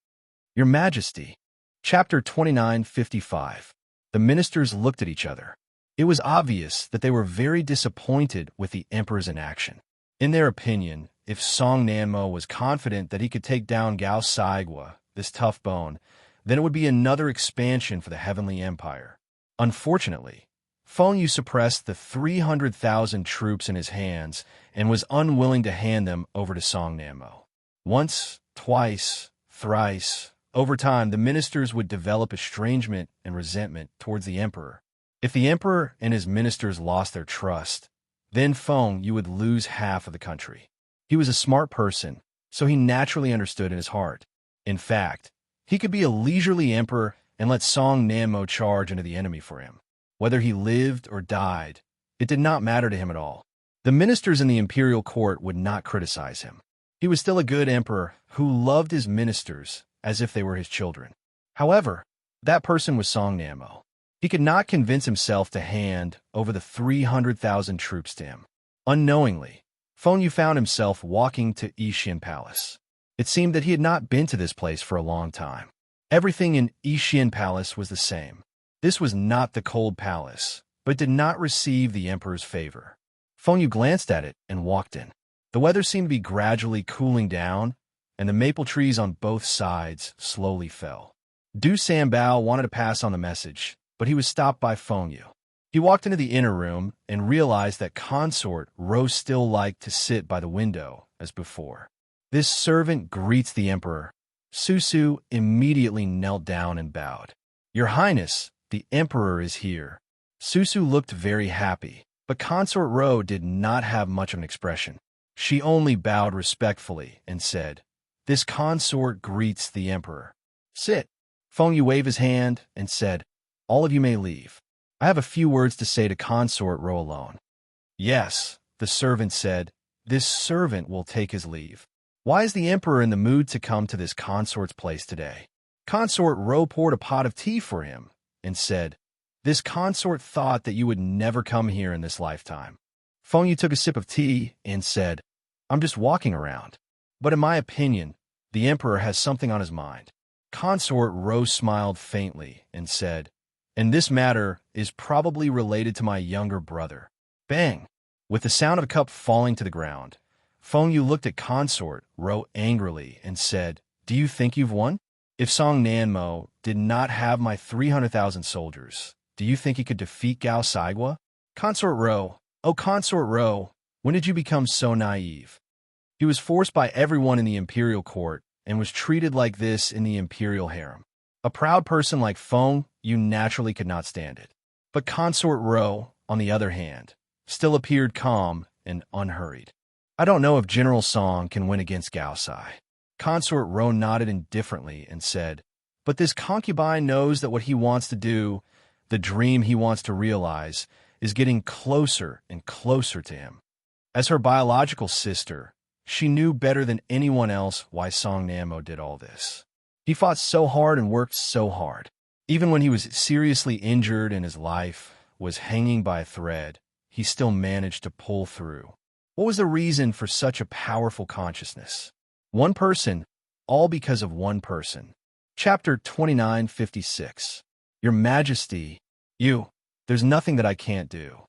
Your Majesty. Chapter 2955. The ministers looked at each other. It was obvious that they were very disappointed with the emperor's inaction. In their opinion, if Song Nanmo was confident that he could take down Gao Saigwa, this tough bone, then it would be another expansion for the Heavenly Empire. Unfortunately, Feng Yu suppressed the 300,000 troops in his hands and was unwilling to hand them over to Song Namo. Once, twice, thrice, over time, the ministers would develop estrangement and resentment towards the emperor. If the emperor and his ministers lost their trust, then Feng Yu would lose half of the country. He was a smart person, so he naturally understood in his heart. In fact, he could be a leisurely emperor and let Song Namo charge into the enemy for him. Whether he lived or died, it did not matter to him at all. The ministers in the imperial court would not criticize him. He was still a good emperor who loved his ministers as if they were his children. However, that person was Song Namo. He could not convince himself to hand over the 300,000 troops to him. Unknowingly, Feng Yu found himself walking to Yixin Palace. It seemed that he had not been to this place for a long time. Everything in Yixin Palace was the same. This was not the cold palace, but did not receive the emperor's favor. Feng Yu glanced at it and walked in. The weather seemed to be gradually cooling down, and the maple trees on both sides slowly fell. Du Sanbao wanted to pass on the message, but he was stopped by Feng Yu. He walked into the inner room and realized that Consort Rose still liked to sit by the window as before. This servant greets the emperor. Susu immediately knelt down and bowed. Your Highness, the emperor is here. Susu looked very happy, but Consort Ro did not have much of an expression. She only bowed respectfully and said, This consort greets the emperor. Sit. Feng Yu waved his hand and said, All of you may leave. I have a few words to say to Consort Ro alone. Yes, the servant said, This servant will take his leave. Why is the emperor in the mood to come to this consort's place today? Consort Ro poured a pot of tea for him and said, This consort thought that you would never come here in this lifetime. Feng Yu took a sip of tea and said, I'm just walking around. But in my opinion, the emperor has something on his mind. Consort Ro smiled faintly and said, And this matter is probably related to my younger brother. Bang! With the sound of a cup falling to the ground, Feng Yu looked at Consort Ro angrily and said, Do you think you've won? If Song Nanmo did not have my 300,000 soldiers, do you think he could defeat Gao Saigwa? Consort Ro, oh Consort Ro, when did you become so naive? He was forced by everyone in the imperial court and was treated like this in the imperial harem. A proud person like Feng Yu naturally could not stand it. But Consort Ro, on the other hand, still appeared calm and unhurried. I don't know if General Song can win against Gao Sai. Consort Ro nodded indifferently and said, But this concubine knows that what he wants to do, the dream he wants to realize, is getting closer and closer to him. As her biological sister, she knew better than anyone else why Song Namo did all this. He fought so hard and worked so hard. Even when he was seriously injured and his life was hanging by a thread, he still managed to pull through. What was the reason for such a powerful consciousness? One person, all because of one person. Chapter 2956. Your Majesty, there's nothing that I can't do.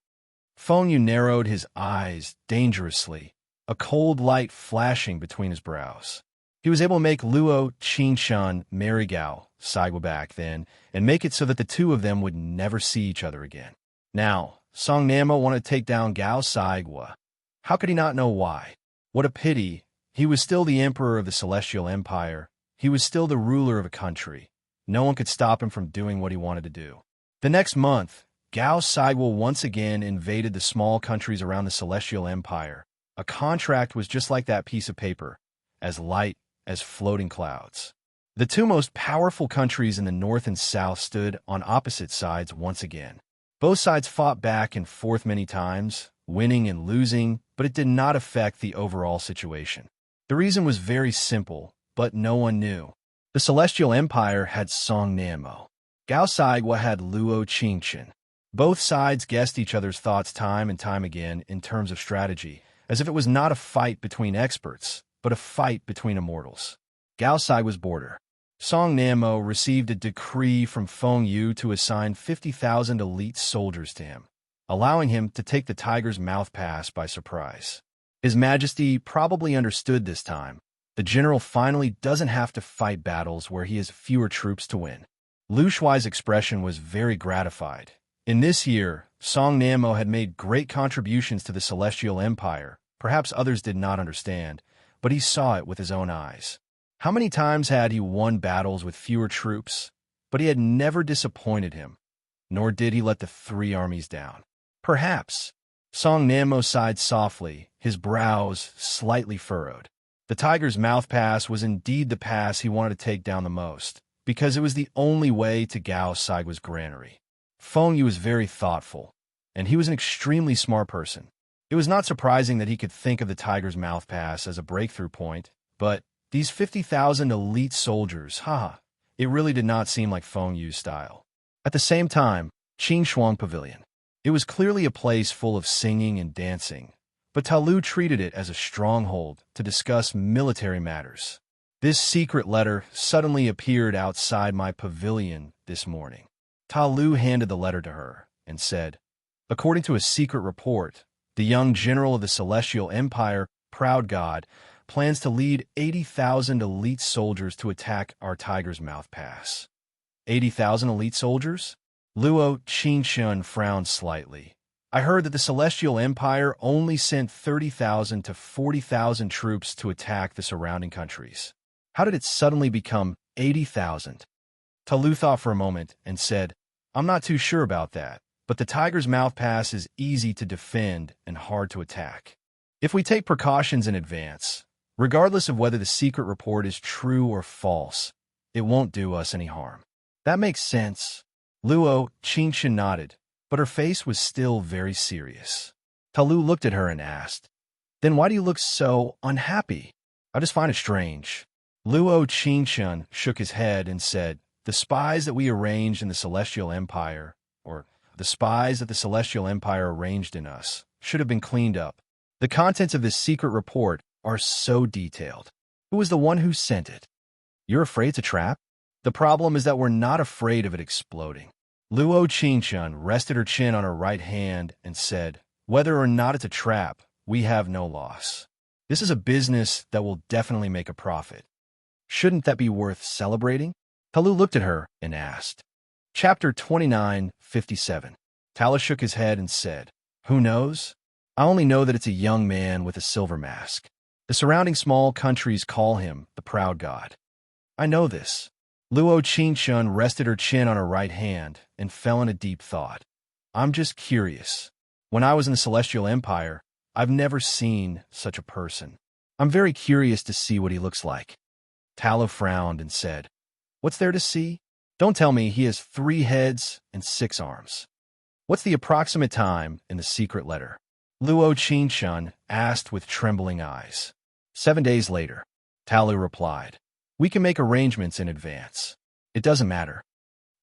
Feng Yu narrowed his eyes dangerously, a cold light flashing between his brows. He was able to make Luo Qingshan marry Gao Saigwa back then and make it so that the two of them would never see each other again. Now, Song Namo wanted to take down Gao Saigwa. How could he not know why? What a pity. He was still the emperor of the Celestial Empire. He was still the ruler of a country. No one could stop him from doing what he wanted to do. The next month, Gao Saigwa once again invaded the small countries around the Celestial Empire. A contract was just like that piece of paper, as light as floating clouds. The two most powerful countries in the north and south stood on opposite sides once again. Both sides fought back and forth many times, winning and losing, but it did not affect the overall situation. The reason was very simple, but no one knew. The Celestial Empire had Song Namo. Gao Saigwa had Luo Qingshan. Both sides guessed each other's thoughts time and time again in terms of strategy, as if it was not a fight between experts, but a fight between immortals. Gao Saigwa's border. Song Namo received a decree from Feng Yu to assign 50,000 elite soldiers to him, allowing him to take the Tiger's Mouth Pass by surprise. His Majesty probably understood this time. The general finally doesn't have to fight battles where he has fewer troops to win. Lu Shuai's expression was very gratified. In this year, Song Namo had made great contributions to the Celestial Empire. Perhaps others did not understand, but he saw it with his own eyes. How many times had he won battles with fewer troops? But he had never disappointed him, nor did he let the three armies down. Perhaps. Song Namo sighed softly, his brows slightly furrowed. The tiger's mouth pass was indeed the pass he wanted to take down the most, because it was the only way to Gao Saigwa's granary. Feng Yu was very thoughtful, and he was an extremely smart person. It was not surprising that he could think of the tiger's mouth pass as a breakthrough point, but these 50,000 elite soldiers, it really did not seem like Feng Yu's style. At the same time, Qing Shuang Pavilion. It was clearly a place full of singing and dancing, but Ta Lu treated it as a stronghold to discuss military matters. This secret letter suddenly appeared outside my pavilion this morning. Ta Lu handed the letter to her and said, according to a secret report, the young general of the Celestial Empire, Proud God, plans to lead 80,000 elite soldiers to attack our Tiger's Mouth Pass. 80,000 elite soldiers? Luo Qingshun frowned slightly. I heard that the Celestial Empire only sent 30,000 to 40,000 troops to attack the surrounding countries. How did it suddenly become 80,000? Ta Lu thought for a moment and said, I'm not too sure about that, but the Tiger's Mouth Pass is easy to defend and hard to attack. If we take precautions in advance, regardless of whether the secret report is true or false, it won't do us any harm. That makes sense. Luo Qingshun nodded, but her face was still very serious. Ta Lu looked at her and asked, then why do you look so unhappy? I just find it strange. Luo Qingshun shook his head and said, the spies that we arranged in the Celestial Empire, or the spies that the Celestial Empire arranged in us, should have been cleaned up. The contents of this secret report are so detailed. Who was the one who sent it? You're afraid it's a trap? The problem is that we're not afraid of it exploding. Luo Qingshun rested her chin on her right hand and said, whether or not it's a trap, we have no loss. This is a business that will definitely make a profit. Shouldn't that be worth celebrating? Ta Lu looked at her and asked. Chapter 29:57. Tala shook his head and said, who knows? I only know that it's a young man with a silver mask. The surrounding small countries call him the Proud God. I know this. Luo Qingshun rested her chin on her right hand and fell in a deep thought. I'm just curious. When I was in the Celestial Empire, I've never seen such a person. I'm very curious to see what he looks like. Tala frowned and said, what's there to see? Don't tell me he has 3 heads and 6 arms. What's the approximate time in the secret letter? Luo Qingshun asked with trembling eyes. 7 days later, Ta Lu replied. We can make arrangements in advance. It doesn't matter.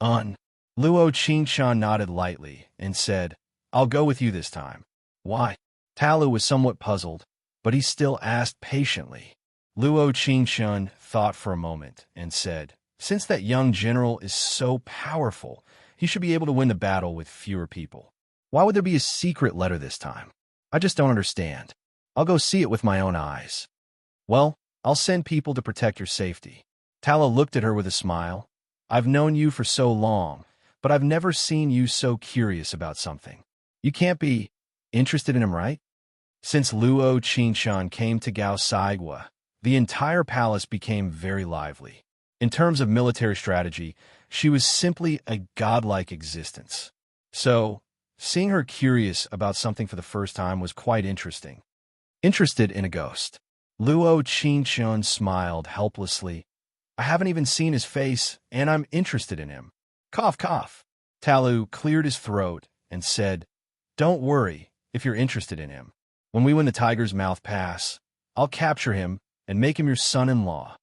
Luo Qingshun nodded lightly and said, I'll go with you this time. Why? Ta Lu was somewhat puzzled, but he still asked patiently. Luo Qingshun thought for a moment and said, since that young general is so powerful, he should be able to win the battle with fewer people. Why would there be a secret letter this time? I just don't understand. I'll go see it with my own eyes. Well, I'll send people to protect your safety. Tala looked at her with a smile. I've known you for so long, but I've never seen you so curious about something. You can't be interested in him, right? Since Luo Qingshun came to Gao Saigwa, the entire palace became very lively. In terms of military strategy, she was simply a godlike existence. So, seeing her curious about something for the first time was quite interesting. Interested in a ghost. Luo Qingshun smiled helplessly. I haven't even seen his face, and I'm interested in him. Cough, cough. Ta Lu cleared his throat and said, don't worry if you're interested in him. When we win the Tiger's Mouth Pass, I'll capture him and make him your son-in-law.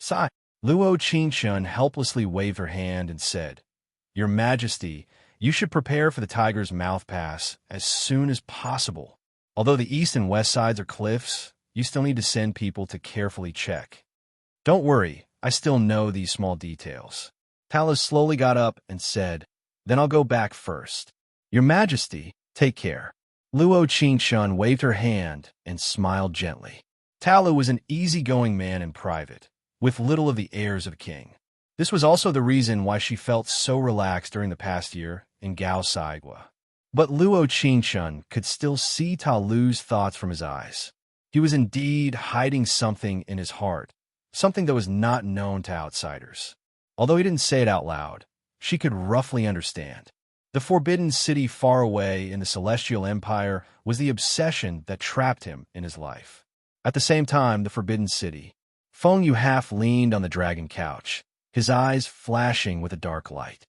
Sigh. Luo Qingshun helplessly waved her hand and said, Your Majesty, you should prepare for the Tiger's Mouth Pass as soon as possible. Although the east and west sides are cliffs, you still need to send people to carefully check. Don't worry, I still know these small details. Tala slowly got up and said, Then I'll go back first. Your Majesty, take care. Luo Qingshun waved her hand and smiled gently. Tala was an easygoing man in private, with little of the airs of a king. This was also the reason why she felt so relaxed during the past year in Gao Saigua. But Luo Qingshun could still see Ta Lu's thoughts from his eyes. He was indeed hiding something in his heart, something that was not known to outsiders. Although he didn't say it out loud, she could roughly understand. The forbidden city far away in the Celestial Empire was the obsession that trapped him in his life. At the same time, the forbidden city. Feng Yu half leaned on the dragon couch, his eyes flashing with a dark light.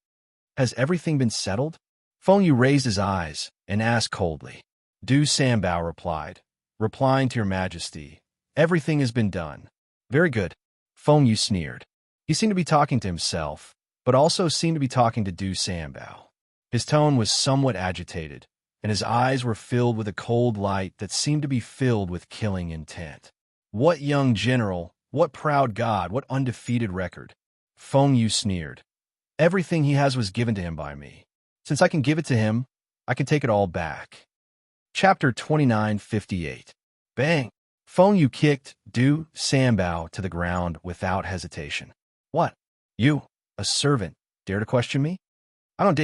Has everything been settled? Feng Yu raised his eyes and asked coldly. Du Sanbao replied, replying to your majesty, everything has been done. Very good. Feng Yu sneered. He seemed to be talking to himself, but also seemed to be talking to Du Sanbao. His tone was somewhat agitated, and his eyes were filled with a cold light that seemed to be filled with killing intent. What young general, what proud god, what undefeated record. Feng Yu sneered. Everything he has was given to him by me. Since I can give it to him, I can take it all back. Chapter 2958. Bang! Feng Yu kicked Du Sanbao to the ground without hesitation. What? You, a servant, dare to question me? I don't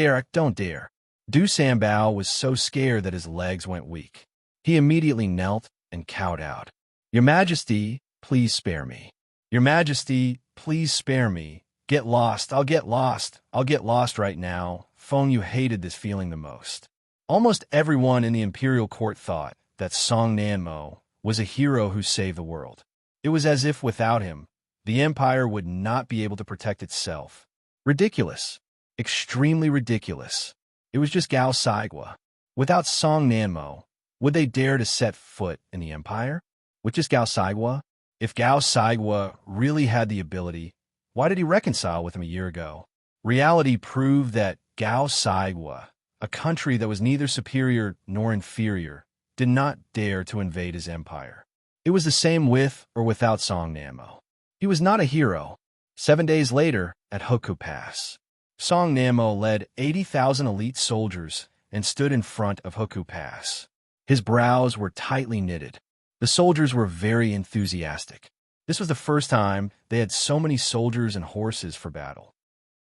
dare. Du Sanbao was so scared that his legs went weak. He immediately knelt and cowed out. Your Majesty, please spare me. Your Majesty, please spare me. Get lost, I'll get lost right now. Feng Yu hated this feeling the most. Almost everyone in the imperial court thought that Song Nanmo was a hero who saved the world. It was as if without him, the empire would not be able to protect itself. Ridiculous. Extremely ridiculous. It was just Gao Saigua. Without Song Nanmo, would they dare to set foot in the empire? With just Gao Saigua? If Gao Saigua really had the ability, why did he reconcile with him a year ago? Reality proved that Gao Saigua, a country that was neither superior nor inferior, did not dare to invade his empire. It was the same with or without Song Nanmo. He was not a hero. 7 days later, at Hoku Pass, Song Nanmo led 80,000 elite soldiers and stood in front of Hoku Pass. His brows were tightly knitted. The soldiers were very enthusiastic. This was the first time they had so many soldiers and horses for battle.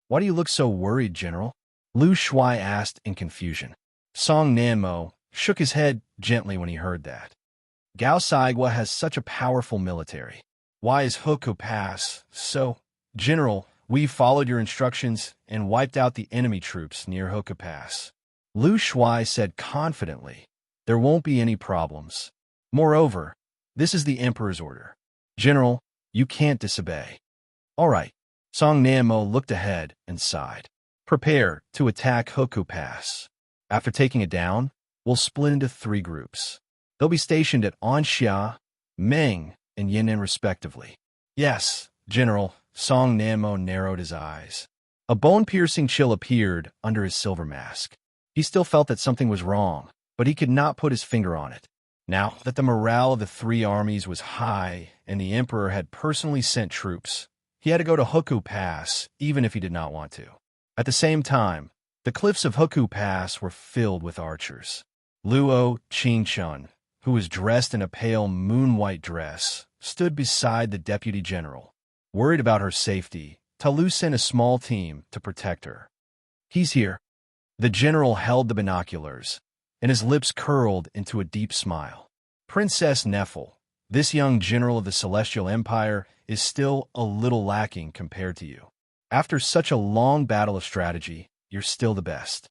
Why do you look so worried, General? Lu Shuai asked in confusion. Song Nanmo shook his head gently when he heard that. Gao Saigua has such a powerful military. Why is Hoku Pass so? General, we followed your instructions and wiped out the enemy troops near Hoku Pass. Lu Shuai said confidently, there won't be any problems. Moreover, this is the Emperor's order. General, you can't disobey. All right. Song Nanmo looked ahead and sighed. Prepare to attack Hoku Pass. After taking it down, we'll split into 3 groups. They'll be stationed at Anxia, Meng, and Yan'an respectively. Yes, General. Song Nanmo narrowed his eyes. A bone-piercing chill appeared under his silver mask. He still felt that something was wrong, but he could not put his finger on it. Now that the morale of the 3 armies was high and the Emperor had personally sent troops, he had to go to Hoku Pass even if he did not want to. At the same time, the cliffs of Hoku Pass were filled with archers. Luo Qingshun, who was dressed in a pale moon-white dress, stood beside the deputy general. Worried about her safety, Ta Lu sent a small team to protect her. He's here. The general held the binoculars, and his lips curled into a deep smile. Princess Neffel, this young general of the Celestial Empire, is still a little lacking compared to you. After such a long battle of strategy, you're still the best.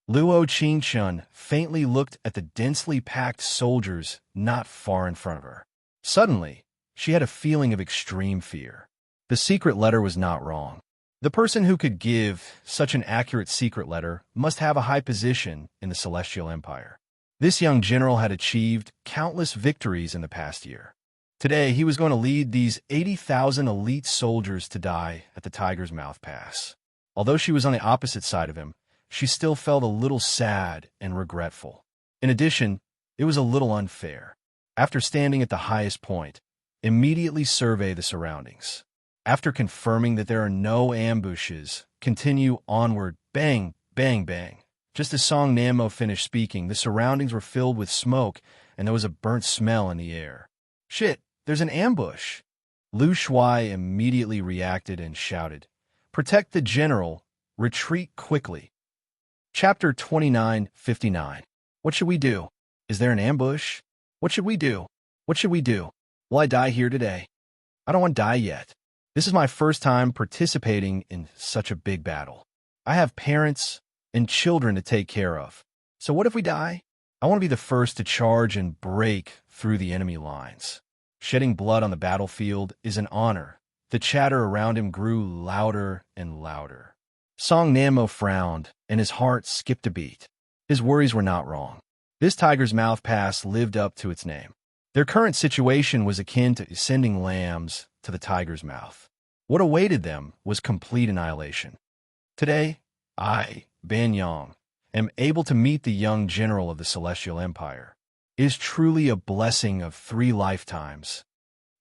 Luo Qingshun faintly looked at the densely packed soldiers not far in front of her. Suddenly, she had a feeling of extreme fear. The secret letter was not wrong. The person who could give such an accurate secret letter must have a high position in the Celestial Empire. This young general had achieved countless victories in the past year. Today, he was going to lead these 80,000 elite soldiers to die at the Tiger's Mouth Pass. Although she was on the opposite side of him, she still felt a little sad and regretful. In addition, it was a little unfair. After standing at the highest point, immediately survey the surroundings. After confirming that there are no ambushes, continue onward, bang, bang, bang. Just as Song Nanmo finished speaking, the surroundings were filled with smoke, and there was a burnt smell in the air. Shit, there's an ambush. Lu Shuai immediately reacted and shouted, Protect the general. Retreat quickly. Chapter 29:59. What should we do? Is there an ambush? What should we do? What should we do? Will I die here today? I don't want to die yet. This is my first time participating in such a big battle. I have parents and children to take care of. So what if we die? I want to be the first to charge and break through the enemy lines. Shedding blood on the battlefield is an honor. The chatter around him grew louder and louder. Song Nammo frowned, and his heart skipped a beat. His worries were not wrong. This tiger's mouth pass lived up to its name. Their current situation was akin to sending lambs to the tiger's mouth. What awaited them was complete annihilation. Today, I, Ban Yang, am able to meet the young general of the Celestial Empire. It is truly a blessing of 3 lifetimes.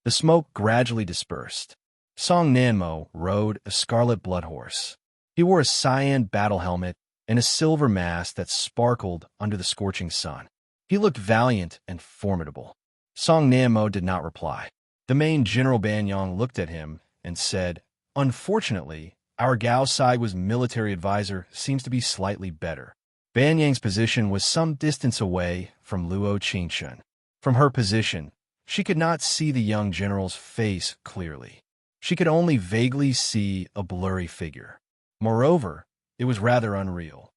The smoke gradually dispersed. Song Nanmo rode a scarlet blood horse. He wore a cyan battle helmet and a silver mask that sparkled under the scorching sun. He looked valiant and formidable. Song Nanmo did not reply. The main General Banyang looked at him and said, "Unfortunately, our Gao Saiwa's military advisor seems to be slightly better." Banyang's position was some distance away from Luo Qingshun. From her position, she could not see the young general's face clearly. She could only vaguely see a blurry figure. Moreover, it was rather unreal.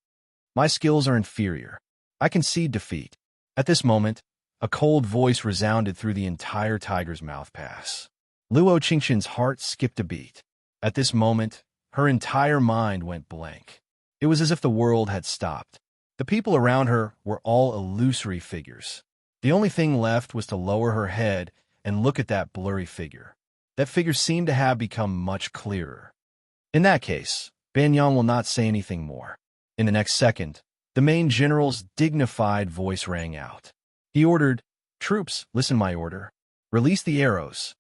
My skills are inferior. I concede defeat. At this moment, a cold voice resounded through the entire tiger's mouth pass. Luo Qingshun's heart skipped a beat. At this moment, her entire mind went blank. It was as if the world had stopped. The people around her were all illusory figures. The only thing left was to lower her head and look at that blurry figure. That figure seemed to have become much clearer. In that case, Banyang will not say anything more. In the next second, the main general's dignified voice rang out. He ordered, "Troops, listen my order. Release the arrows."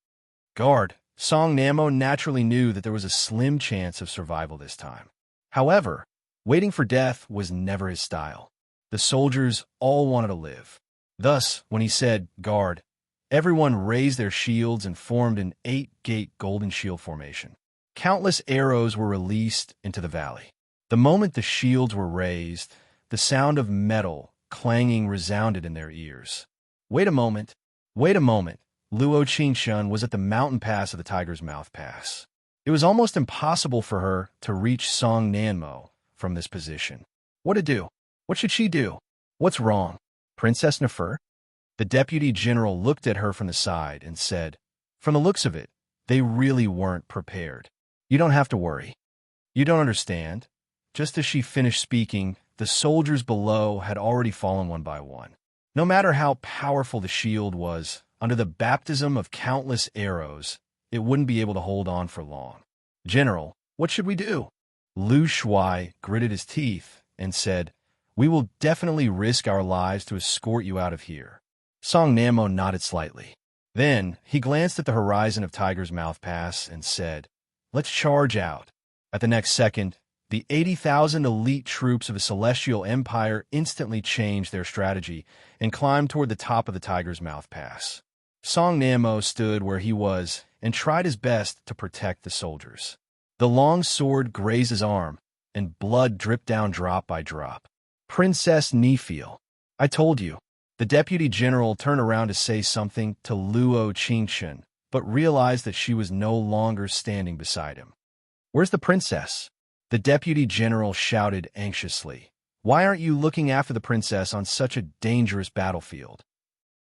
Guard, Song Nammo naturally knew that there was a slim chance of survival this time. However, waiting for death was never his style. The soldiers all wanted to live. Thus, when he said, "Guard," everyone raised their shields and formed an 8-gate golden shield formation. Countless arrows were released into the valley. The moment the shields were raised, the sound of metal clanging resounded in their ears. Wait a moment. Wait a moment. Luo Qingshun was at the mountain pass of the tiger's mouth pass. It was almost impossible for her to reach Song Nanmo from this position. What to do? What should she do? What's wrong? Princess Nefer? The deputy general looked at her from the side and said, "From the looks of it, they really weren't prepared. You don't have to worry. You don't understand." Just as she finished speaking, the soldiers below had already fallen one by one. No matter how powerful the shield was, under the baptism of countless arrows, it wouldn't be able to hold on for long. "General, what should we do?" Lu Shuai gritted his teeth and said, "We will definitely risk our lives to escort you out of here." Song Nammo nodded slightly. Then he glanced at the horizon of Tiger's Mouth Pass and said, "Let's charge out." At the next second, the 80,000 elite troops of the Celestial Empire instantly changed their strategy and climbed toward the top of the Tiger's Mouth Pass. Song Nammo stood where he was and tried his best to protect the soldiers. The long sword grazed his arm, and blood dripped down drop by drop. "Princess Nifil, I told you." The deputy general turned around to say something to Luo Qingshun, but realized that she was no longer standing beside him. "Where's the princess?" The deputy general shouted anxiously. "Why aren't you looking after the princess on such a dangerous battlefield?"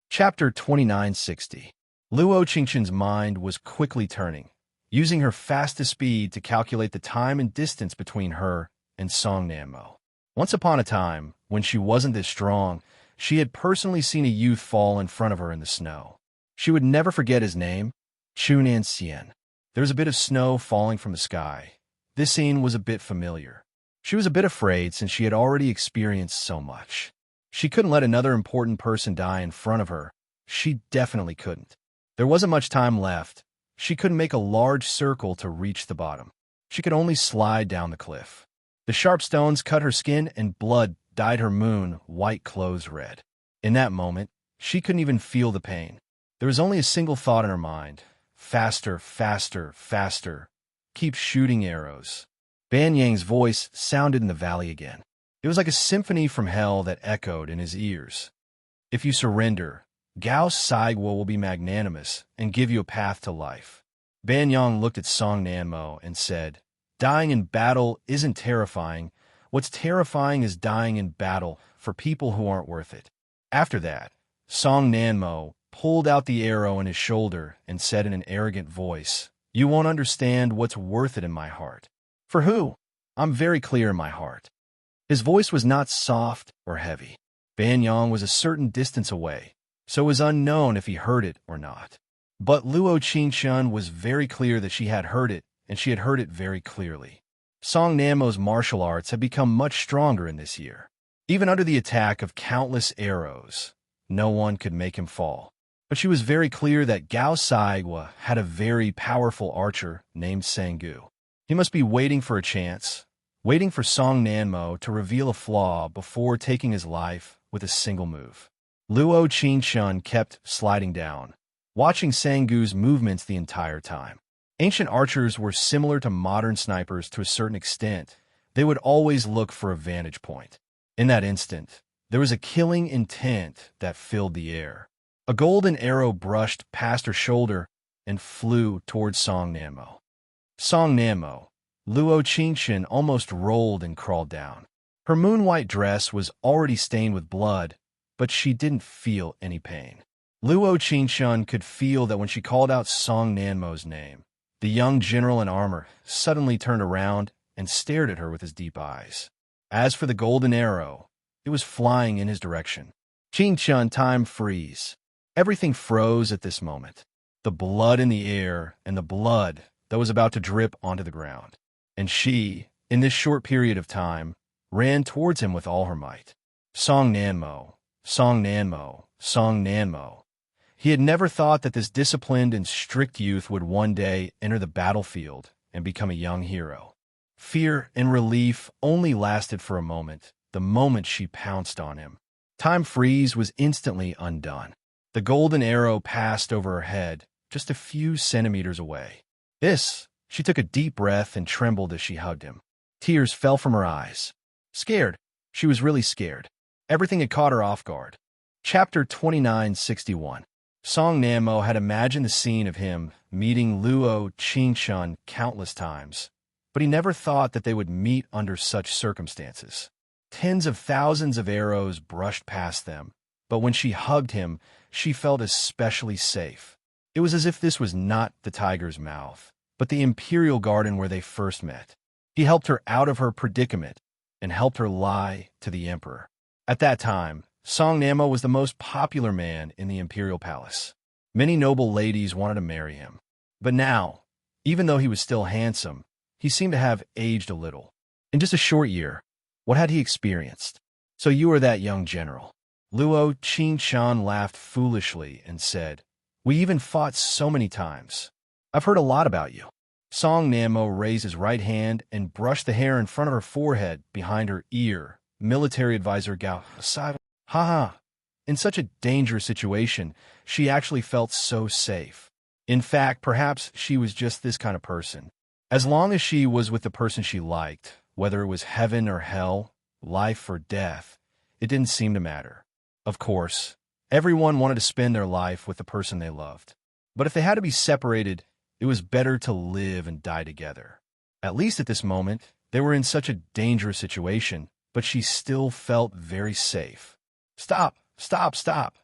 Chapter 2960. Luo Qingshun's mind was quickly turning, using her fastest speed to calculate the time and distance between her and Song Nammo. Once upon a time, when she wasn't this strong, she had personally seen a youth fall in front of her in the snow. She would never forget his name, Chunan Xian. There was a bit of snow falling from the sky. This scene was a bit familiar. She was a bit afraid since she had already experienced so much. She couldn't let another important person die in front of her. She definitely couldn't. There wasn't much time left. She couldn't make a large circle to reach the bottom. She could only slide down the cliff. The sharp stones cut her skin and blood dyed her moon white clothes red. In that moment, she couldn't even feel the pain. There was only a single thought in her mind. Faster, faster, faster. Keep shooting arrows. Ban Yang's voice sounded in the valley again. It was like a symphony from hell that echoed in his ears. If you surrender, Gao Saigwa will be magnanimous and give you a path to life. Ban Yang looked at Song Nanmo and said, dying in battle isn't terrifying. What's terrifying is dying in battle for people who aren't worth it. After that, Song Nanmo pulled out the arrow in his shoulder and said in an arrogant voice, you won't understand what's worth it in my heart. For who? I'm very clear in my heart. His voice was not soft or heavy. Ban Yang was a certain distance away, so it was unknown if he heard it or not. But Luo Qingshun was very clear that she had heard it, and she had heard it very clearly. Song Nanmo's martial arts had become much stronger in this year. Even under the attack of countless arrows, no one could make him fall. But she was very clear that Gao Saigwa had a very powerful archer named Sangu. He must be waiting for a chance, waiting for Song Nanmo to reveal a flaw before taking his life with a single move. Luo Qingshun kept sliding down, watching Sangu's movements the entire time. Ancient archers were similar to modern snipers to a certain extent. They would always look for a vantage point. In that instant, there was a killing intent that filled the air. A golden arrow brushed past her shoulder and flew towards Song Nanmo. Song Nanmo, Luo Qingshun almost rolled and crawled down. Her moon-white dress was already stained with blood, but she didn't feel any pain. Luo Qingshun could feel that when she called out Song Nanmo's name, the young general in armor suddenly turned around and stared at her with his deep eyes. As for the golden arrow, it was flying in his direction. Qingshun, time freeze. Everything froze at this moment. The blood in the air and the blood that was about to drip onto the ground. And she, in this short period of time, ran towards him with all her might. Song Nanmo, Song Nanmo, Song Nanmo. He had never thought that this disciplined and strict youth would one day enter the battlefield and become a young hero. Fear and relief only lasted for a moment, the moment she pounced on him. Time freeze was instantly undone. The golden arrow passed over her head, just a few centimeters away. She took a deep breath and trembled as she hugged him. Tears fell from her eyes. Scared. She was really scared. Everything had caught her off guard. Chapter 2961. Song Nanmo had imagined the scene of him meeting Luo Qingshun countless times, but he never thought that they would meet under such circumstances. Tens of thousands of arrows brushed past them, but when she hugged him, she felt especially safe. It was as if this was not the tiger's mouth, but the imperial garden where they first met. He helped her out of her predicament and helped her lie to the emperor. At that time, Song Nanmo was the most popular man in the imperial palace. Many noble ladies wanted to marry him. But now, even though he was still handsome, he seemed to have aged a little. In just a short year, what had he experienced? So you are that young general. Luo Qingshun laughed foolishly and said, we even fought so many times. I've heard a lot about you. Song Nanmo raised his right hand and brushed the hair in front of her forehead behind her ear. Military advisor Gao Saigwa. Ha. In such a dangerous situation, she actually felt so safe. In fact, perhaps she was just this kind of person. As long as she was with the person she liked, whether it was heaven or hell, life or death, it didn't seem to matter. Of course, everyone wanted to spend their life with the person they loved. But if they had to be separated, it was better to live and die together. At least at this moment, they were in such a dangerous situation, but she still felt very safe. Stop! Stop! Stop!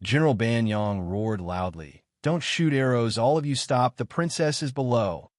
General Ban Yang roared loudly. Don't shoot arrows, all of you stop, the princess is below.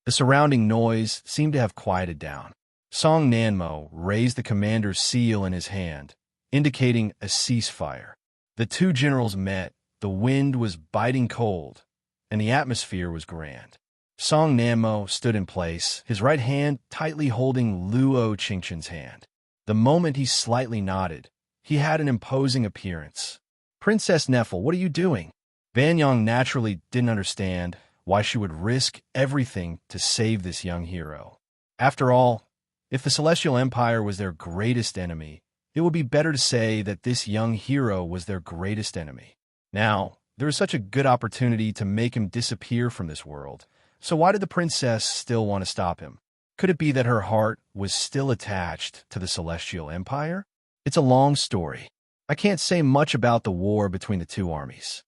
The surrounding noise seemed to have quieted down. Song Nanmo raised the commander's seal in his hand, indicating a ceasefire. The two generals met, the wind was biting cold, and the atmosphere was grand. Song Nanmo stood in place, his right hand tightly holding Luo Qingshun's hand. The moment he slightly nodded, he had an imposing appearance. Princess Neffel, what are you doing? Ban Yang naturally didn't understand why she would risk everything to save this young hero. After all, if the Celestial Empire was their greatest enemy, it would be better to say that this young hero was their greatest enemy. Now, There was such a good opportunity to make him disappear from this world. So why did the princess still want to stop him? Could it be that her heart was still attached to the Celestial Empire? It's a long story. I can't say much about the war between the two armies.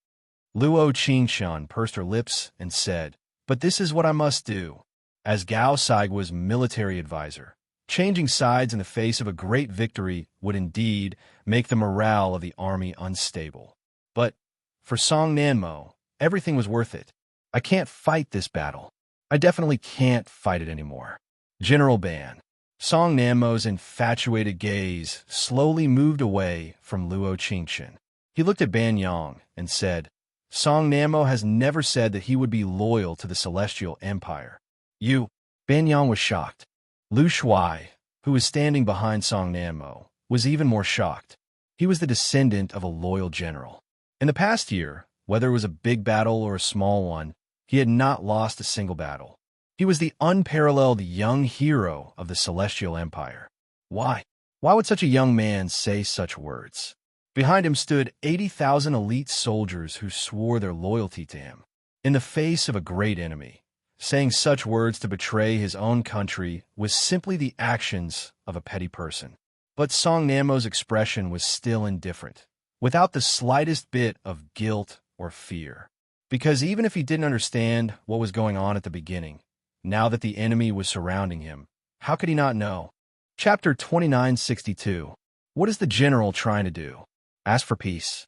Luo Qingshun pursed her lips and said, "But this is what I must do." As Gao Saigua's military advisor, changing sides in the face of a great victory would indeed make the morale of the army unstable. But for Song Nanmo, everything was worth it. I can't fight this battle. I definitely can't fight it anymore. General Ban. Song Nanmo's infatuated gaze slowly moved away from Luo Qingshun. He looked at Ban Yang and said, Song Nanmo has never said that he would be loyal to the Celestial Empire. You. Ban Yang was shocked. Lu Shuai, who was standing behind Song Nanmo, was even more shocked. He was the descendant of a loyal general. In the past year, whether it was a big battle or a small one, he had not lost a single battle. He was the unparalleled young hero of the Celestial Empire. Why? Why would such a young man say such words? Behind him stood 80,000 elite soldiers who swore their loyalty to him. In the face of a great enemy, saying such words to betray his own country was simply the actions of a petty person. But Song Nanmo's expression was still indifferent, without the slightest bit of guilt or fear. Because even if he didn't understand what was going on at the beginning, now that the enemy was surrounding him, how could he not know? Chapter 2962. What is the general trying to do? Ask for peace?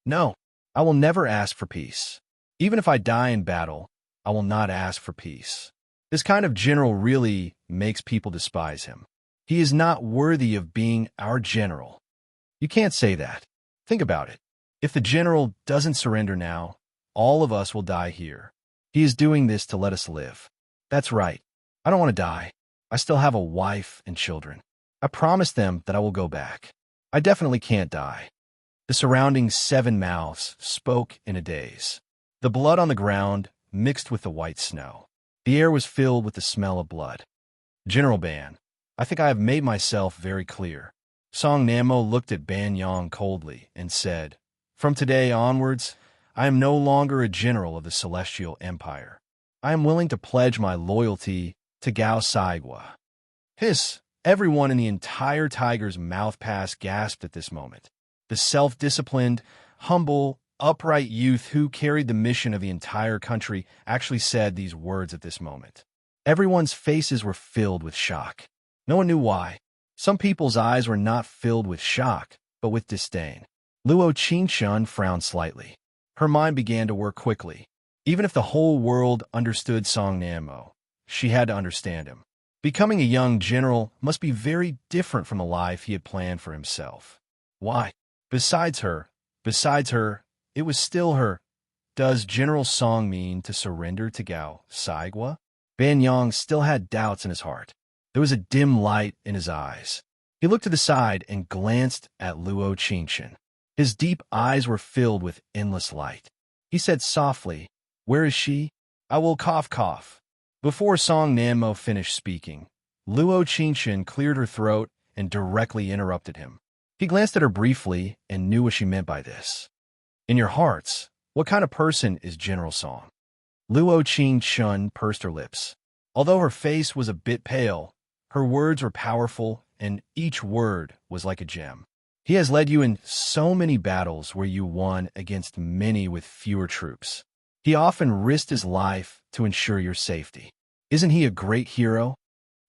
No, I will never ask for peace. Even if I die in battle, I will not ask for peace. This kind of general really makes people despise him. He is not worthy of being our general. You can't say that. Think about it. If the general doesn't surrender now, all of us will die here. He is doing this to let us live. That's right. I don't want to die. I still have a wife and children. I promised them that I will go back. I definitely can't die. The surrounding 7 mouths spoke in a daze. The blood on the ground mixed with the white snow. The air was filled with the smell of blood. General Ban, I think I have made myself very clear. Song Nanmo looked at Ban Yang coldly and said, From today onwards, I am no longer a general of the Celestial Empire. I am willing to pledge my loyalty to Gao Saigua. Hiss! Everyone in the entire tiger's mouth pass gasped at this moment. The self-disciplined, humble, upright youth who carried the mission of the entire country actually said these words at this moment. Everyone's faces were filled with shock. No one knew why. Some people's eyes were not filled with shock, but with disdain. Luo Qingshun frowned slightly. Her mind began to work quickly. Even if the whole world understood Song Nanmo, she had to understand him. Becoming a young general must be very different from the life he had planned for himself. Why? Besides her, it was still her. Does General Song mean to surrender to Gao Saigua? Ban Yang still had doubts in his heart. There was a dim light in his eyes. He looked to the side and glanced at Luo Qingshun. His deep eyes were filled with endless light. He said softly, Where is she? I will cough. Before Song Nanmo finished speaking, Luo Qingshun cleared her throat and directly interrupted him. He glanced at her briefly and knew what she meant by this. In your hearts, what kind of person is General Song? Luo Qingshun pursed her lips. Although her face was a bit pale, her words were powerful and each word was like a gem. He has led you in so many battles where you won against many with fewer troops. He often risked his life to ensure your safety. Isn't he a great hero?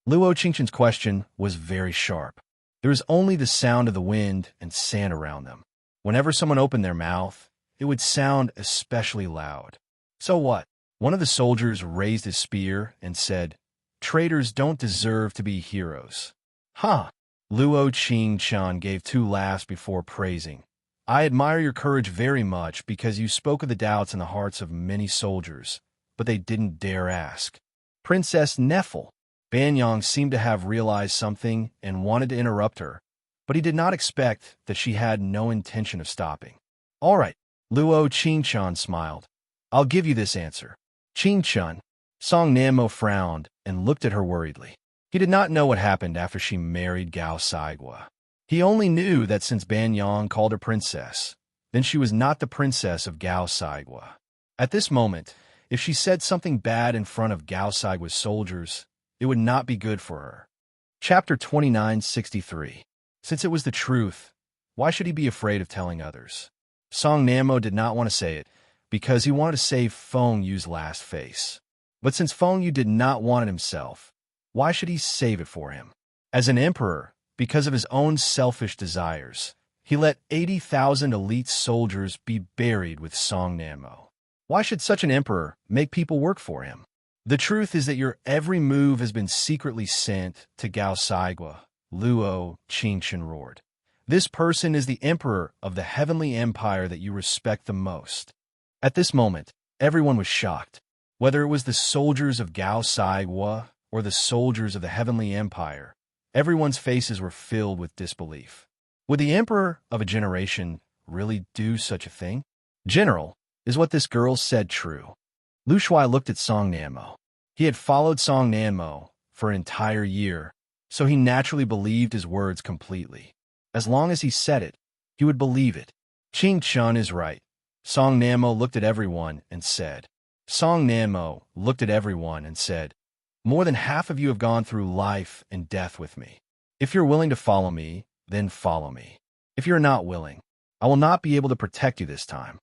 Luo Qingshun's question was very sharp. There was only the sound of the wind and sand around them. Whenever someone opened their mouth, it would sound especially loud. So what? One of the soldiers raised his spear and said, Traitors don't deserve to be heroes. Huh? Luo Qingshun gave 2 laughs before praising. I admire your courage very much because you spoke of the doubts in the hearts of many soldiers, but they didn't dare ask. Princess Neffel. Ban Yang seemed to have realized something and wanted to interrupt her, but he did not expect that she had no intention of stopping. All right, Luo Qingshun smiled. I'll give you this answer. Qingshun. Song Nanmo frowned and looked at her worriedly. He did not know what happened after she married Gao Saigua. He only knew that since Ban Yang called her princess, then she was not the princess of Gao Saigwa. At this moment, if she said something bad in front of Gao Saigwa's soldiers, it would not be good for her. Chapter 2963. Since it was the truth, why should he be afraid of telling others? Song Namo did not want to say it, because he wanted to save Feng Yu's last face. But since Feng Yu did not want it himself, why should he save it for him? As an emperor, because of his own selfish desires, he let 80,000 elite soldiers be buried with Song Namo. Why should such an emperor make people work for him? The truth is that your every move has been secretly sent to Gao Saigwa, Luo Qingshan roared. This person is the emperor of the heavenly empire that you respect the most. At this moment, everyone was shocked. Whether it was the soldiers of Gao Saigwa or the soldiers of the heavenly empire, everyone's faces were filled with disbelief. Would the emperor of a generation really do such a thing? General, is what this girl said true? Lu Shuai looked at Song Namo. He had followed Song Namo for an entire year, so he naturally believed his words completely. As long as he said it, he would believe it. Qing Chun is right. Song Namo looked at everyone and said, more than half of you have gone through life and death with me. If you're willing to follow me, then follow me. If you're not willing, I will not be able to protect you this time.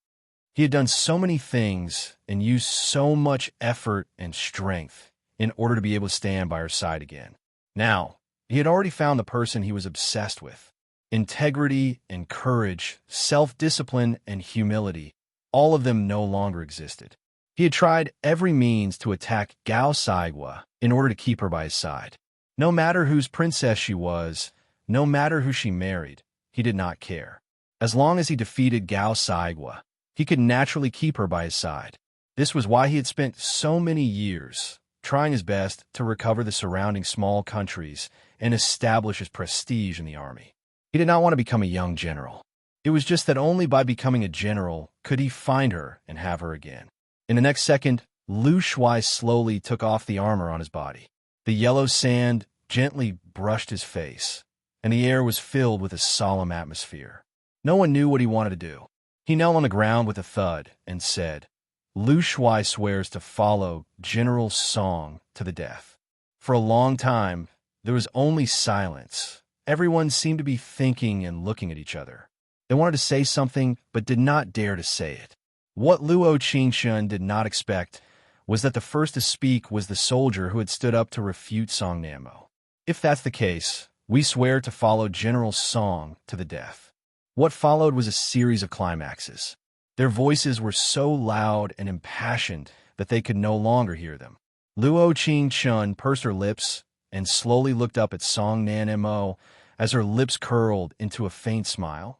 He had done so many things and used so much effort and strength in order to be able to stand by her side again. Now, he had already found the person he was obsessed with. Integrity and courage, self-discipline and humility, all of them no longer existed. He had tried every means to attack Gao Saigwa in order to keep her by his side. No matter whose princess she was, no matter who she married, he did not care. As long as he defeated Gao Saigwa, he could naturally keep her by his side. This was why he had spent so many years trying his best to recover the surrounding small countries and establish his prestige in the army. He did not want to become a young general. It was just that only by becoming a general could he find her and have her again. In the next second, Lu Shuai slowly took off the armor on his body. The yellow sand gently brushed his face, and the air was filled with a solemn atmosphere. No one knew what he wanted to do. He knelt on the ground with a thud and said, Lu Shuai swears to follow General Song to the death. For a long time, there was only silence. Everyone seemed to be thinking and looking at each other. They wanted to say something, but did not dare to say it. What Luo Qingshan did not expect was that the first to speak was the soldier who had stood up to refute Song Namo. If that's the case, we swear to follow General Song to the death. What followed was a series of climaxes. Their voices were so loud and impassioned that they could no longer hear them. Luo Qingshan pursed her lips and slowly looked up at Song Namo as her lips curled into a faint smile.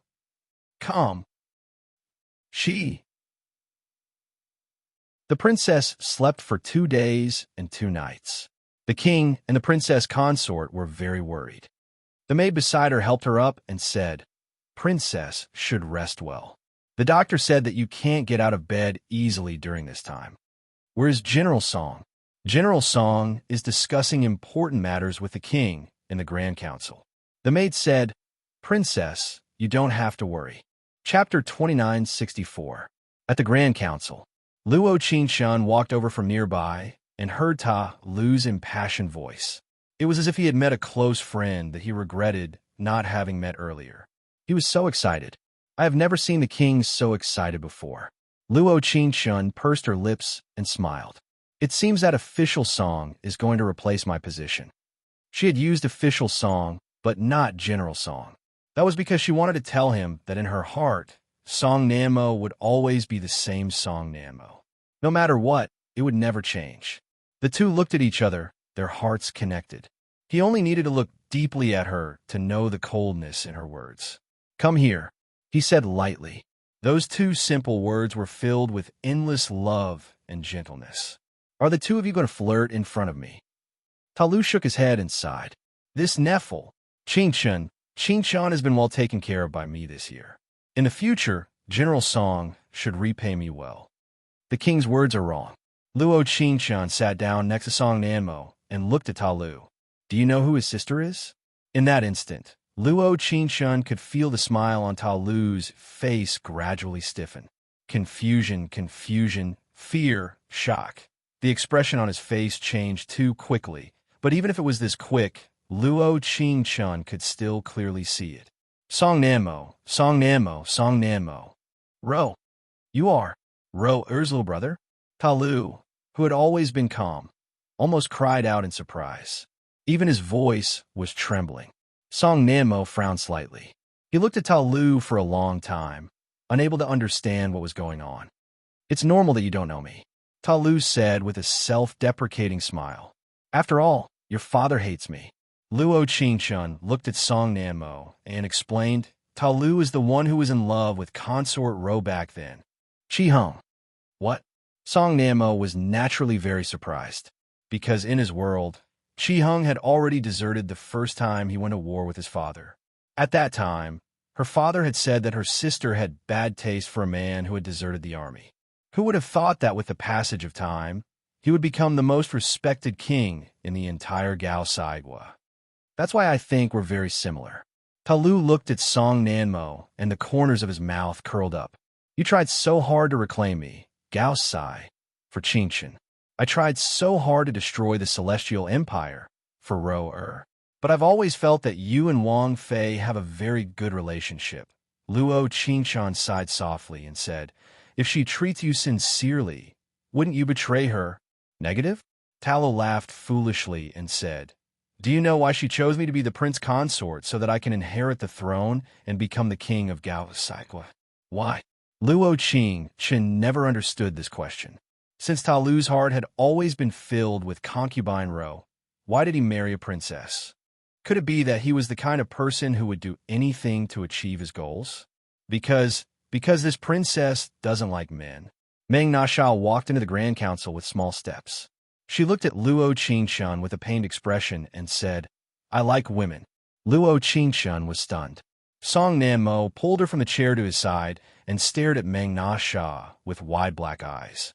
Come. The princess slept for 2 days and 2 nights. The king and the princess consort were very worried. The maid beside her helped her up and said, Princess should rest well. The doctor said that you can't get out of bed easily during this time. Where's General Song? General Song is discussing important matters with the king in the Grand Council. The maid said, Princess, you don't have to worry. Chapter 2964. At the Grand Council, Luo Qingshan walked over from nearby and heard Ta Lu's impassioned voice. It was as if he had met a close friend that he regretted not having met earlier. He was so excited. I have never seen the king so excited before. Luo Qingshan pursed her lips and smiled. It seems that official song is going to replace my position. She had used official song, but not general song. That was because she wanted to tell him that in her heart, Song Namo would always be the same Song Namo. No matter what, it would never change. The two looked at each other, their hearts connected. He only needed to look deeply at her to know the coldness in her words. Come here, he said lightly. Those 2 simple words were filled with endless love and gentleness. Are the 2 of you going to flirt in front of me? Ta Lu shook his head and sighed. This Neffel, Qingshan has been well taken care of by me this year. In the future, General Song should repay me well. The king's words are wrong. Luo Qingshan sat down next to Song Namo and looked at Ta Lu. Do you know who his sister is? In that instant, Luo Qingshun could feel the smile on Ta Lu's face gradually stiffen. Confusion, fear, shock. The expression on his face changed too quickly, but even if it was this quick, Luo Qingshun could still clearly see it. Song Nanmo, Song Nanmo, Song Nanmo. Ro, you are Ro Er's little brother? Ta Lu, who had always been calm, almost cried out in surprise. Even his voice was trembling. Song Nanmo frowned slightly. He looked at Ta Lu for a long time, unable to understand what was going on. It's normal that you don't know me, Ta Lu said with a self-deprecating smile. After all, your father hates me. Luo Qingshun looked at Song Nanmo and explained, Ta Lu is the one who was in love with consort Ro back then. Chi Hung. What? Song Nanmo was naturally very surprised, because in his world, Chi Hung had already deserted the first time he went to war with his father. At that time, her father had said that her sister had bad taste for a man who had deserted the army. Who would have thought that with the passage of time, he would become the most respected king in the entire Gao Saigua? That's why I think we're very similar. Ta Lu looked at Song Nanmo, and the corners of his mouth curled up. You tried so hard to reclaim me, Gao Sai, for Qingchen. I tried so hard to destroy the Celestial Empire, for Ro Er. But I've always felt that you and Wang Fei have a very good relationship. Luo Qingshun sighed softly and said, if she treats you sincerely, wouldn't you betray her? Negative? Talo laughed foolishly and said, do you know why she chose me to be the prince consort so that I can inherit the throne and become the king of Gao Saigua? Why? Luo Qingchen never understood this question. Since Ta Lu's heart had always been filled with concubine Ro, why did he marry a princess? Could it be that he was the kind of person who would do anything to achieve his goals? Because this princess doesn't like men. Meng Nashao walked into the Grand Council with small steps. She looked at Luo Qingshun with a pained expression and said, I like women. Luo Qingshun was stunned. Song Nanmo pulled her from the chair to his side and stared at Meng Nashao with wide black eyes.